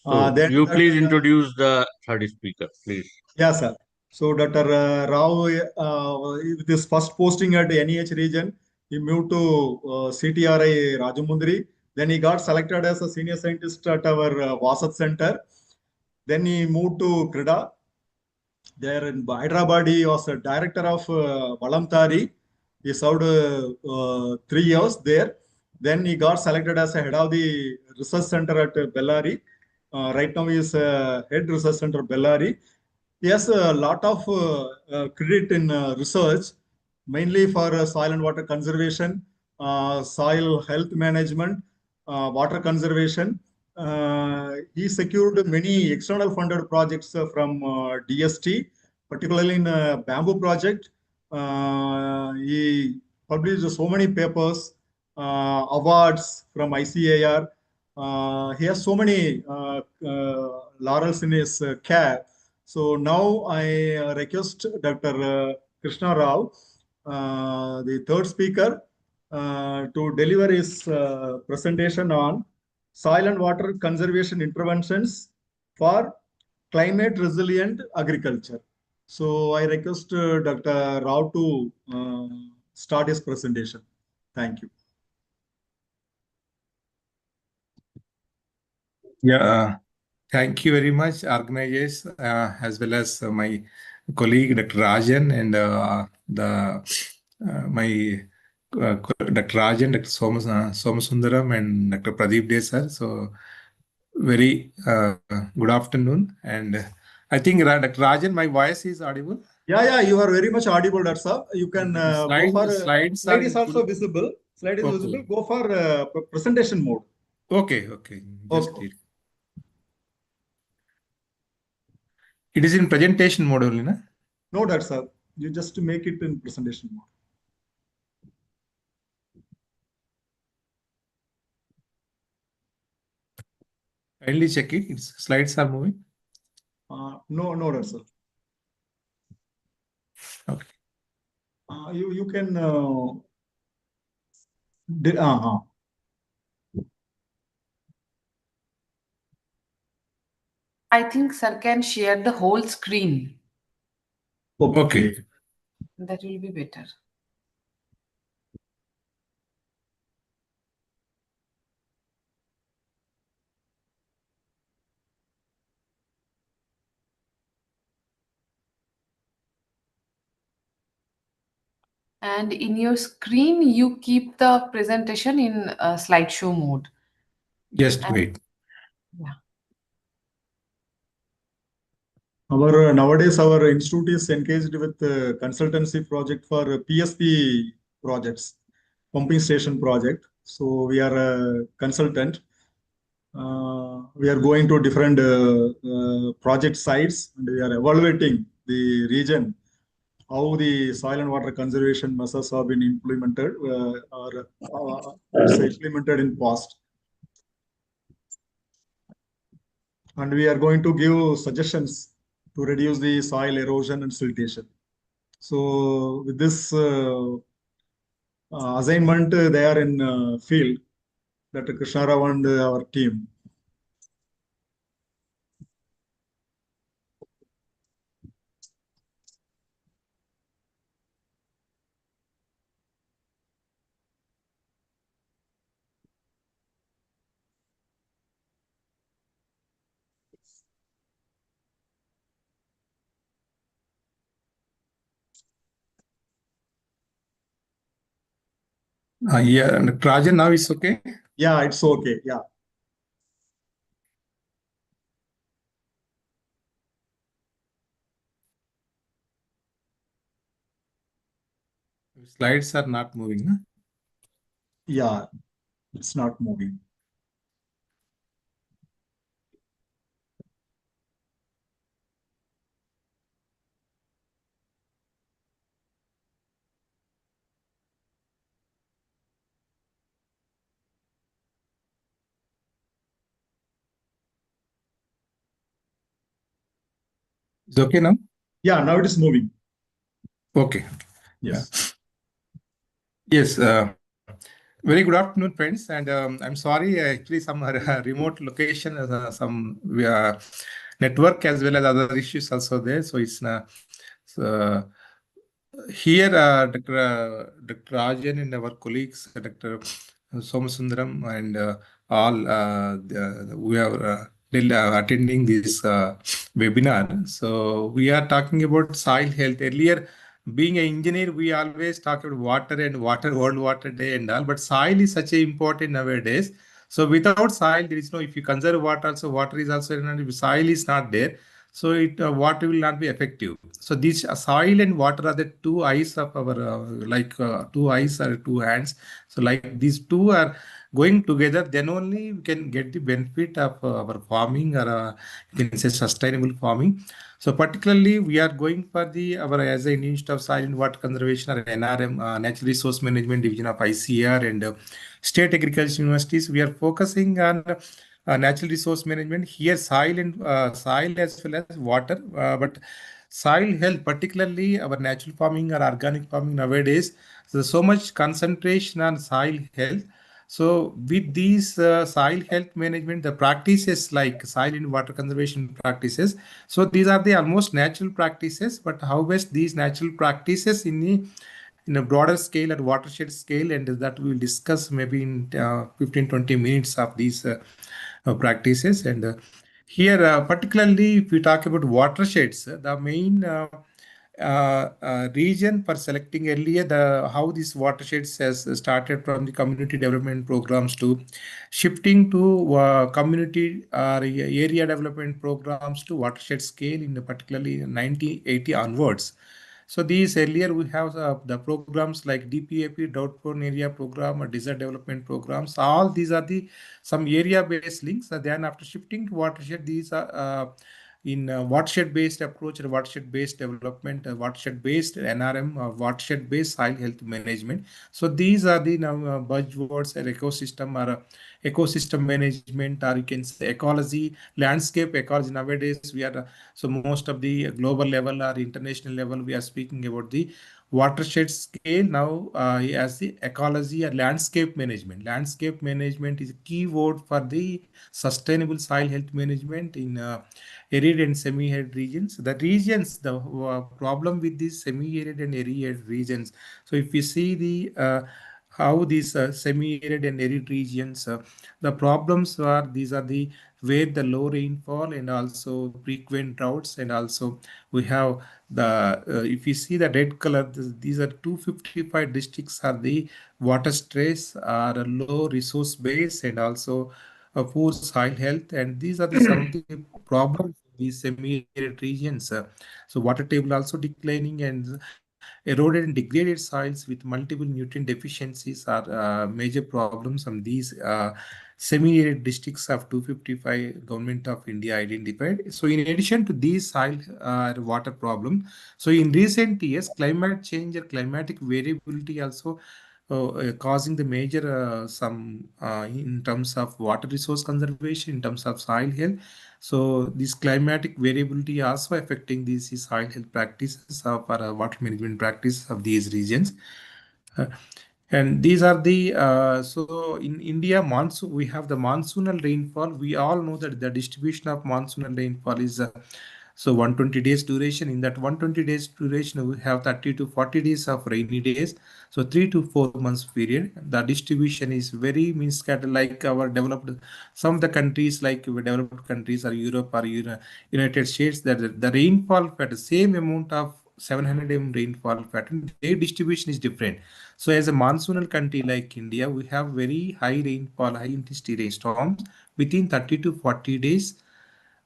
So you please introduce the third speaker, please. Yes, sir. So Dr. Rao, with his first posting at the NEH region, he moved to CTRI Rajamundri. Then he got selected as a senior scientist at our Vasat Center. Then he moved to Krida. There in Hyderabad, he was a director of Valamtari. He served 3 years there. Then he got selected as a head of the research center at Bellary. Right now he is head research center Bellary. He has a lot of credit in research, mainly for soil and water conservation, soil health management, water conservation. He secured many external funded projects from DST, particularly in bamboo project. He published so many papers, awards from ICAR. He has so many laurels in his cap. So now I request Dr. Krishna Rao, the third speaker, to deliver his presentation on soil and water conservation interventions for climate resilient agriculture. So I request Dr. Rao to start his presentation. Thank you. Yeah, thank you very much, organizers, as well as my colleague Dr. Rajan and my Dr. Rajan, Dr. Somasundaram, and Dr. Pradeep Dey sir. So very good afternoon, and I think Dr. Rajan, my voice is audible. Yeah, you are very much audible, Dr. Sir. You can go for slide is also visible. Slide is visible. Go for presentation mode. Okay. Just it is in presentation mode only, na? No, Dr. Sir. You just make it in presentation mode. Kindly check it. Its slides are moving. No, Dr. Sir. Okay. You can I think sir can share the whole screen. Okay. That will be better. And in your screen, you keep the presentation in slideshow mode. Just wait. Yeah. Nowadays, our institute is engaged with consultancy project for PSP projects, pumping station project. So we are a consultant. We are going to different project sites and we are evaluating the region, how the soil and water conservation measures have been implemented or implemented in past. And we are going to give suggestions to reduce the soil erosion and siltation. So with this assignment, they are in field, Dr. Krishna Rao and our team. Yeah, and Rajan, now it's okay? Yeah, it's okay. Yeah. Slides are not moving, huh? Yeah, it's not moving. It's okay now? Yeah, now it is moving. Okay. Yes. Yes. Very good afternoon, friends. And I'm sorry, actually, some remote location, some network as well as other issues also there. So it's so here, Dr. Rajan and our colleagues, Dr. Somasundaram and all, we are attending this webinar. So we are talking about soil health. Earlier, being an engineer, we always talk about water and water, World Water Day and all, but soil is such a important nowadays. So without soil, there is no, if you conserve water, also water is also, if soil is not there, so it water will not be effective. So these soil and water are the two eyes of our two eyes or two hands. So like these two are going together, then only we can get the benefit of our farming or you can say sustainable farming. So particularly we are going for the our as an Institute of Soil and Water Conservation or NRM, Natural Resource Management Division of ICR and State Agriculture Universities. We are focusing on natural resource management here, soil and soil as well as water, but soil health, particularly our natural farming or organic farming nowadays, there's so much concentration on soil health. So with these soil health management, the practices like soil and water conservation practices, so these are the almost natural practices, but how best these natural practices in a broader scale at watershed scale, and that we will discuss maybe in 15-20 minutes of these practices. And here, particularly if we talk about watersheds, the main region for selecting earlier, how these watersheds has started from the community development programs to shifting to community or area development programs to watershed scale in particularly 1980 onwards. So these earlier we have the programs like DPAP, drought prone area program, or desert development programs. All these are the some area based links. Then after shifting to watershed, these are in watershed based approach or watershed based development, watershed based NRM, watershed based soil health management. So these are the now buzzwords or ecosystem or ecosystem management, or you can say ecology, landscape ecology. Nowadays we are so most of the global level or international level we are speaking about the watershed scale now as the ecology or landscape management. Landscape management is a key word for the sustainable soil health management in arid and semi-arid regions. The regions, the problem with these semi-arid and arid regions. So if you see the how these semi-arid and arid regions, the problems are these are the where the low rainfall and also frequent droughts, and also we have the if you see the red color, these are 255 districts are the water stress, are a low resource base, and also poor soil health, and these are the some of the problems in these semi-arid regions. So water table also declining, and eroded and degraded soils with multiple nutrient deficiencies are major problems on these semi-arid districts of 255 Government of India identified. So in addition to these soil water problem, so in recent years, climate change or climatic variability also causing the major some in terms of water resource conservation, in terms of soil health. So this climatic variability also affecting these soil health practices of water management practice of these regions. Uh, and these are the so in India monsoon, we have the monsoonal rainfall. We all know that the distribution of monsoonal rainfall is so 120 days duration. In that 120 days duration, we have 30 to 40 days of rainy days. So 3 to 4 months period. The distribution is very means scattered like our developed some of the countries like developed countries or Europe or United States, that the rainfall at the same amount of 700 mm rainfall pattern, their distribution is different. So as a monsoonal country like India, we have very high rainfall, high intensity rainstorms within 30 to 40 days,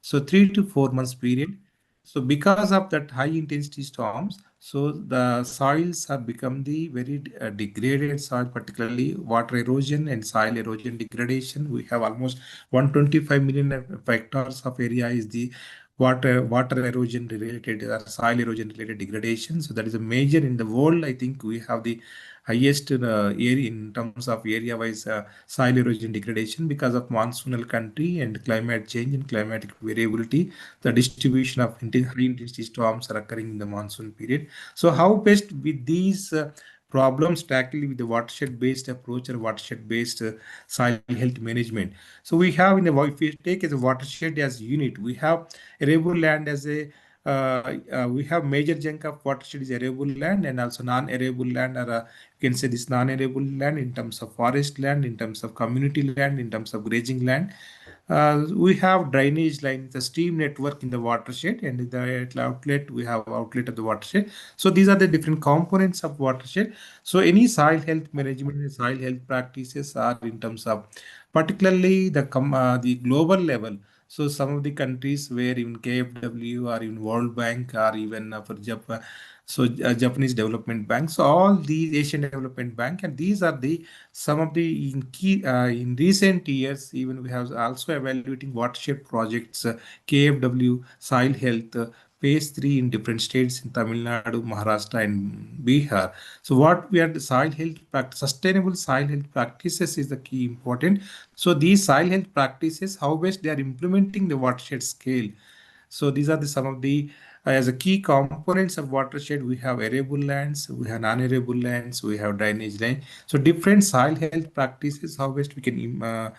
so 3 to 4 months period. So because of that high intensity storms, so the soils have become the very degraded soil, particularly water erosion and soil erosion degradation. We have almost 125 million hectares of area is the water erosion related or soil erosion related degradation. So that is a major in the world. I think we have the highest area in terms of area wise soil erosion degradation because of monsoonal country and climate change and climatic variability. The distribution of high intensity storms are occurring in the monsoon period. So how best with these problems tackle with the watershed based approach or watershed based soil health management? So we have in the if we take as a watershed as unit, we have arable land as a we have major chunk of watershed is arable land and also non-arable land, or you can say this non-arable land in terms of forest land, in terms of community land, in terms of grazing land. We have drainage line, the stream network in the watershed, and the outlet, we have outlet of the watershed. So these are the different components of watershed. So any soil health management and soil health practices are in terms of particularly the global level. So some of the countries where even KFW or even World Bank or even for Japan, so Japanese Development Bank, so all these Asian Development Bank, and these are the some of the in key in recent years. Even we have also evaluating watershed projects, KFW, soil health. Phase 3 in different states in Tamil Nadu, Maharashtra, and Bihar. So what we are the soil health practice, sustainable soil health practices is the key important. So these soil health practices, how best they are implementing the watershed scale. So these are the some of the as a key components of watershed. We have arable lands, we have non-arable lands, we have drainage land. So different soil health practices, how best we can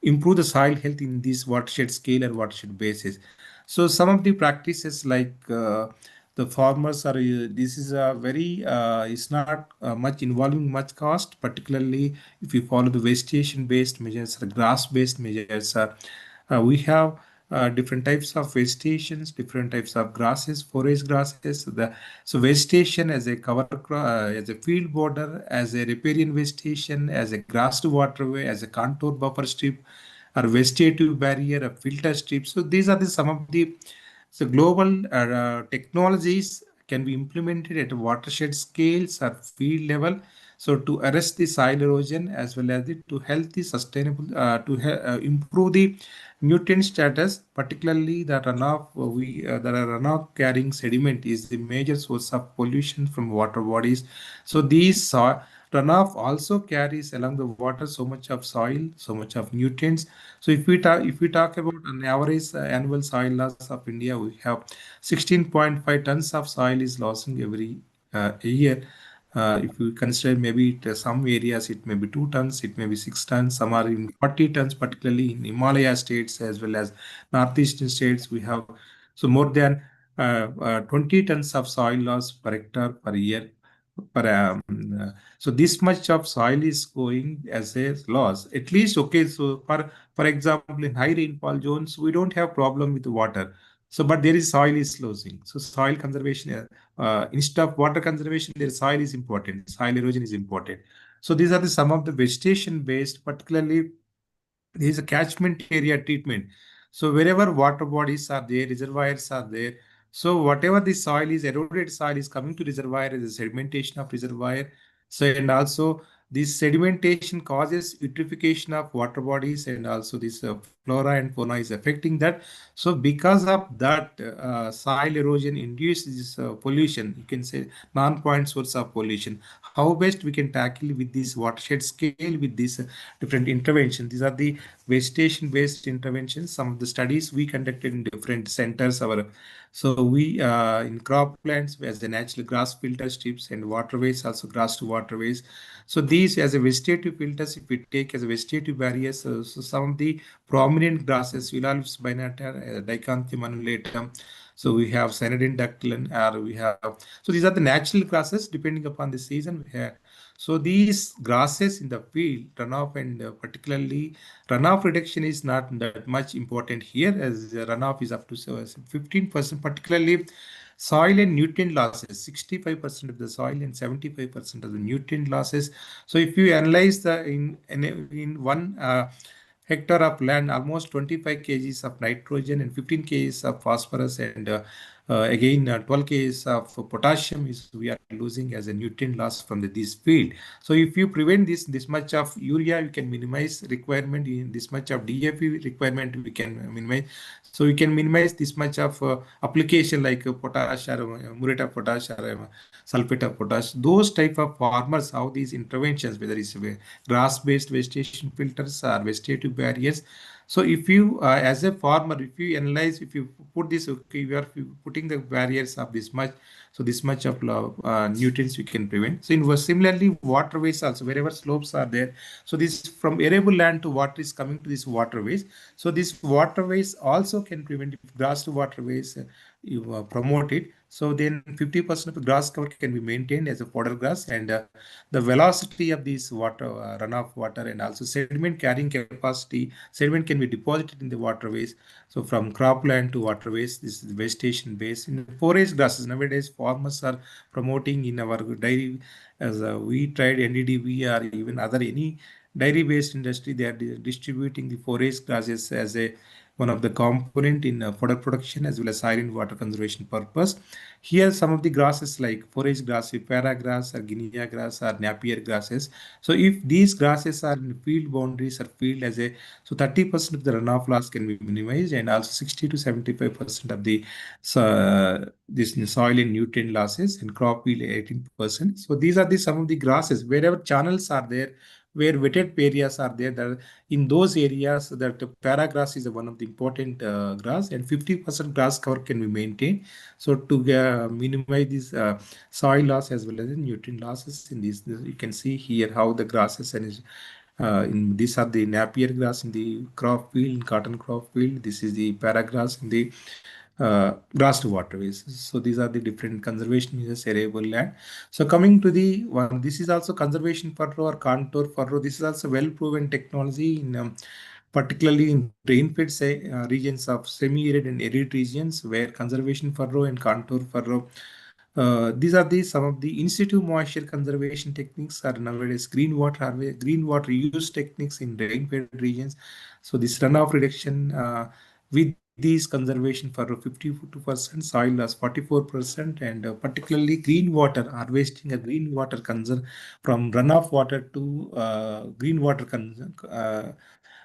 improve the soil health in this watershed scale or watershed basis. So some of the practices like the farmers are this is a very it's not much involving much cost, particularly if you follow the vegetation based measures or grass based measures. We have different types of vegetations, different types of grasses, forage grasses. So vegetation as a as a field border, as a riparian vegetation, as a grassed waterway, as a contour buffer strip, or vegetative barrier, a filter strip. So these are the some of the so global technologies can be implemented at watershed scales or field level. So to arrest the soil erosion as well as to help the sustainable improve the nutrient status, particularly the runoff. The runoff carrying sediment is the major source of pollution from water bodies. So these runoff also carries along the water so much of soil, so much of nutrients. So if we talk about an average annual soil loss of India, we have 16.5 tons of soil is losing a year. If you consider maybe some areas, it may be 2 tons, it may be 6 tons, some are in 40 tons, particularly in Himalaya states as well as northeastern states. We have so more than 20 tons of soil loss per hectare per year. So this much of soil is going as a loss. At least, okay, so for example, in high rainfall zones, we don't have problem with water. So, but there is soil is losing. So soil conservation, instead of water conservation, their soil is important. Soil erosion is important. So these are the some of the vegetation based, particularly there is a catchment area treatment. So wherever water bodies are there, reservoirs are there. So whatever the soil is, eroded soil is coming to reservoir as a sedimentation of reservoir. So and also this sedimentation causes eutrophication of water bodies, and also this flora and fauna is affecting that. So because of that, soil erosion induces pollution. You can say non-point source of pollution. How best we can tackle with this watershed scale with this different intervention. These are the vegetation-based interventions. Some of the studies we conducted in different centers. So we in croplands as the natural grass filter strips and waterways, also grass to waterways. So these as a vegetative filters, if we take as a vegetative barriers, so some of the prominent grasses, Eucalyptus binata, Dichanthium annulatum. So we have Cynodin ductilum, or we have. So these are the natural grasses depending upon the season. We have. So these grasses in the field runoff, and particularly runoff reduction is not that much important here, as runoff is up to 15%, particularly soil and nutrient losses, 65% of the soil and 75% of the nutrient losses. So if you analyze the in one hectare of land, almost 25 kgs of nitrogen and 15 kgs of phosphorus, and again 12 kgs of potassium is we are losing as a nutrient loss from this field. So if you prevent this much of urea, you can minimize requirement. In this much of DAP requirement, we can minimize. So we can minimize this much of application like potash or muriate of potash or sulfate of potash. Those type of farmers, how these interventions, whether it's grass-based vegetation filters or vegetative barriers. So if you, as a farmer, if you analyze, if you put this, okay, you are putting the barriers of this much, so this much of nutrients you can prevent. So in similarly, waterways also, wherever slopes are there. So this from arable land to water is coming to these waterways. So these waterways also can prevent grass to waterways. You promote it. So then 50% of the grass cover can be maintained as a fodder grass, and the velocity of this water, runoff water, and also sediment carrying capacity, sediment can be deposited in the waterways. So from cropland to waterways, this is vegetation based. In forage grasses, nowadays farmers are promoting in our dairy, as we tried NDDB or even other any dairy based industry, they are distributing the forage grasses as a one of the component in fodder production as well as soil and water conservation purpose. Here, some of the grasses like forage grass, paragrass or Guinea grass or Napier grasses. So if these grasses are in field boundaries or field as a, so 30% of the runoff loss can be minimized, and also 60 to 75% of the this soil and nutrient losses, and crop yield 18%. So these are the some of the grasses wherever channels are there, where wetted areas are there, that in those areas that paragrass is one of the important grass, and 50% grass cover can be maintained. So to minimize this soil loss as well as the nutrient losses in this, you can see here how the grasses and in these are the Napier grass in the crop field, cotton crop field. This is the paragrass in the grass to waterways. So these are the different conservation uses arable land. So coming to the one, this is also conservation furrow or contour furrow. This is also well proven technology in particularly in rain-fed regions of semi-arid and arid regions, where conservation furrow and contour furrow. These are the some of the in situ moisture conservation techniques are nowadays green water use techniques in rain-fed regions. So this runoff reduction with these conservation for 52%, soil loss 44%, and particularly green water harvesting, a green water from runoff water to green water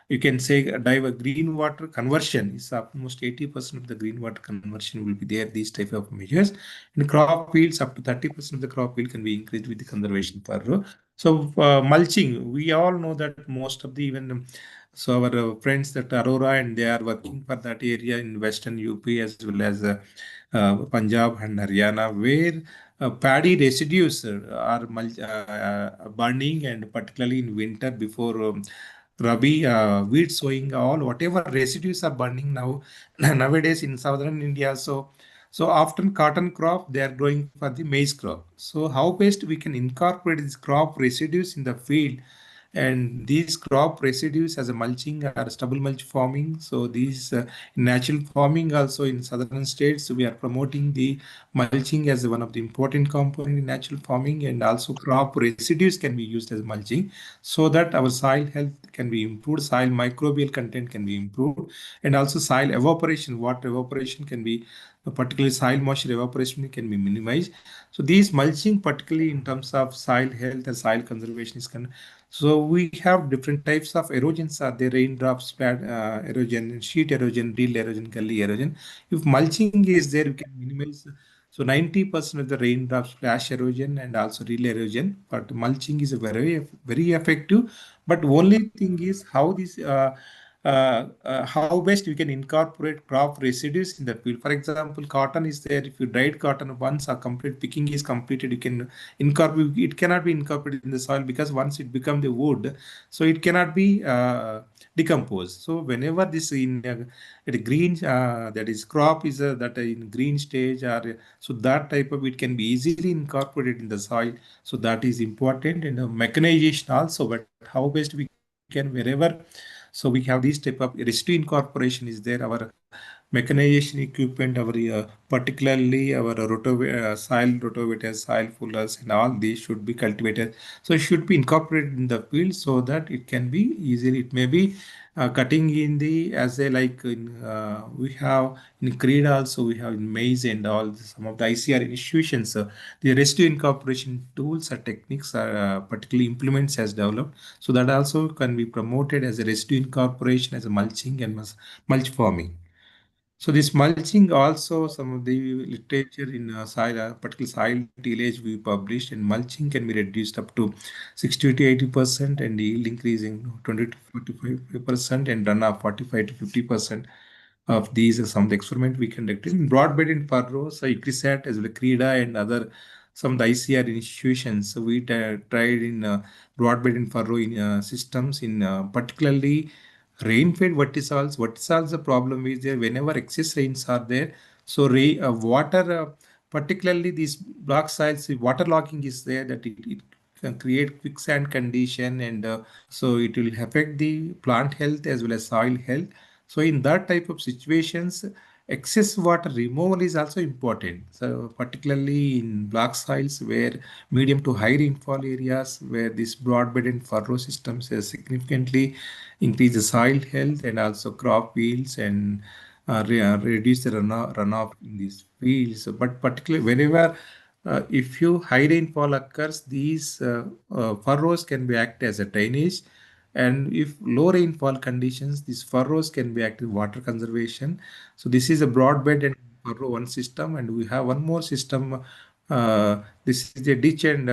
you can say green water conversion is almost 80% of the green water conversion will be there. These type of measures in crop fields, up to 30% of the crop field can be increased with the conservation furrow. So mulching, we all know that most of the even so our friends that Aurora, and they are working for that area in Western UP as well as Punjab and Haryana, where paddy residues are burning, and particularly in winter before rabi wheat sowing, all whatever residues are burning now nowadays in southern India. So often cotton crop they are growing for the maize crop. So how best we can incorporate these crop residues in the field, and these crop residues as a mulching or stubble mulch farming. So these natural farming also in southern states, we are promoting the mulching as one of the important component in natural farming, and also crop residues can be used as mulching so that our soil health can be improved, soil microbial content can be improved, and also soil evaporation, water evaporation can be, particularly soil moisture evaporation can be minimized. So these mulching, particularly in terms of soil health and soil conservation is so we have different types of erosions. Are there raindrops, erosion, sheet erosion, reel erosion, gully erosion? If mulching is there, we can minimize. So 90% of the raindrops, splash erosion, and also reel erosion. But mulching is a very effective. But only thing is how this how best we can incorporate crop residues in the field. For example, cotton is there. If you dried cotton, once a complete picking is completed, you can incorporate. It cannot be incorporated in the soil because once it becomes the wood, so it cannot be decomposed. So whenever this in at green, that is crop is that in green stage, or so that type of it can be easily incorporated in the soil. So that is important, and mechanization also. But how best we can wherever, so we have these type of residue incorporation is there. Our mechanization equipment, our particularly our soil rotovators, soil pullers, and all these should be cultivated. So it should be incorporated in the field so that it can be easily. It may be cutting in the as a like in, we have in creed also, we have in maize and all some of the ICR institutions. The residue incorporation tools or techniques are particularly implements has developed. So that also can be promoted as a residue incorporation as a mulching and mulch farming. So this mulching also, some of the literature in soil, particularly soil tillage we published, and mulching can be reduced up to 60 to 80%, and yield increasing 20 to 45%, and runoff 45 to 50% of these are some of the experiment we conducted in broadbed in furrows, ICRISAT as well as CREDA and other some of the ICR institutions. So we tried in broadbed in furrow in systems in particularly rain-fed vertisols. Vertisols, the problem is there whenever excess rains are there. So water, particularly these block soils, waterlogging is there, that it can create quicksand condition, and so it will affect the plant health as well as soil health. So in that type of situations, excess water removal is also important. So particularly in black soils where medium to high rainfall areas where this broadbed and furrow systems has significantly increase the soil health and also crop yields, and reduce the runoff in these fields. But particularly whenever if you high rainfall occurs, these furrows can be act as a drainage, and if low rainfall conditions, these furrows can be active water conservation. So this is a broadbed and furrow one system, and we have one more system. This is the ditch and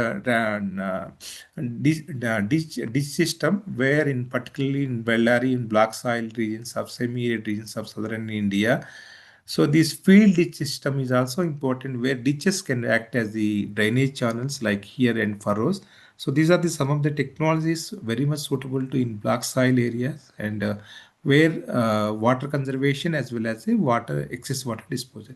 ditch system, where in particularly in Bellary in black soil regions of semi-arid regions of southern India. So this field ditch system is also important, where ditches can act as the drainage channels like here and furrows. So these are some of the technologies very much suitable to in black soil areas, and where water conservation as well as excess water disposal.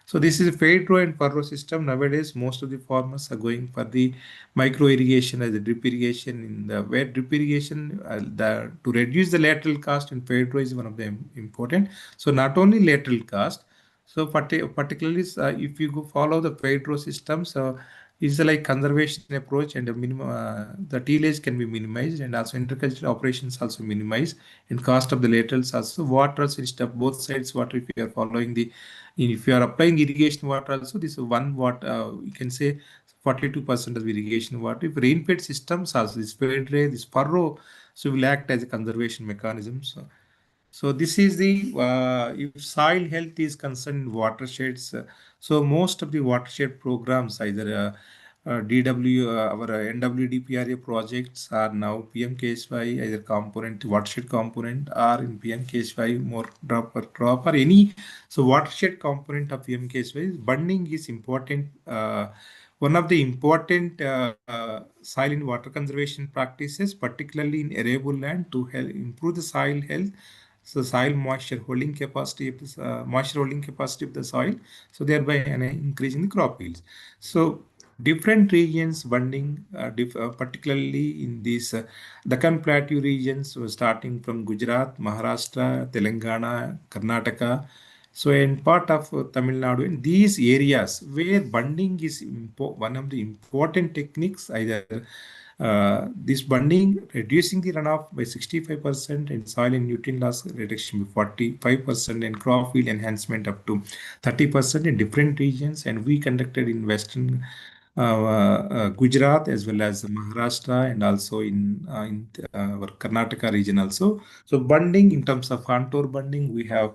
So this is a fade row and furrow system. Nowadays, most of the farmers are going for the micro irrigation as a drip irrigation. In the where drip irrigation, to reduce the lateral cost in fade row is one of the important. So not only lateral cost. So particularly if you go follow the fade row system, so it's like conservation approach, and the tillage can be minimized, and also agricultural operations also minimized, and cost of the laterals also. Water also instead of both sides water, if you are following the, if you are applying irrigation water also, this one water you can say 42% of irrigation water. If rain-fed systems also, this fade ray, this furrow, so will act as a conservation mechanism. So this is the if soil health is concerned in watersheds. So most of the watershed programs, either DW, our NWDPRA projects are now PMKSY, either component, watershed component, or in PMKSY more drop or any. So watershed component of PMKSY, burning is important one of the important soil and water conservation practices, particularly in arable land, to help improve the soil health, so soil moisture holding capacity of the moisture holding capacity of the soil, so thereby increasing the crop yields. So different regions bunding, particularly in these Deccan Plateau regions, so starting from Gujarat, Maharashtra, Telangana, Karnataka, so in part of Tamil Nadu, in these areas where bunding is one of the important techniques, either this bunding reducing the runoff by 65% and soil and nutrient loss reduction by 45% and crop yield enhancement up to 30% in different regions. And we conducted in Western Gujarat as well as Maharashtra and also in our Karnataka region also. So bunding in terms of contour bunding, we have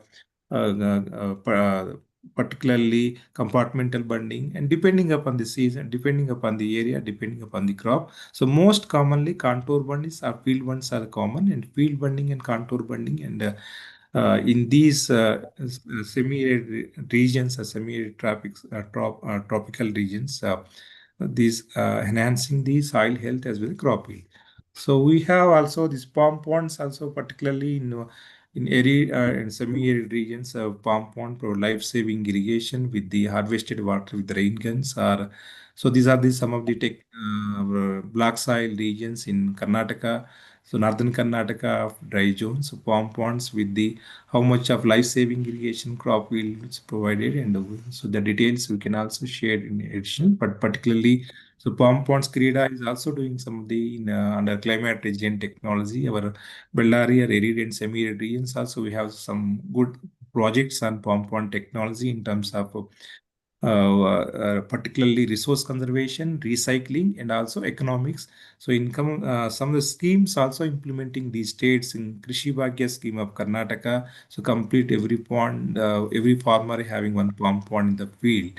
particularly compartmental bunding, and depending upon the season, depending upon the area, depending upon the crop. So most commonly contour bundings or field bunds are common, and field bunding and contour bunding, and in these semi-arid regions or semi-arid tropical regions, these enhancing the soil health as well as crop yield. So we have also these palm ponds also, particularly in arid and semi-arid regions. Palm pond for life-saving irrigation with the harvested water with the rain guns. So these are some of the black soil regions in Karnataka. So northern Karnataka dry zones, so palm ponds with the how much of life-saving irrigation crop yield is provided, and so the details we can also share in addition. But particularly, so palm ponds Creda is also doing some of the under climate resilient technology. Our Bellary or arid and semi-arid regions also we have some good projects on palm pond technology in terms of particularly resource conservation, recycling, and also economics. So income, some of the schemes also implementing these states in Krishi Bhagya scheme of Karnataka. So complete every pond, every farmer having one palm pond in the field.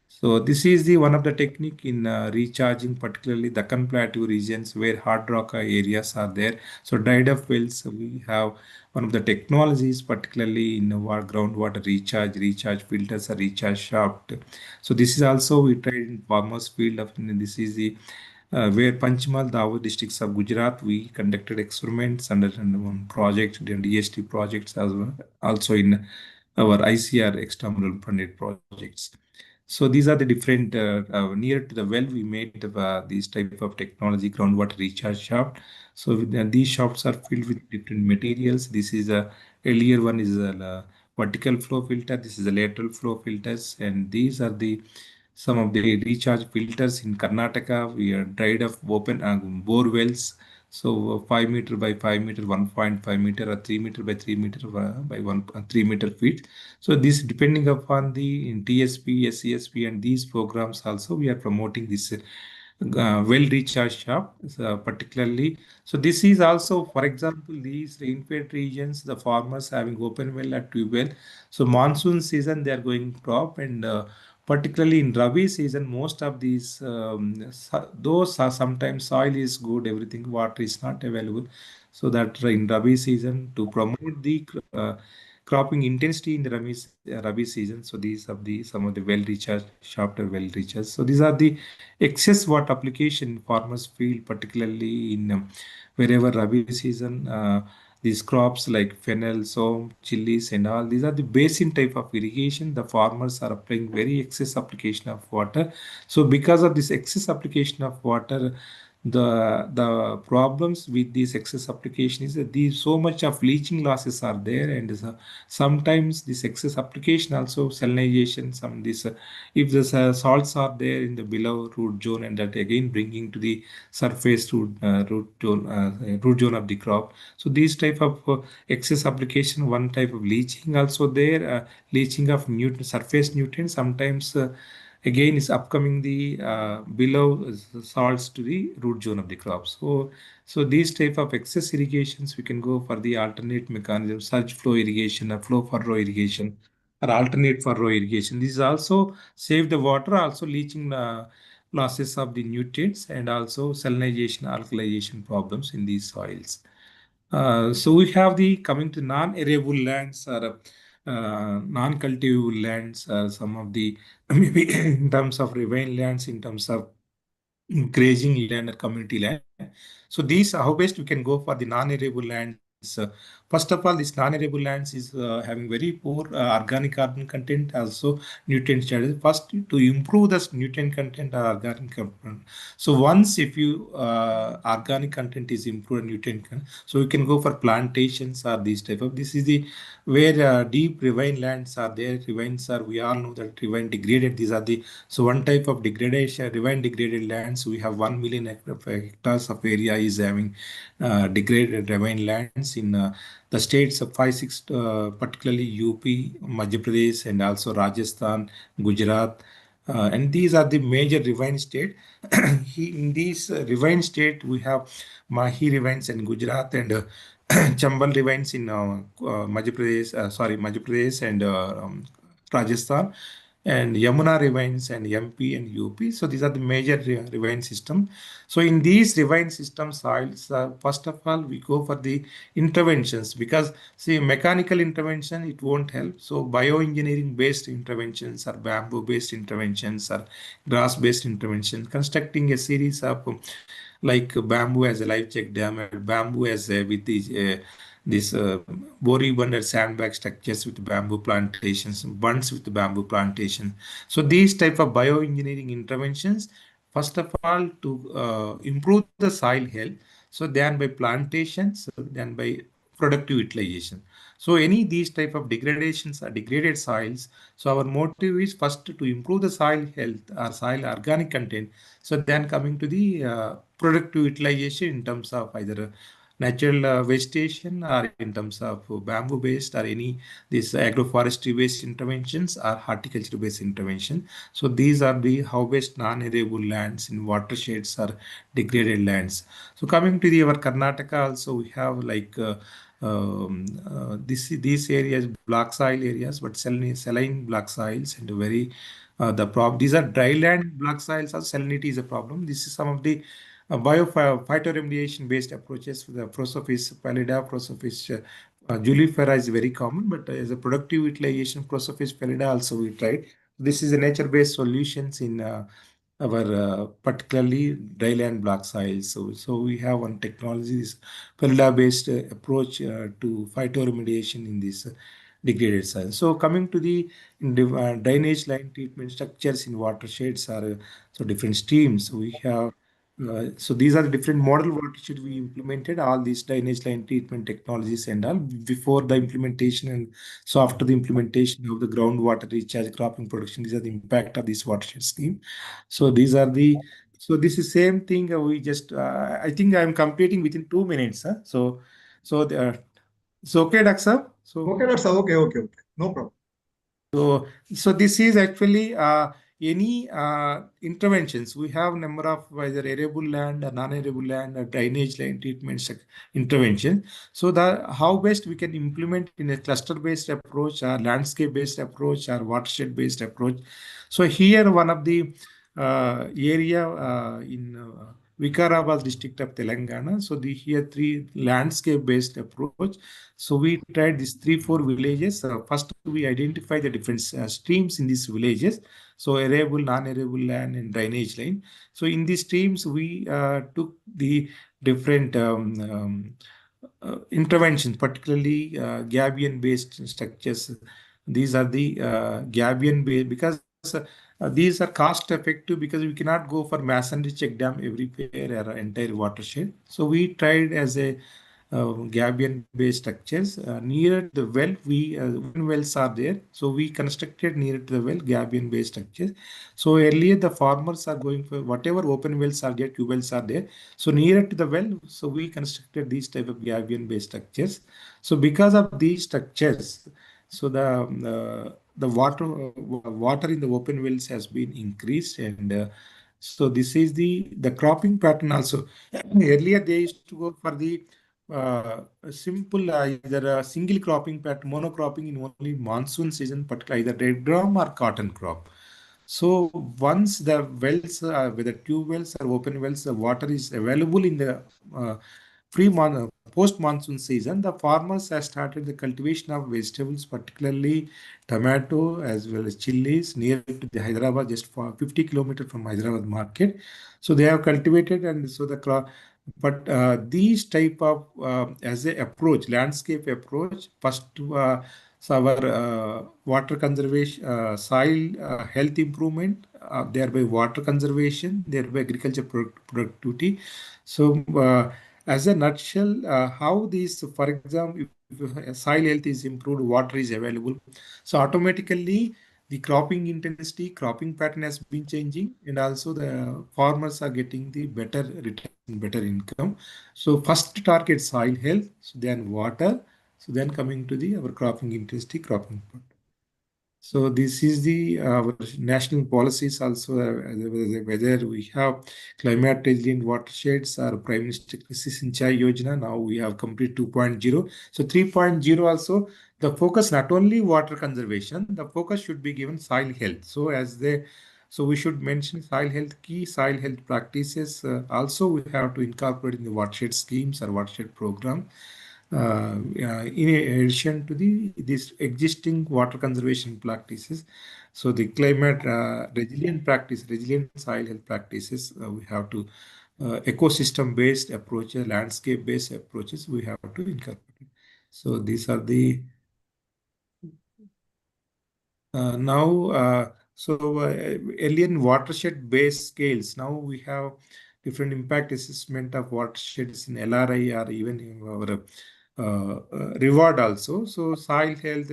So this is the one of the technique in recharging, particularly the Deccan Plateau regions where hard rock areas are there. So dried up wells, we have one of the technologies, particularly in groundwater recharge filters or recharge shaft. So this is also we tried in farmers field of this is the where Panchmal, Dawa districts of Gujarat, we conducted experiments under one project, the DST projects as well, also in our ICR external funded projects. So these are the different near to the well we made these type of technology groundwater recharge shaft. So these shafts are filled with different materials. This is a earlier one is a vertical flow filter. This is a lateral flow filters, and these are the some of the recharge filters in Karnataka. We are dried up open bore wells. So 5 meter by 5 meter, 1.5 meter, or 3 meter by 3 meter by 3 meter feet. So this depending upon the in TSP, SCSP, and these programs also we are promoting this well recharge shop particularly. So this is also, for example, these rainfed regions, the farmers having open well at tube well. So monsoon season they are going crop, and particularly in Rabi season, most of these those are sometimes soil is good, everything water is not available. So that in Rabi season to promote the cropping intensity in the Rabi season. So these are the some of the well recharge shafter well recharge. So these are the excess water application farmers feel, particularly in wherever Rabi season. These crops like fennel, so chilies, and all these are the basin type of irrigation. The farmers are applying very excess application of water. So because of this excess application of water, the problems with this excess application is that these so much of leaching losses are there, and sometimes this excess application also salinization. Some this if the salts are there in the below root zone, and that again bringing to the surface root zone of the crop. So these type of excess application, one type of leaching also there, leaching of surface nutrients sometimes. Again is upcoming the below salts to the root zone of the crop. So these type of excess irrigations we can go for the alternate mechanism, surge flow irrigation or flow furrow irrigation or alternate furrow irrigation. These also save the water, also leaching losses of the nutrients, and also salinization, alkalization problems in these soils. So we have the coming to non-arable lands or non-cultive lands are some of the maybe in terms of ravine lands, in terms of grazing land or community land. So these how best we can go for the non-arable lands. First of all, this non-arable lands is having very poor organic carbon content, also nutrient status. First, to improve the nutrient content or organic content. So once if you organic content is improved, nutrient content, so we can go for plantations or these type of. This is the where deep ravine lands are there. Ravines are, we all know that ravine degraded. These are the, so one type of degradation, ravine degraded lands. We have 1 million hectares of area is having degraded ravine lands in the states of 5, 6, particularly UP, Madhya Pradesh, and also Rajasthan, Gujarat. And these are the major ravine state. In these ravine state, we have Mahi ravines in Gujarat and Chambal ravines in Madhya Pradesh and Rajasthan, and Yamuna ravines and MP and UP. So these are the major ravine system. So in these ravine system soils, first of all, we go for the interventions, because see, mechanical intervention, it won't help. So bioengineering based interventions or bamboo based interventions or grass based intervention, constructing a series of like bamboo as a live check dam, and bamboo as with these this bori bunded sandbag structures with bamboo plantations, bunds with bamboo plantation. So these type of bioengineering interventions, first of all, to improve the soil health. So then by plantations, then by productive utilization. So any these type of degradations or degraded soils. So our motive is first to improve the soil health or soil organic content. So then coming to the productive utilization in terms of either natural vegetation or in terms of bamboo based or any this agroforestry based interventions or horticulture based intervention. So these are the how based non-arable lands in watersheds or degraded lands. So coming to the our Karnataka also, we have like these areas, black soil areas, but saline black soils and very these are dry land black soils. Also salinity is a problem. This is some of the phytoremediation based approaches. The Prosopis pallida, Prosopis julifera is very common, but as a productive utilization, Prosopis pallida also we tried. This is a nature based solutions in our particularly dryland black soils. So we have one technology, this pallida based approach to phytoremediation in this degraded soil. So coming to the drainage line treatment structures in watersheds are so different streams. We have so these are the different model watershed we implemented, all these drainage line treatment technologies and all before the implementation, and so after the implementation of the groundwater recharge cropping production. These are the impact of this watershed scheme. So these are the, so this is same thing we just I think I'm completing within 2 minutes. So okay, Daksa. So okay, that's okay. No problem. So this is actually any interventions. We have number of either arable land or non-arable land or drainage line treatments intervention. So the how best we can implement in a cluster-based approach or landscape-based approach or watershed-based approach. So here one of the area in Vikarabad district of Telangana. So the here 3 landscape-based approach. So we tried these 3-4 villages. First, we identify the different streams in these villages. So arable, non-arable land, and drainage line. So in these streams, we took the different interventions, particularly gabion-based structures. These are the gabion-based because these are cost effective because we cannot go for masonry check dam everywhere or entire watershed. So we tried as a gabion based structures near the well. We open wells are there, so we constructed near to the well gabion based structures. So earlier the farmers are going for whatever open wells are there, tube wells are there, so near to the well, so we constructed these type of gabion based structures. So because of these structures, so the water in the open wells has been increased, and so this is the cropping pattern also. Earlier they used to go for the a simple either a single cropping pattern, monocropping in only monsoon season, particularly either red gram or cotton crop. So once the wells, whether tube wells or open wells, the water is available in the post-monsoon season, the farmers have started the cultivation of vegetables, particularly tomato as well as chilies near to the Hyderabad, just for 50 kilometers from Hyderabad market. So they have cultivated, and so the crop. But these type of as a approach, landscape approach, first so our water conservation, soil health improvement, thereby water conservation, thereby agriculture productivity. So, as a nutshell, how these, for example, if soil health is improved, water is available, so automatically the cropping intensity, cropping pattern has been changing, and also the farmers are getting the better return, better income. So, first target soil health, so then water, so then coming to the our cropping intensity, cropping. So this is the our national policies also, whether we have climate resilient watersheds or Prime Minister Krisi Sinchai Yojana. Now we have complete 2.0. So 3.0 also, the focus not only water conservation, the focus should be given soil health. So so we should mention soil health, key soil health practices. Also, we have to incorporate in the watershed schemes or watershed program. In addition to this existing water conservation practices, so the climate resilient practice, resilient soil health practices, we have to ecosystem based approaches, landscape based approaches, we have to incorporate. So these are the earlier in watershed based scales, now we have different impact assessment of watersheds in LRI or even in our reward also. So soil health,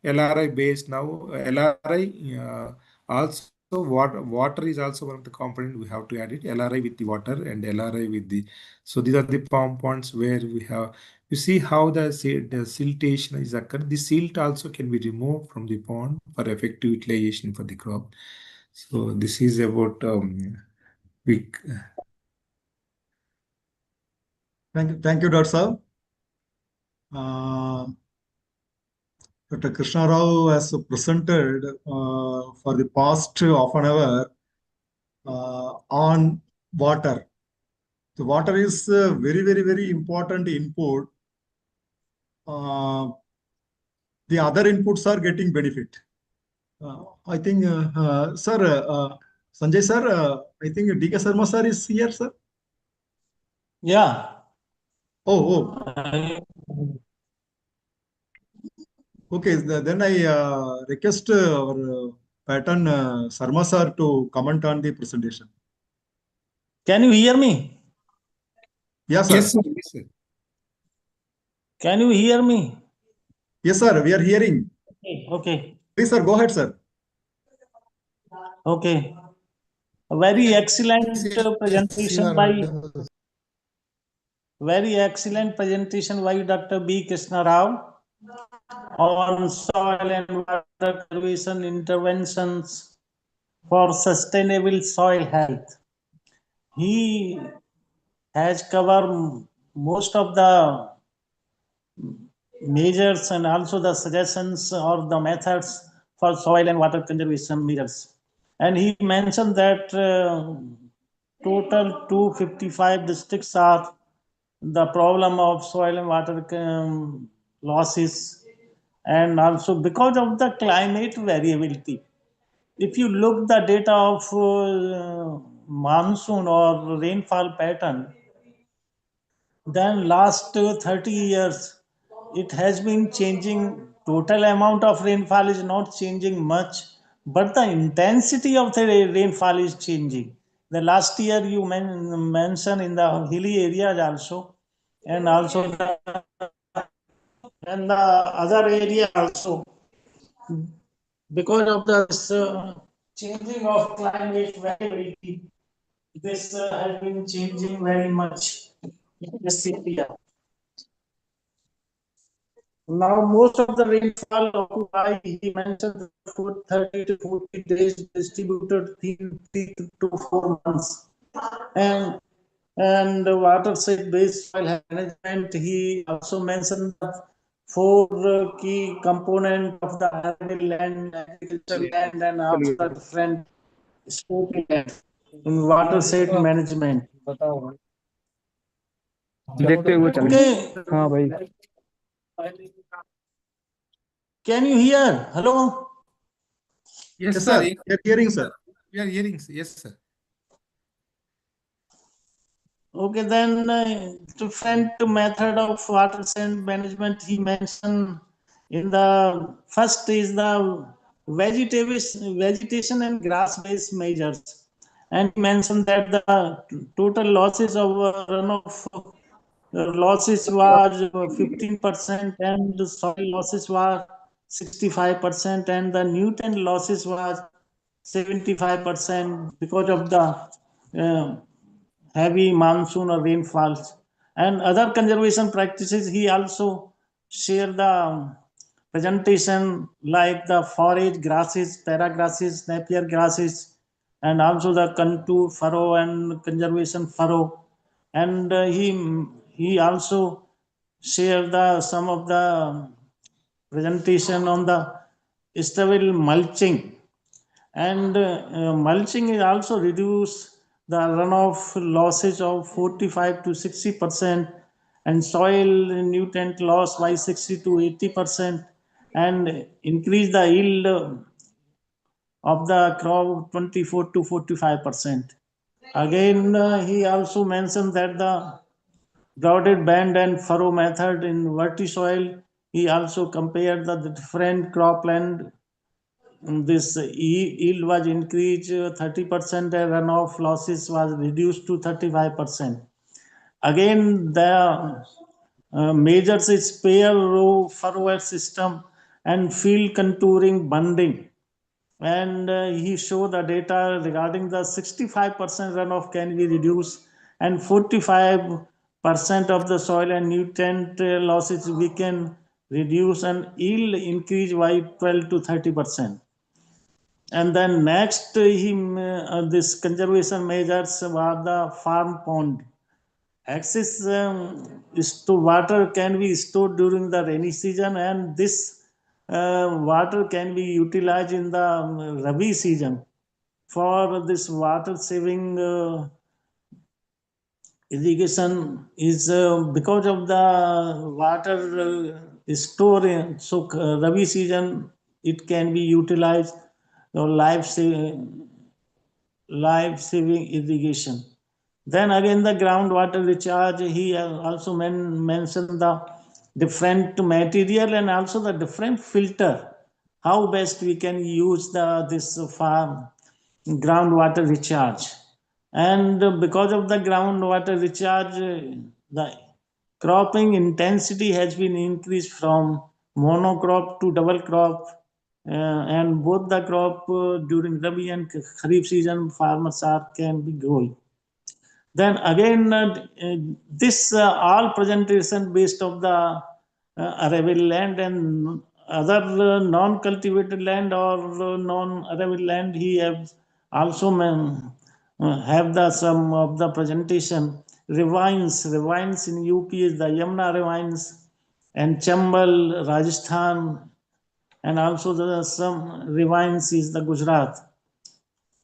LRI based now, LRI also water is also one of the component we have to add it, LRI with the water and LRI with the, so these are the points where we have, you see how the siltation is occurred. The silt also can be removed from the pond for effective utilization for the crop. So this is about big. Thank you, Dr. Saab. Dr. Krishna Rao has presented for the past half an hour on water. The water is a very, very, very important input. The other inputs are getting benefit. I think, sir, Sanjay sir, I think D.K. Sharma sir is here, sir. Yeah. Oh. Okay, then I request our pattern Sharma sir to comment on the presentation. Can you hear me? Yes, sir. Yes, sir. Yes, sir. Can you hear me? Yes, sir. We are hearing. Okay. Please, sir. Go ahead, sir. Okay. A very excellent presentation by Dr. B. Krishna Rao on soil and water conservation interventions for sustainable soil health. He has covered most of the measures and also the suggestions or the methods for soil and water conservation measures. And he mentioned that total 255 districts are the problem of soil and water losses, and also because of the climate variability. If you look the data of monsoon or rainfall pattern, then last 30 years it has been changing. Total amount of rainfall is not changing much, but the intensity of the rainfall is changing. The last year you mentioned in the hilly areas also, and also the other area also, because of the changing of climate variability, this has been changing very much in this area. Now, most of the rainfall occupy, he mentioned, 30 to 40 days distributed 3 to 4 months. And the watershed based soil management, he also mentioned the 4 key components of the arable land, agricultural land, and also the different sport land in watershed management. देखते हुए चलेंगे। Okay, हाँ भाई। can you hear? Hello? Yes, Yes, sir. sir. We are hearing, sir. We are hearing. Yes, sir. Okay, then different method of water sand management he mentioned in the first is the vegetation and grass based measures, and he mentioned that the total losses of runoff losses was 15% and the soil losses were 65% and the nutrient losses was 75% because of the heavy monsoon or rainfalls and other conservation practices. He also shared the presentation like the forage grasses, paragrasses, napier grasses, and also the contour furrow and conservation furrow. And he also shared the some of the presentation on the stubble mulching, and mulching is also reduce the runoff losses of 45 to 60% and soil nutrient loss by 60 to 80% and increase the yield of the crop 24 to 45%. Again, he also mentioned that the grounded band and furrow method in vertisoil, he also compared the different cropland. This yield was increased 30% and runoff losses was reduced to 35%. Again, the measures is pair row furrow system and field contouring bunding. And he showed the data regarding the 65% runoff can be reduced and 45% of the soil and nutrient losses we can reduce and yield increase by 12 to 30%. And then next, this conservation measures were the farm pond. Excess water can be stored during the rainy season, and this water can be utilized in the Rabi season for this water saving irrigation is because of the water stored. So Rabi season it can be utilized life saving irrigation. Then again the groundwater recharge. He also mentioned the different material and also the different filter. How best we can use this farm groundwater recharge. And because of the groundwater recharge, the cropping intensity has been increased from monocrop to double crop. And both the crop during Rabi and Kharif season, farmers can be growing. Then again, this all presentation based of the arable land and other non-cultivated land or non-arable land. He have also have the some of the presentation ravines. Ravines in UP is the Yamuna ravines and Chambal, Rajasthan, and also the some ravines is the Gujarat.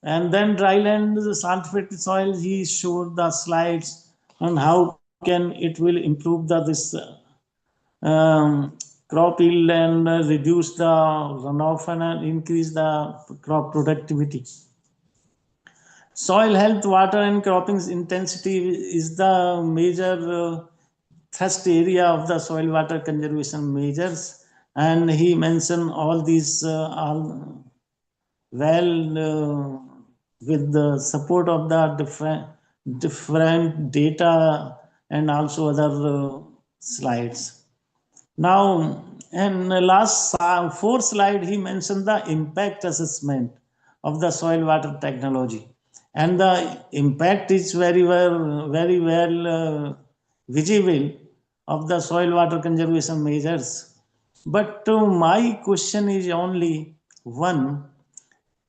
And then dryland, the sulfate soil, he showed the slides on how can it will improve this crop yield and reduce the runoff and increase the crop productivity. Soil health, water and cropping intensity is the major thrust area of the soil water conservation measures. And he mentioned all these all with the support of the different data and also other slides. Now, in the last fourth slide, he mentioned the impact assessment of the soil water technology, and the impact is very well visible of the soil water conservation measures. But my question is only one: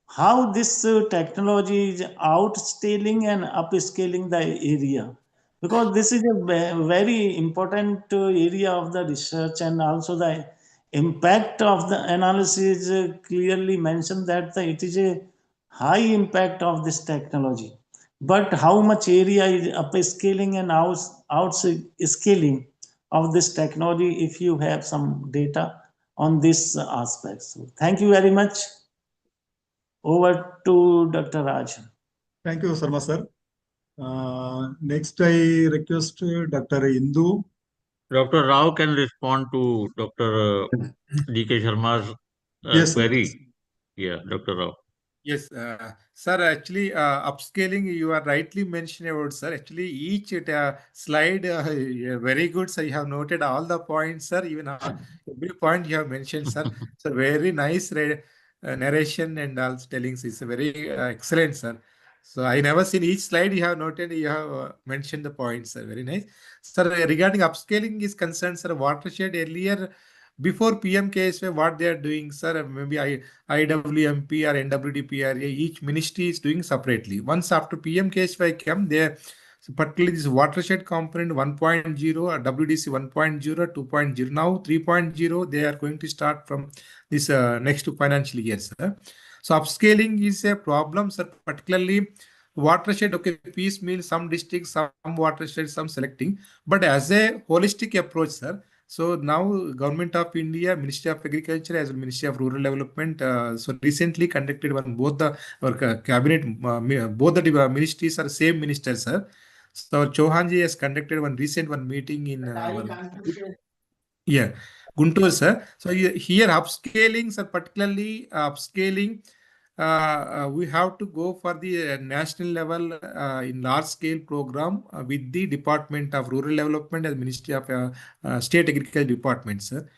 how this technology is outscaling and upscaling the area, because this is a very important area of the research, and also the impact of the analysis clearly mentioned that it is a high impact of this technology. but how much area is upscaling and outscaling of this technology, if you have some data on this aspect. So thank you very much. Over to Dr. Raj. Thank you, Sarma sir. Next, I request Dr. Indu. Dr. Rao can respond to Dr. D.K. Sharma's Yes, sir. query. Yeah, Dr. Rao. Yes, sir. Actually, upscaling you are rightly mentioned about, sir. Actually, each slide yeah, very good. So you have noted all the points, sir. Even every point you have mentioned, sir. So very nice narration and also telling. It's a very excellent, sir. So I never seen each slide you have noted. You have mentioned the points, sir. Very nice, sir. Regarding upscaling is concerned, sir. Watershed earlier. Before PMKSY, what they are doing, sir, maybe IWMP or NWDPRA, each ministry is doing separately. Once after PMKSY came, they particularly this watershed component 1.0 or WDC 1.0, 2.0, now 3.0, they are going to start from this next financial year, sir. So upscaling is a problem, sir, particularly watershed, okay, piecemeal, some districts, some watershed, some selecting, but as a holistic approach, sir. So now Government of India, Ministry of Agriculture as well Ministry of Rural Development, so recently conducted one, both the cabinet, both the ministries are same minister, sir. So Chauhanji has conducted one recent meeting in yeah, Guntur, sir. So here upscaling, sir, particularly upscaling, we have to go for the national level in large scale program with the Department of Rural Development and Ministry of State Agriculture Department, sir.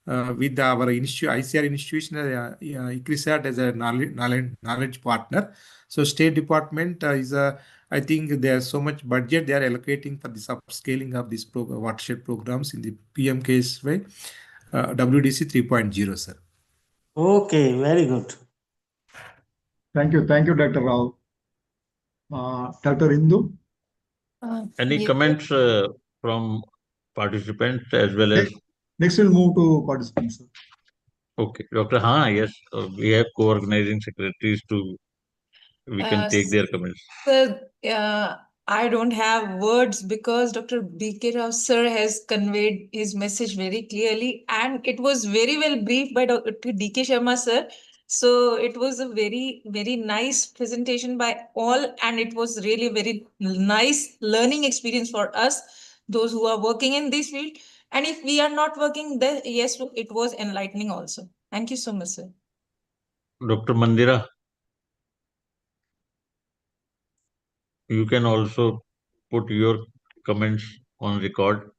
With our ICR institution, ICRISAT as a knowledge partner. So State Department is I think there's so much budget they are allocating for this upscaling of these watershed programs in the PMKSY WDC 3.0, sir. Okay, very good. Thank you, Dr. Rao. Dr. Indu. Any comments from participants as well as? Next, we'll move to participants, sir. Okay, Dr. Yes, we have co-organizing secretaries we can take their comments. Sir, I don't have words because Dr. B.K. Rao sir has conveyed his message very clearly, and it was very well briefed by Dr. D.K. Sharma sir. So it was a very, very nice presentation by all, and it was really a very nice learning experience for us, those who are working in this field. And if we are not working there, yes, it was enlightening also. Thank you so much, sir. Dr. Mandira, you can also put your comments on record.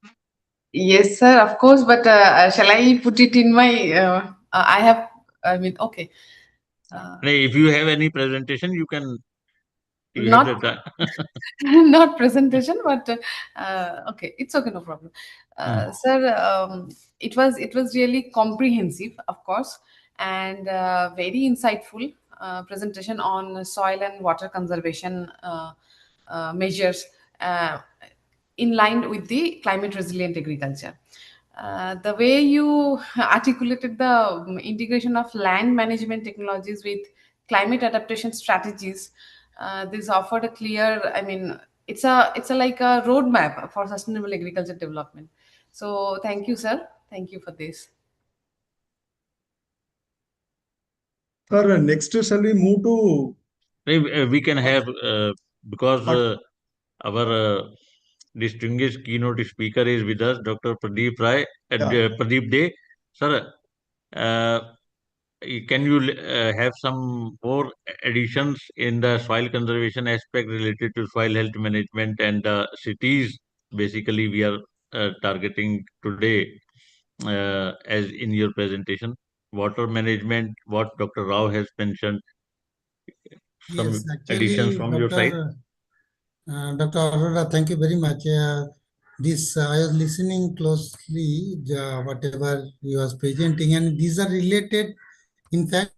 Yes, sir, of course. But shall I put it in my? Okay. If you have any presentation, you can. You Not have the not presentation, but okay, it's okay, no problem. Sir, it was really comprehensive, of course, and very insightful presentation on soil and water conservation measures in line with the climate resilient agriculture. The way you articulated the integration of land management technologies with climate adaptation strategies, this offered a clear, it's a like a roadmap for sustainable agriculture development. So thank you, sir. Thank you for this. Sir, next shall we move to? We can have because our distinguished keynote speaker is with us, Dr. Pradeep Rai, Pradeep Day. Sir, can you have some more additions in the soil conservation aspect related to soil health management and cities? Basically, we are targeting today, as in your presentation, water management, what Dr. Rao has mentioned. Some Yes, actually, additions from your side. Dr. Aurora, thank you very much. I was listening closely, whatever you was presenting, and these are related. In fact,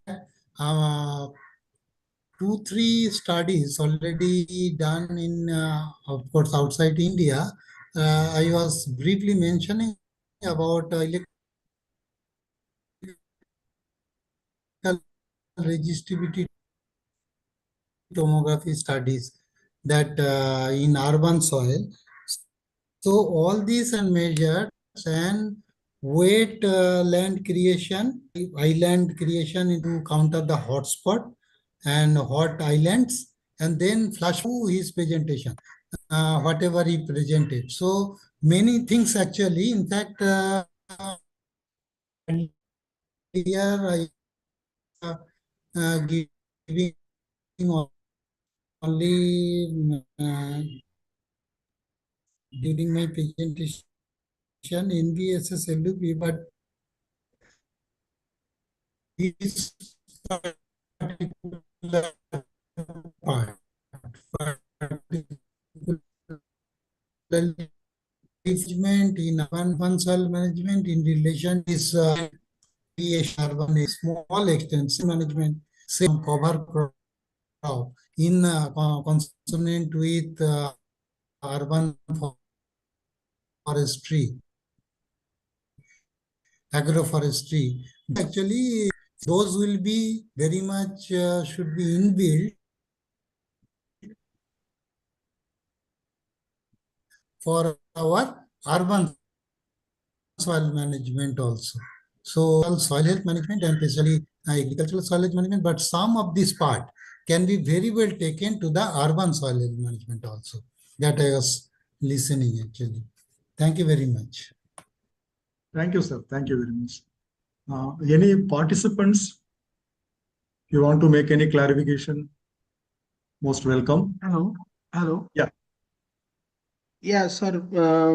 2-3 studies already done in, of course, outside India. I was briefly mentioning about electrical resistivity tomography studies. that in urban soil. So all these are measured and wet land creation, island creation to counter the hotspot and hot islands, and then flash through his presentation, whatever he presented. So many things actually, in fact, here I giving only during my presentation NBSS LUP, but this particular part, management in urban soil management in relation is urban a small extensive management, same cover crop in consonant with urban forestry, agroforestry. Actually, those will be very much should be inbuilt for our urban soil management also. So soil health management and especially agricultural soil health management, but some of this part can be very well taken to the urban soil health management also. That I was listening actually. Thank you very much. Thank you, sir. Thank you very much. Any participants, you want to make any clarification? Most welcome. Hello. Hello. Yeah. Yeah, sir.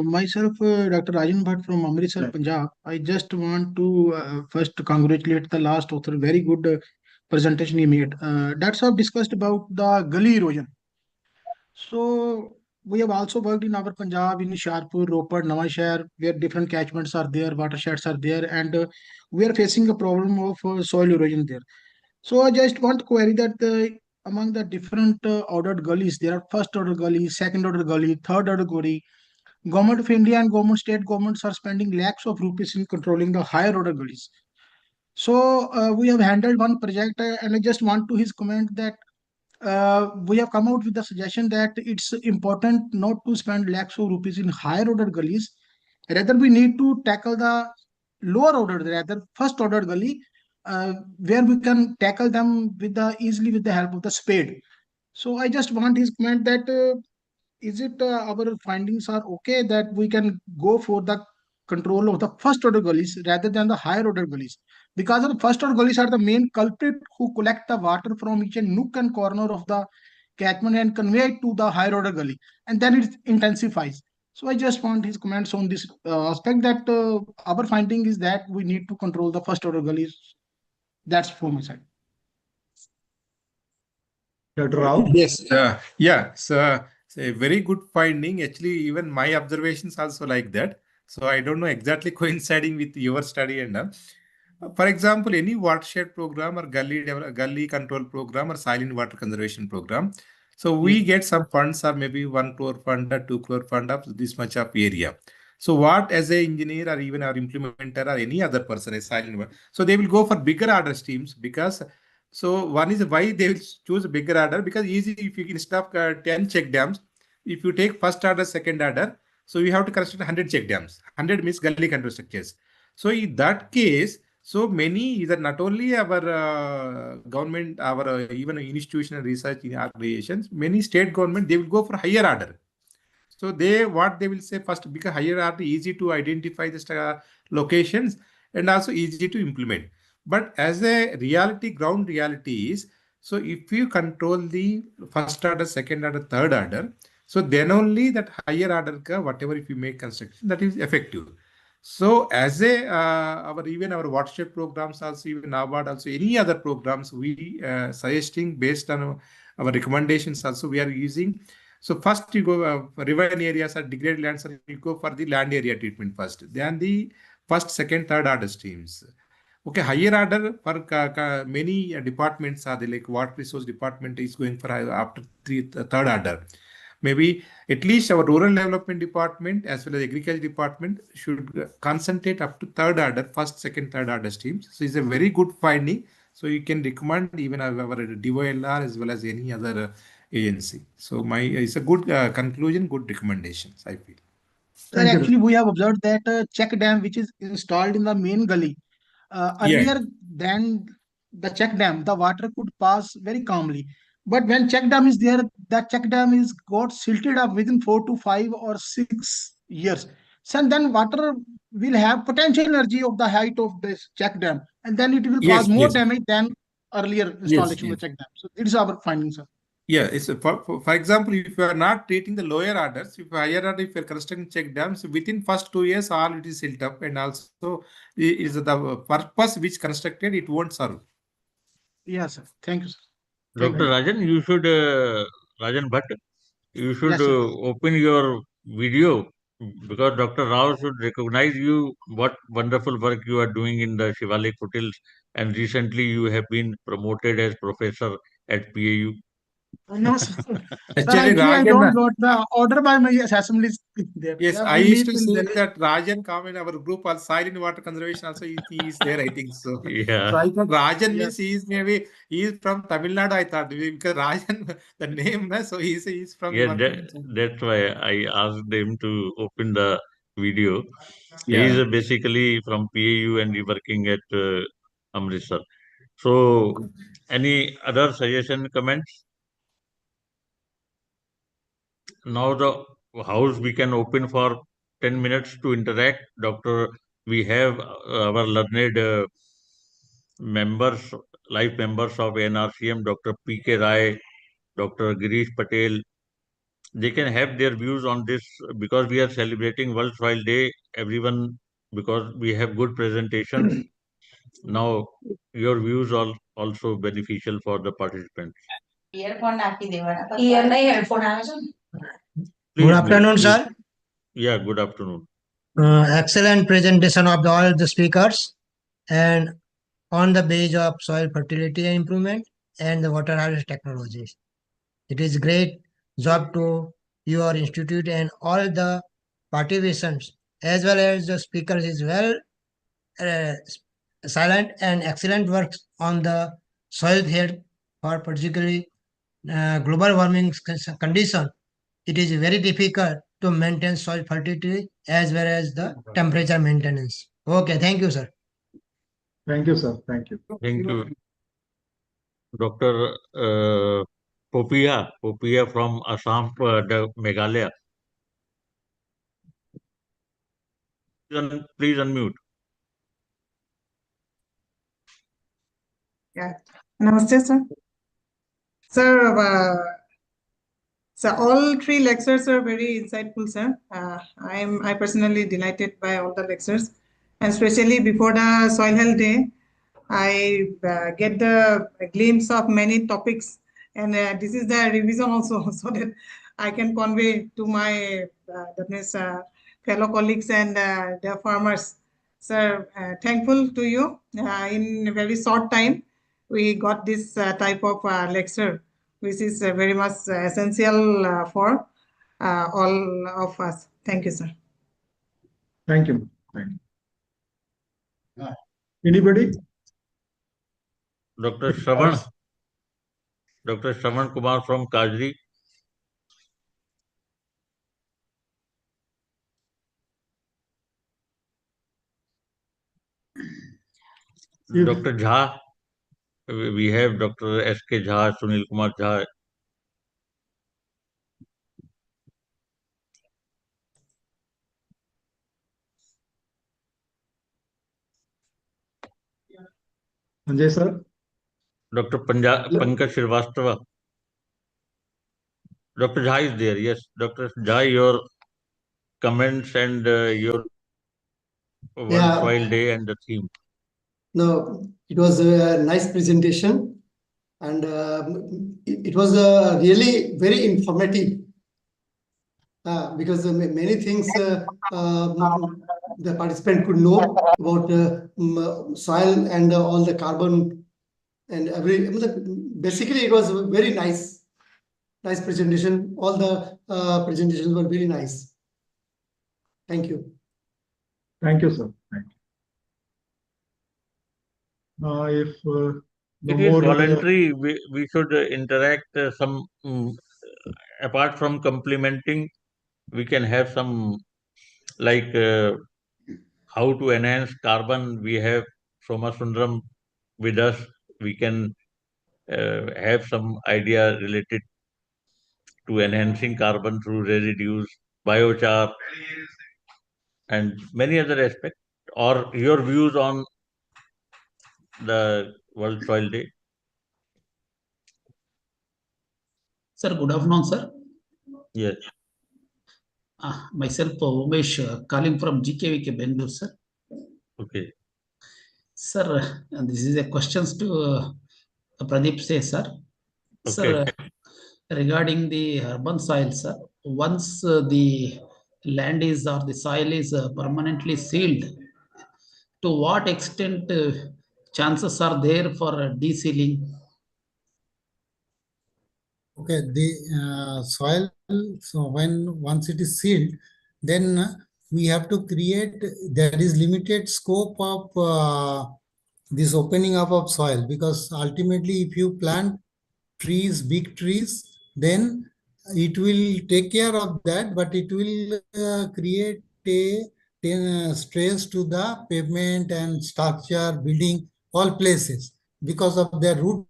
Myself, Dr. Rajan Bhatt from Amritsar, Punjab. I just want to first congratulate the last author. Very good presentation he made. That's all discussed about the gully erosion. So we have also worked in our Punjab, in Sharpur, Ropar, Nawashahar, where different catchments are there, watersheds are there, and we are facing a problem of soil erosion there. So I just want to query that among the different ordered gullies, there are first order gully, second order gully, third order gully. Government of India and government state governments are spending lakhs of rupees in controlling the higher order gullies. So we have handled one project, and I just want to his comment that we have come out with the suggestion that it's important not to spend lakhs of rupees in higher order gullies. Rather, we need to tackle the lower order, rather first order gully, where we can tackle them with the easily with the help of the spade. So I just want his comment that is it our findings are okay that we can go for the control of the first order gullies rather than the higher order gullies, because the first order gullies are the main culprit who collect the water from each and nook and corner of the catchment and convey it to the higher order gully, and then it intensifies. So I just want his comments on this aspect that our finding is that we need to control the first order gullies. That's from my side. Dr. Rao? Yes. Yeah. So it's a very good finding. Actually, even my observations also like that. So I don't know exactly coinciding with your study and all. For example, any watershed program or gully control program or silent water conservation program. So we get some funds or maybe 1 crore fund or 2 crore fund of this much of area. So what as a engineer or even our implementer or any other person is silent one. So they will go for bigger order streams because so one is why they will choose a bigger order because easy if you can stop 10 check dams. If you take first order, second order, so you have to construct 100 check dams. 100 means gully control structures. So in that case, so many either not only our government, our even institutional research in organizations, many state government, they will go for higher order. So what they will say first, because higher order easy to identify the locations and also easy to implement. But as a reality, ground reality is, so if you control the first order, second order, third order, so then only that higher order, whatever if you make construction, that is effective. So as a even our watershed programs also, even NABARD also, any other programs we suggesting based on our recommendations also we are using. So first you go riverine areas or degraded lands, you go for the land area treatment first, then the first, second, third order streams. Okay, higher order for many departments are there, like water resource department is going for after third order. Maybe at least our rural development department as well as agriculture department should concentrate up to third order, first, second, third order streams. So it's a very good finding. So you can recommend even our DOLR as well as any other ANC. So it's a good conclusion, good recommendations, I feel. Sir, actually, we have observed that check dam which is installed in the main gully, earlier than the check dam, the water could pass very calmly. But when check dam is there, that check dam is got silted up within 4 to 5 or 6 years. So then water will have potential energy of the height of this check dam, and then it will cause more damage than earlier installation of check dam. So it is our finding, sir. Yeah, it's for example, if you are not treating the lower orders, if higher order, if you are constructing check dams, within first 2 years, all it is built up, and also is the purpose which constructed, it won't serve. Yes, sir. Thank you, sir. Dr. Rajan, you should, Rajan Bhatt, you should Yes, sir. open your video because Dr. Rao should recognize you, what wonderful work you are doing in the Shivalik Hotels, and recently you have been promoted as professor at PAU. No, sir. Actually, I Rajan, don't got the order by my assemblies there. yes, Yeah, I we used meet to in see Delhi. that Rajan come in our group on silent water conservation. Also, he is there, I think so. Yeah. So I thought Rajan Yes. means he is from Tamil Nadu. I thought because Rajan the name, so he's from. Yeah, that's why I asked him to open the video. Yeah. He is basically from PAU and he working at Amritsar. So, any other suggestion, comments? Now the house we can open for 10 minutes to interact. Doctor, we have our learned members, life members of ANRCM, Dr. P.K. Rai, Dr. Girish Patel. They can have their views on this because we are celebrating World Soil Day. Everyone, because we have good presentations. Now, your views are also beneficial for the participants. Good afternoon, sir. Yeah, good afternoon. Excellent presentation of all the speakers and on the base of soil fertility improvement and the water harvest technologies. It is great job to your institute and all the participants as well as the speakers is well silent and excellent work on the soil health for particularly global warming condition. It is very difficult to maintain soil fertility as well as the temperature maintenance. Okay, thank you, sir. Thank you, sir. Thank you. Thank you. Dr. Popia from Assam, Meghalaya. Please unmute. Yeah. Namaste, sir. Sir, so all three lectures are very insightful, sir. I personally delighted by all the lectures, and especially before the Soil Health Day, I get the glimpse of many topics, and this is the revision also, so that I can convey to my fellow colleagues and the farmers. Sir, thankful to you. In a very short time, we got this type of lecture, which is very much essential for all of us. Thank you, sir. Thank you. Thank you. Anybody? Dr. Shravan. Dr. Shravan Kumar from Kajri. Dr. Jha. We have Dr. S.K. Jha, Sunil Kumar Jha. Sanjay, sir. Dr. Pankaj Srivastava. Dr. Jha is there. Yes, Dr. Jha, your comments and your World Soil Day and the theme. No, it was a nice presentation, and it was really very informative because many things the participant could know about soil and all the carbon and basically it was very nice presentation. All the presentations were very nice. Thank you. Thank you, sir. Thank you. If It is voluntary. We should interact some, apart from complementing, we can have some, like how to enhance carbon. We have Soma Sundaram with us. We can have some idea related to enhancing carbon through residues, biochar, and many other aspects. Or your views on the World Soil Day? Sir, good afternoon, sir. Yes. Myself, Umesh, calling from GKVK Bangalore, sir. Okay. Sir, this is a questions to Pradeep say, sir. Okay. Sir, regarding the urban soil, sir, once the land is or the soil is permanently sealed, to what extent chances are there for de-sealing? Okay, the soil, so once it is sealed, then we have to create, there is limited scope of this opening up of soil, because ultimately if you plant trees, big trees, then it will take care of that, but it will create a stress to the pavement and structure, building, all places, because of their root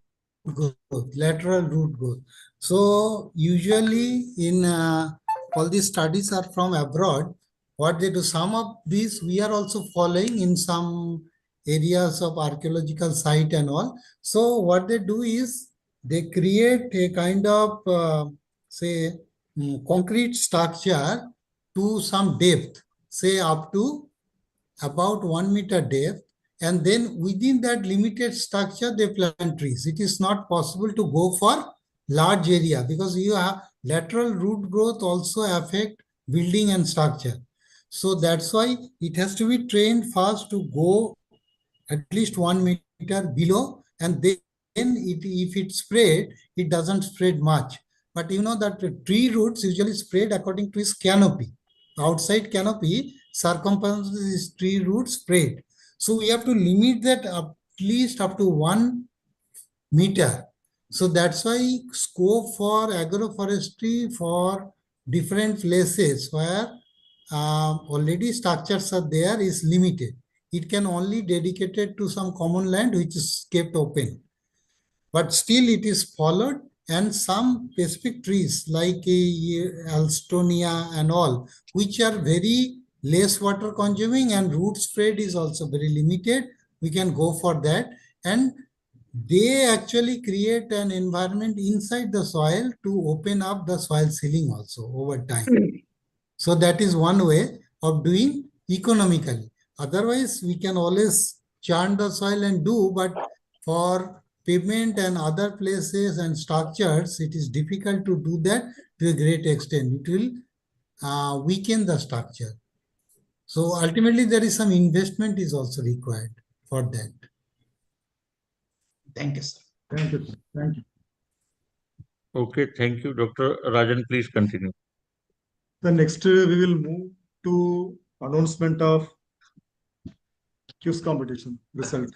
growth, lateral root growth. So usually in all these studies are from abroad. What they do, some of these we are also following in some areas of archaeological site and all. So what they do is they create a kind of say concrete structure to some depth, say up to about 1 meter depth, and then within that limited structure they plant trees. It is not possible to go for large area, because you have lateral root growth also affect building and structure. So that's why it has to be trained first to go at least 1 meter below, and then if it spread, it doesn't spread much. But you know that the tree roots usually spread according to its canopy. Outside canopy, circumference is tree roots spread. So we have to limit that at least up to 1 meter. So that's why scope for agroforestry for different places where already structures are there is limited. It can only dedicated to some common land which is kept open. But still it is followed, and some specific trees like Alstonia and all, which are very less water consuming and root spread is also very limited, we can go for that. And they actually create an environment inside the soil to open up the soil sealing also over time. So that is one way of doing economically. Otherwise, we can always churn the soil and do, but for pavement and other places and structures, it is difficult to do that to a great extent. It will weaken the structure. So ultimately, there is some investment is also required for that. Thank you, sir. Thank you. Thank you. Okay, thank you. Dr. Rajan, please continue. The next we will move to announcement of quiz competition result.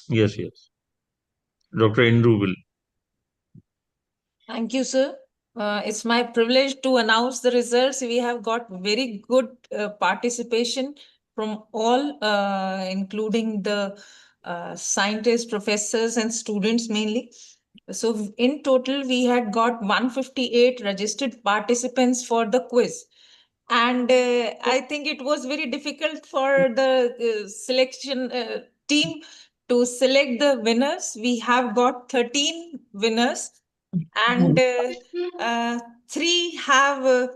Yes, yes. Dr. Indru will. Thank you, sir. It's my privilege to announce the results. We have got very good participation from all, including the scientists, professors, and students mainly. So in total, we had got 158 registered participants for the quiz. And I think it was very difficult for the selection team to select the winners. We have got 13 winners, and 3 have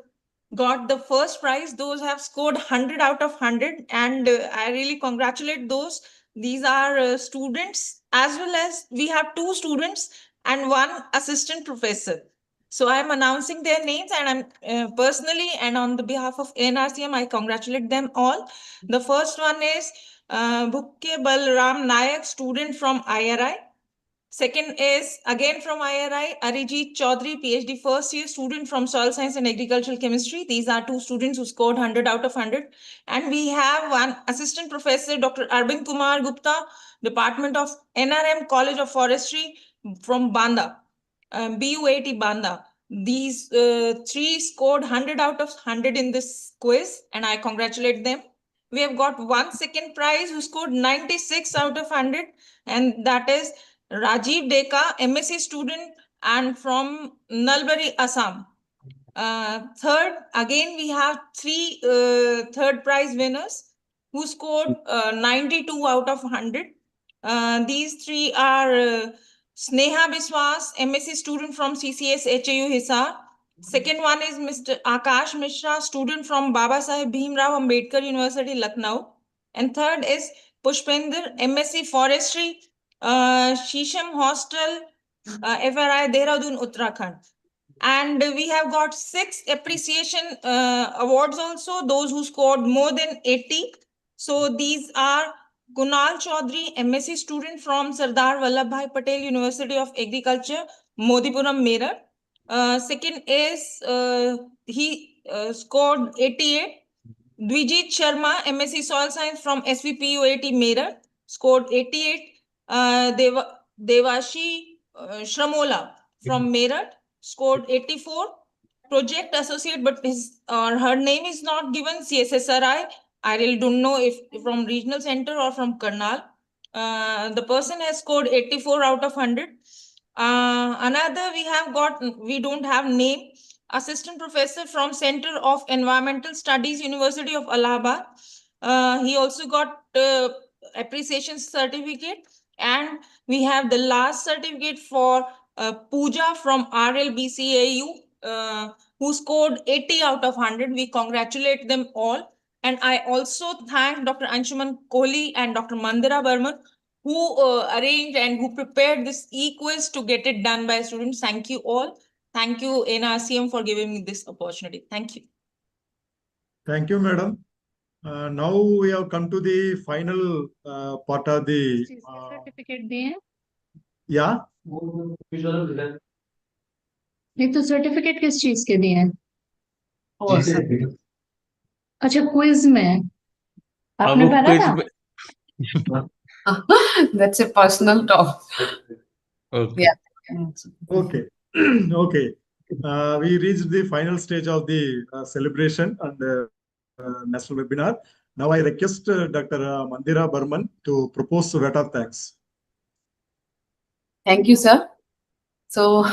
got the first prize. Those have scored 100 out of 100, and I really congratulate those. These are students, as well as we have 2 students and 1 assistant professor. So I am announcing their names, and I'm personally and on the behalf of ANRCM, I congratulate them all. The first one is Bhukke Balram Nayak, student from IRI. Second is again from IRI, Arijit Chaudhary, PhD first year student from Soil Science and Agricultural Chemistry. These are two students who scored 100 out of 100. And we have one assistant professor, Dr. Arvind Kumar Gupta, Department of NRM College of Forestry from Banda, BUAT Banda. These three scored 100 out of 100 in this quiz, and I congratulate them. We have got one second prize who scored 96 out of 100, and that is Rajiv Deka, MSc student and from Nalbari, Assam. Third, again, we have three third prize winners who scored 92 out of 100. These three are Sneha Biswas, MSc student from CCS HAU Hisar. Second one is Mr. Akash Mishra, student from Baba Saheb Bhimrao Ambedkar University, Lucknow. And third is Pushpender, MSc Forestry, Shisham Hostel, FRI, Dehradun, Uttarakhand. And we have got 6 appreciation awards also, those who scored more than 80. So these are Kunal Chaudhary, MSc student from Sardar Vallabhbhai Patel University of Agriculture, Modipuram, Meerut. Second is he scored 88. Dvijit Sharma, MSc Soil Science from SVPUAT Meerut, scored 88. Devashi Shramola from Meerut scored 84. Project associate, but his or her name is not given. CSSRI. I really don't know if from regional center or from Karnal. The person has scored 84 out of 100. Another we have got, we don't have name, assistant professor from Center of Environmental Studies, University of Allahabad. He also got appreciation certificate, and we have the last certificate for Pooja from RLBCAU, who scored 80 out of 100. We congratulate them all. And I also thank Dr. Anshuman Kohli and Dr. Mandira Burman, who arranged and who prepared this e-quiz to get it done by students. Thank you all. Thank you, ANRCM, for giving me this opportunity. Thank you. Thank you, madam. Now we have come to the final part of the certificate दिए हैं? yeah. नहीं तो certificate किस चीज के दिए हैं? अच्छा, क्विज में आपने भरा था? That's a personal talk. Okay. Yeah. Okay. Okay. We reached the final stage of the celebration and national webinar. Now I request Dr. Mandira Burman to propose a vote of thanks. Thank you, sir. So,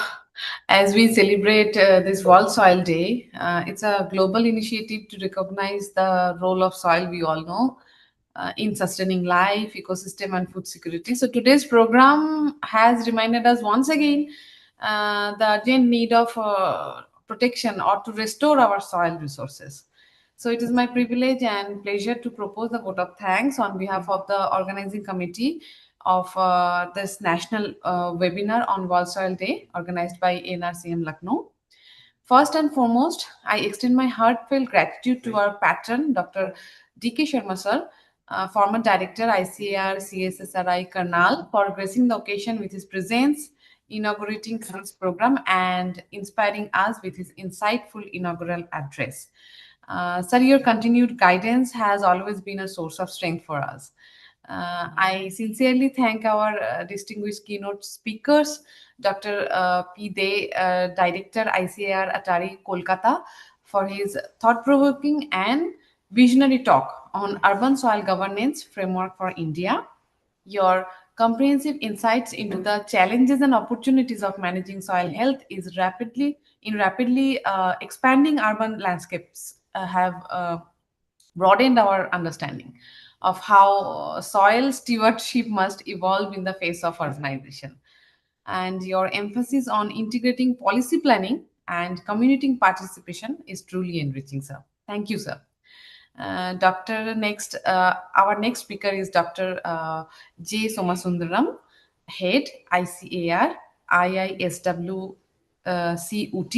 as we celebrate this World Soil Day, it's a global initiative to recognize the role of soil, we all know, in sustaining life, ecosystem, and food security. So, today's program has reminded us once again the urgent need of protection or to restore our soil resources. So, it is my privilege and pleasure to propose the vote of thanks on behalf of the organizing committee of this national webinar on World Soil Day organized by ANRCM Lucknow. First and foremost, I extend my heartfelt gratitude to our patron, Dr. D.K. Sharma sir, former director, ICAR, CSSRI, Karnal, for gracing the occasion with his presence, inaugurating this program and inspiring us with his insightful inaugural address. Sir, your continued guidance has always been a source of strength for us. I sincerely thank our distinguished keynote speakers, Dr. P. De, Director, ICAR Atari, Kolkata, for his thought-provoking and visionary talk on urban soil governance framework for India. Your comprehensive insights into the challenges and opportunities of managing soil health is rapidly expanding urban landscapes have broadened our understanding of how soil stewardship must evolve in the face of urbanization. And your emphasis on integrating policy planning and community participation is truly enriching, sir. Thank you, sir. Our next speaker is Dr. J. Somasundaram, Head, ICAR, IISW CUT.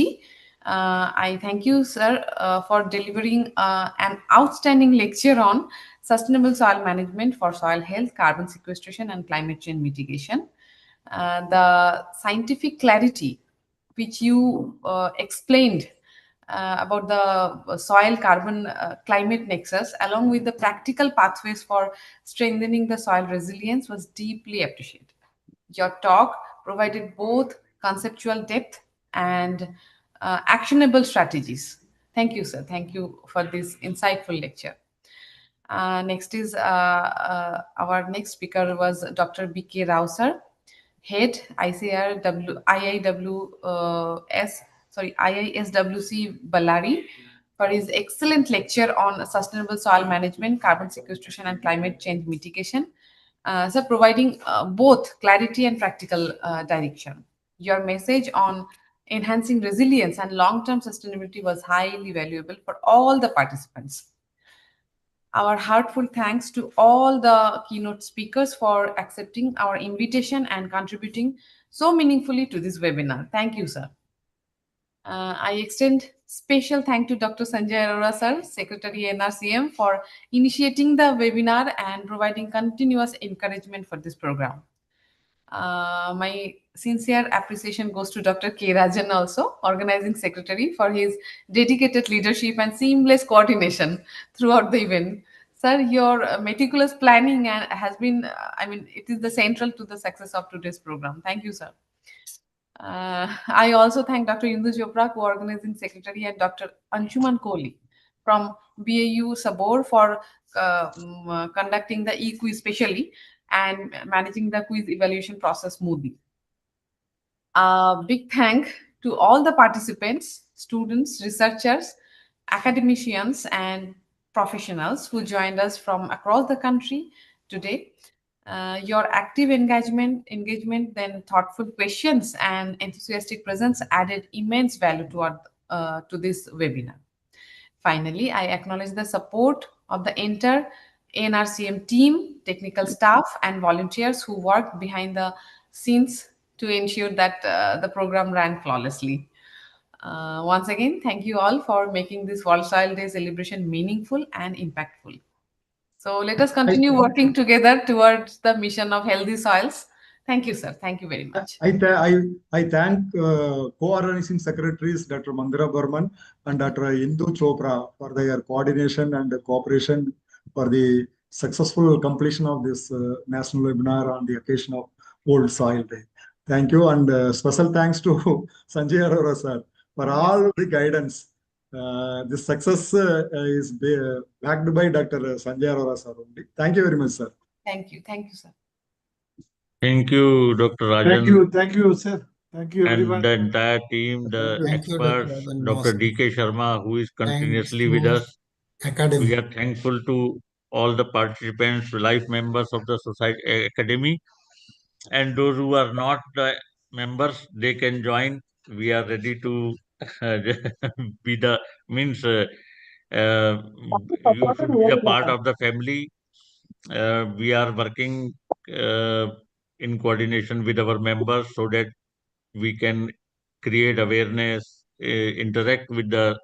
I thank you, sir, for delivering an outstanding lecture on sustainable soil management for soil health, carbon sequestration, and climate change mitigation. The scientific clarity which you explained about the soil carbon climate nexus, along with the practical pathways for strengthening the soil resilience, was deeply appreciated. Your talk provided both conceptual depth and actionable strategies. Thank you, sir. Thank you for this insightful lecture. Next is our next speaker was Dr. B.K. Rao, sir, Head IISWC Ballari, for his excellent lecture on sustainable soil management, carbon sequestration, and climate change mitigation. So providing both clarity and practical direction. Your message on enhancing resilience and long-term sustainability was highly valuable for all the participants. Our heartfelt thanks to all the keynote speakers for accepting our invitation and contributing so meaningfully to this webinar. Thank you, sir. I extend special thank to Dr. Sanjay Arora, sir, Secretary ANRCM, for initiating the webinar and providing continuous encouragement for this program. My sincere appreciation goes to Dr. K. Rajan, also organizing secretary, for his dedicated leadership and seamless coordination throughout the event. Sir, your meticulous planning has been, it is the central to the success of today's program. Thank you, sir. I also thank Dr. Indu Chopra, co-organizing secretary, and Dr. Anshuman Kohli from BAU Sabor for conducting the e-quiz specially and managing the quiz evaluation process smoothly. A big thank to all the participants, students, researchers, academicians, and professionals who joined us from across the country today. Your active engagement, then thoughtful questions and enthusiastic presence added immense value to this webinar. Finally, I acknowledge the support of the entire ANRCM team, technical staff, and volunteers who worked behind the scenes to ensure that the program ran flawlessly. Once again, thank you all for making this World Soil Day celebration meaningful and impactful. So let us continue working together towards the mission of healthy soils. Thank you, sir. Thank you very much. I thank co-organizing secretaries Dr. Mandira Burman and Dr. Indu Chopra for their coordination and cooperation for the successful completion of this national webinar on the occasion of World Soil Day. Thank you, and special thanks to Sanjay Arora sir for all the guidance. This success is backed by Dr. Sanjay Arora sir only. Thank you very much, sir. Thank you, sir. Thank you, Dr. Rajan. Thank you, sir. Thank you, everyone. And the entire team, the Thank you, experts, Dr. D.K. Sharma, who is continuously with us. Academy. We are thankful to all the participants, life members of the Society Academy, and those who are not members, they can join. We are ready to be the means. You should be a part of the family. We are working in coordination with our members so that we can create awareness, interact with the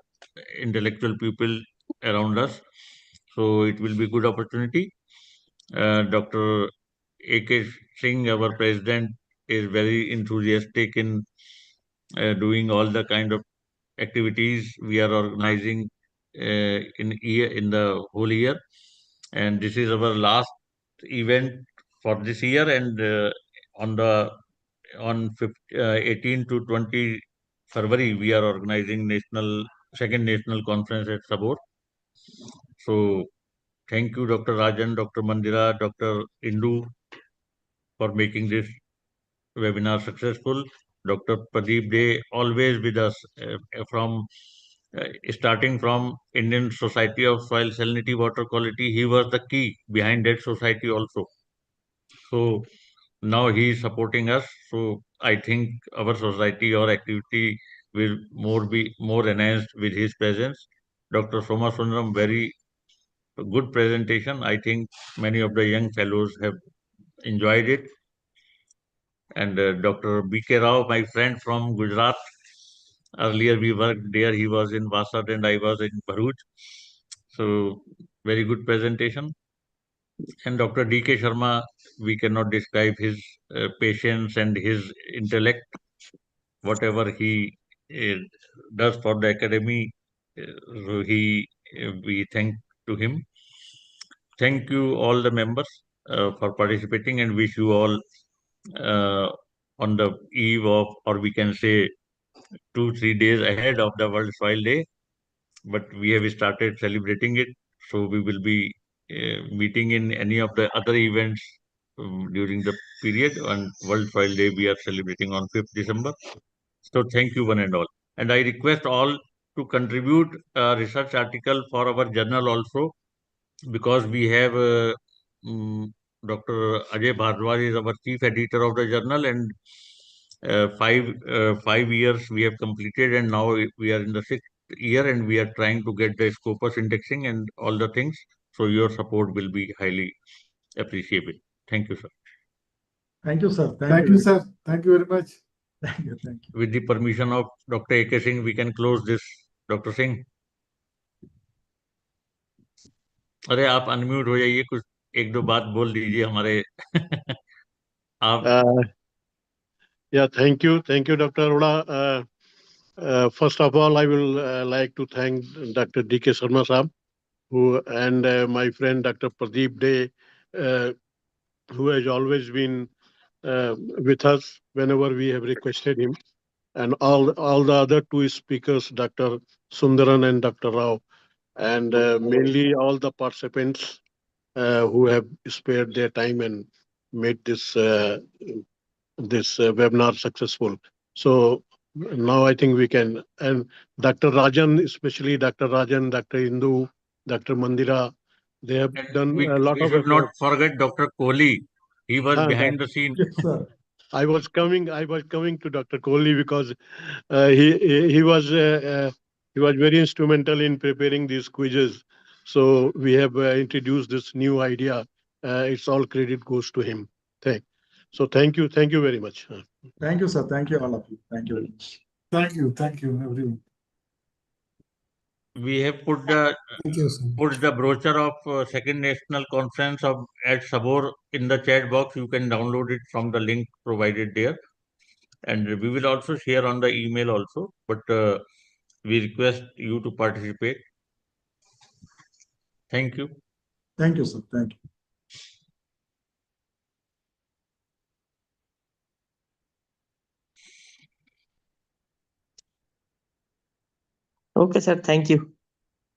intellectual people around us. So it will be good opportunity. Dr. A.K. Singh, our president, is very enthusiastic in doing all the kind of activities we are organizing in the whole year, and this is our last event for this year. And on 18 to 20 February, we are organizing second national conference at Sabor. So thank you, Dr. Rajan, Dr. Mandira, Dr. Indu, for making this webinar successful. Dr. Pradeep Dey, always with us from starting from Indian Society of Soil Salinity Water Quality. He was the key behind that society also. So now he is supporting us. So I think our society or activity will be more enhanced with his presence. Dr. Soma Sundaram, very good presentation. I think many of the young fellows have enjoyed it. And Dr. B.K. Rao, my friend from Gujarat, earlier we worked there. He was in Vasad and I was in Bharuch. So very good presentation. And Dr. D.K. Sharma, we cannot describe his patience and his intellect. Whatever he uh, does for the academy, we thank to him. Thank you all the members for participating, and wish you all uh, on the eve of, or we can say 2-3 days ahead of the World Soil Day. But we have started celebrating it, so we will be meeting in any of the other events during the period. On World Soil Day, we are celebrating on 5th December. So thank you one and all. And I request all to contribute a research article for our journal also, because we have Dr. Ajay Bhardwaj is our chief editor of the journal, and 5 years we have completed, and now we are in the 6th year, and we are trying to get the Scopus indexing and all the things. So your support will be highly appreciated. Thank you, sir. Thank you, sir. Thank you, sir. Thank you very much. Thank you. Thank you. With the permission of Dr. A.K. Singh, we can close this. Dr. Singh. अरे आप unmute हो जाइए, कुछ एक दो बात बोल दीजिए हमारे आप Yeah, thank you, Dr. Arora. First of all, I will like to thank Dr. D.K. Sharma Saab, and my friend Dr. Pradeep Dey, who has always been with us whenever we have requested him, and all the other two speakers, Dr. Sundaran and Dr. Rao, and mainly all the participants who have spared their time and made this webinar successful. So now I think we can, and Dr. Rajan, especially Dr. Rajan, Dr. Indu, Dr. Mandira, they have done a lot we of should not effort. forget Dr. Kohli. He was behind the scene. Yes, sir. I was coming to Dr. Kohli because he was very instrumental in preparing these quizzes. So we have introduced this new idea. It's all credit goes to him. Thank you very much. Thank you, sir. Thank you, all of you. Thank you very much. Thank you, everyone. We have put the Thank you so much. put the brochure of second national conference of at Sabor in the chat box. You can download it from the link provided there, and we will also share on the email also. But we request you to participate. Thank you. Thank you, sir. Thank you. Okay, sir. Thank you.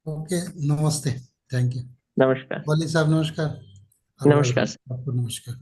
Okay, namaste. Thank you. Namaskar. Wali sahab, namaskar. Namaskar, sir. Aapko namaskar.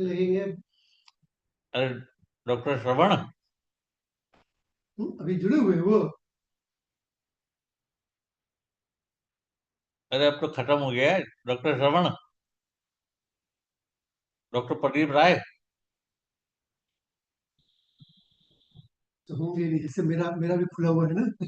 लगेंगे। अरे doctor श्रवण, अभी जुड़े हुए वो। अरे अब तो खत्म हो गया है डॉक्टर श्रवण। डॉक्टर प्रदीप राय, तो होंगे नहीं, जैसे मेरा मेरा भी खुला हुआ है ना।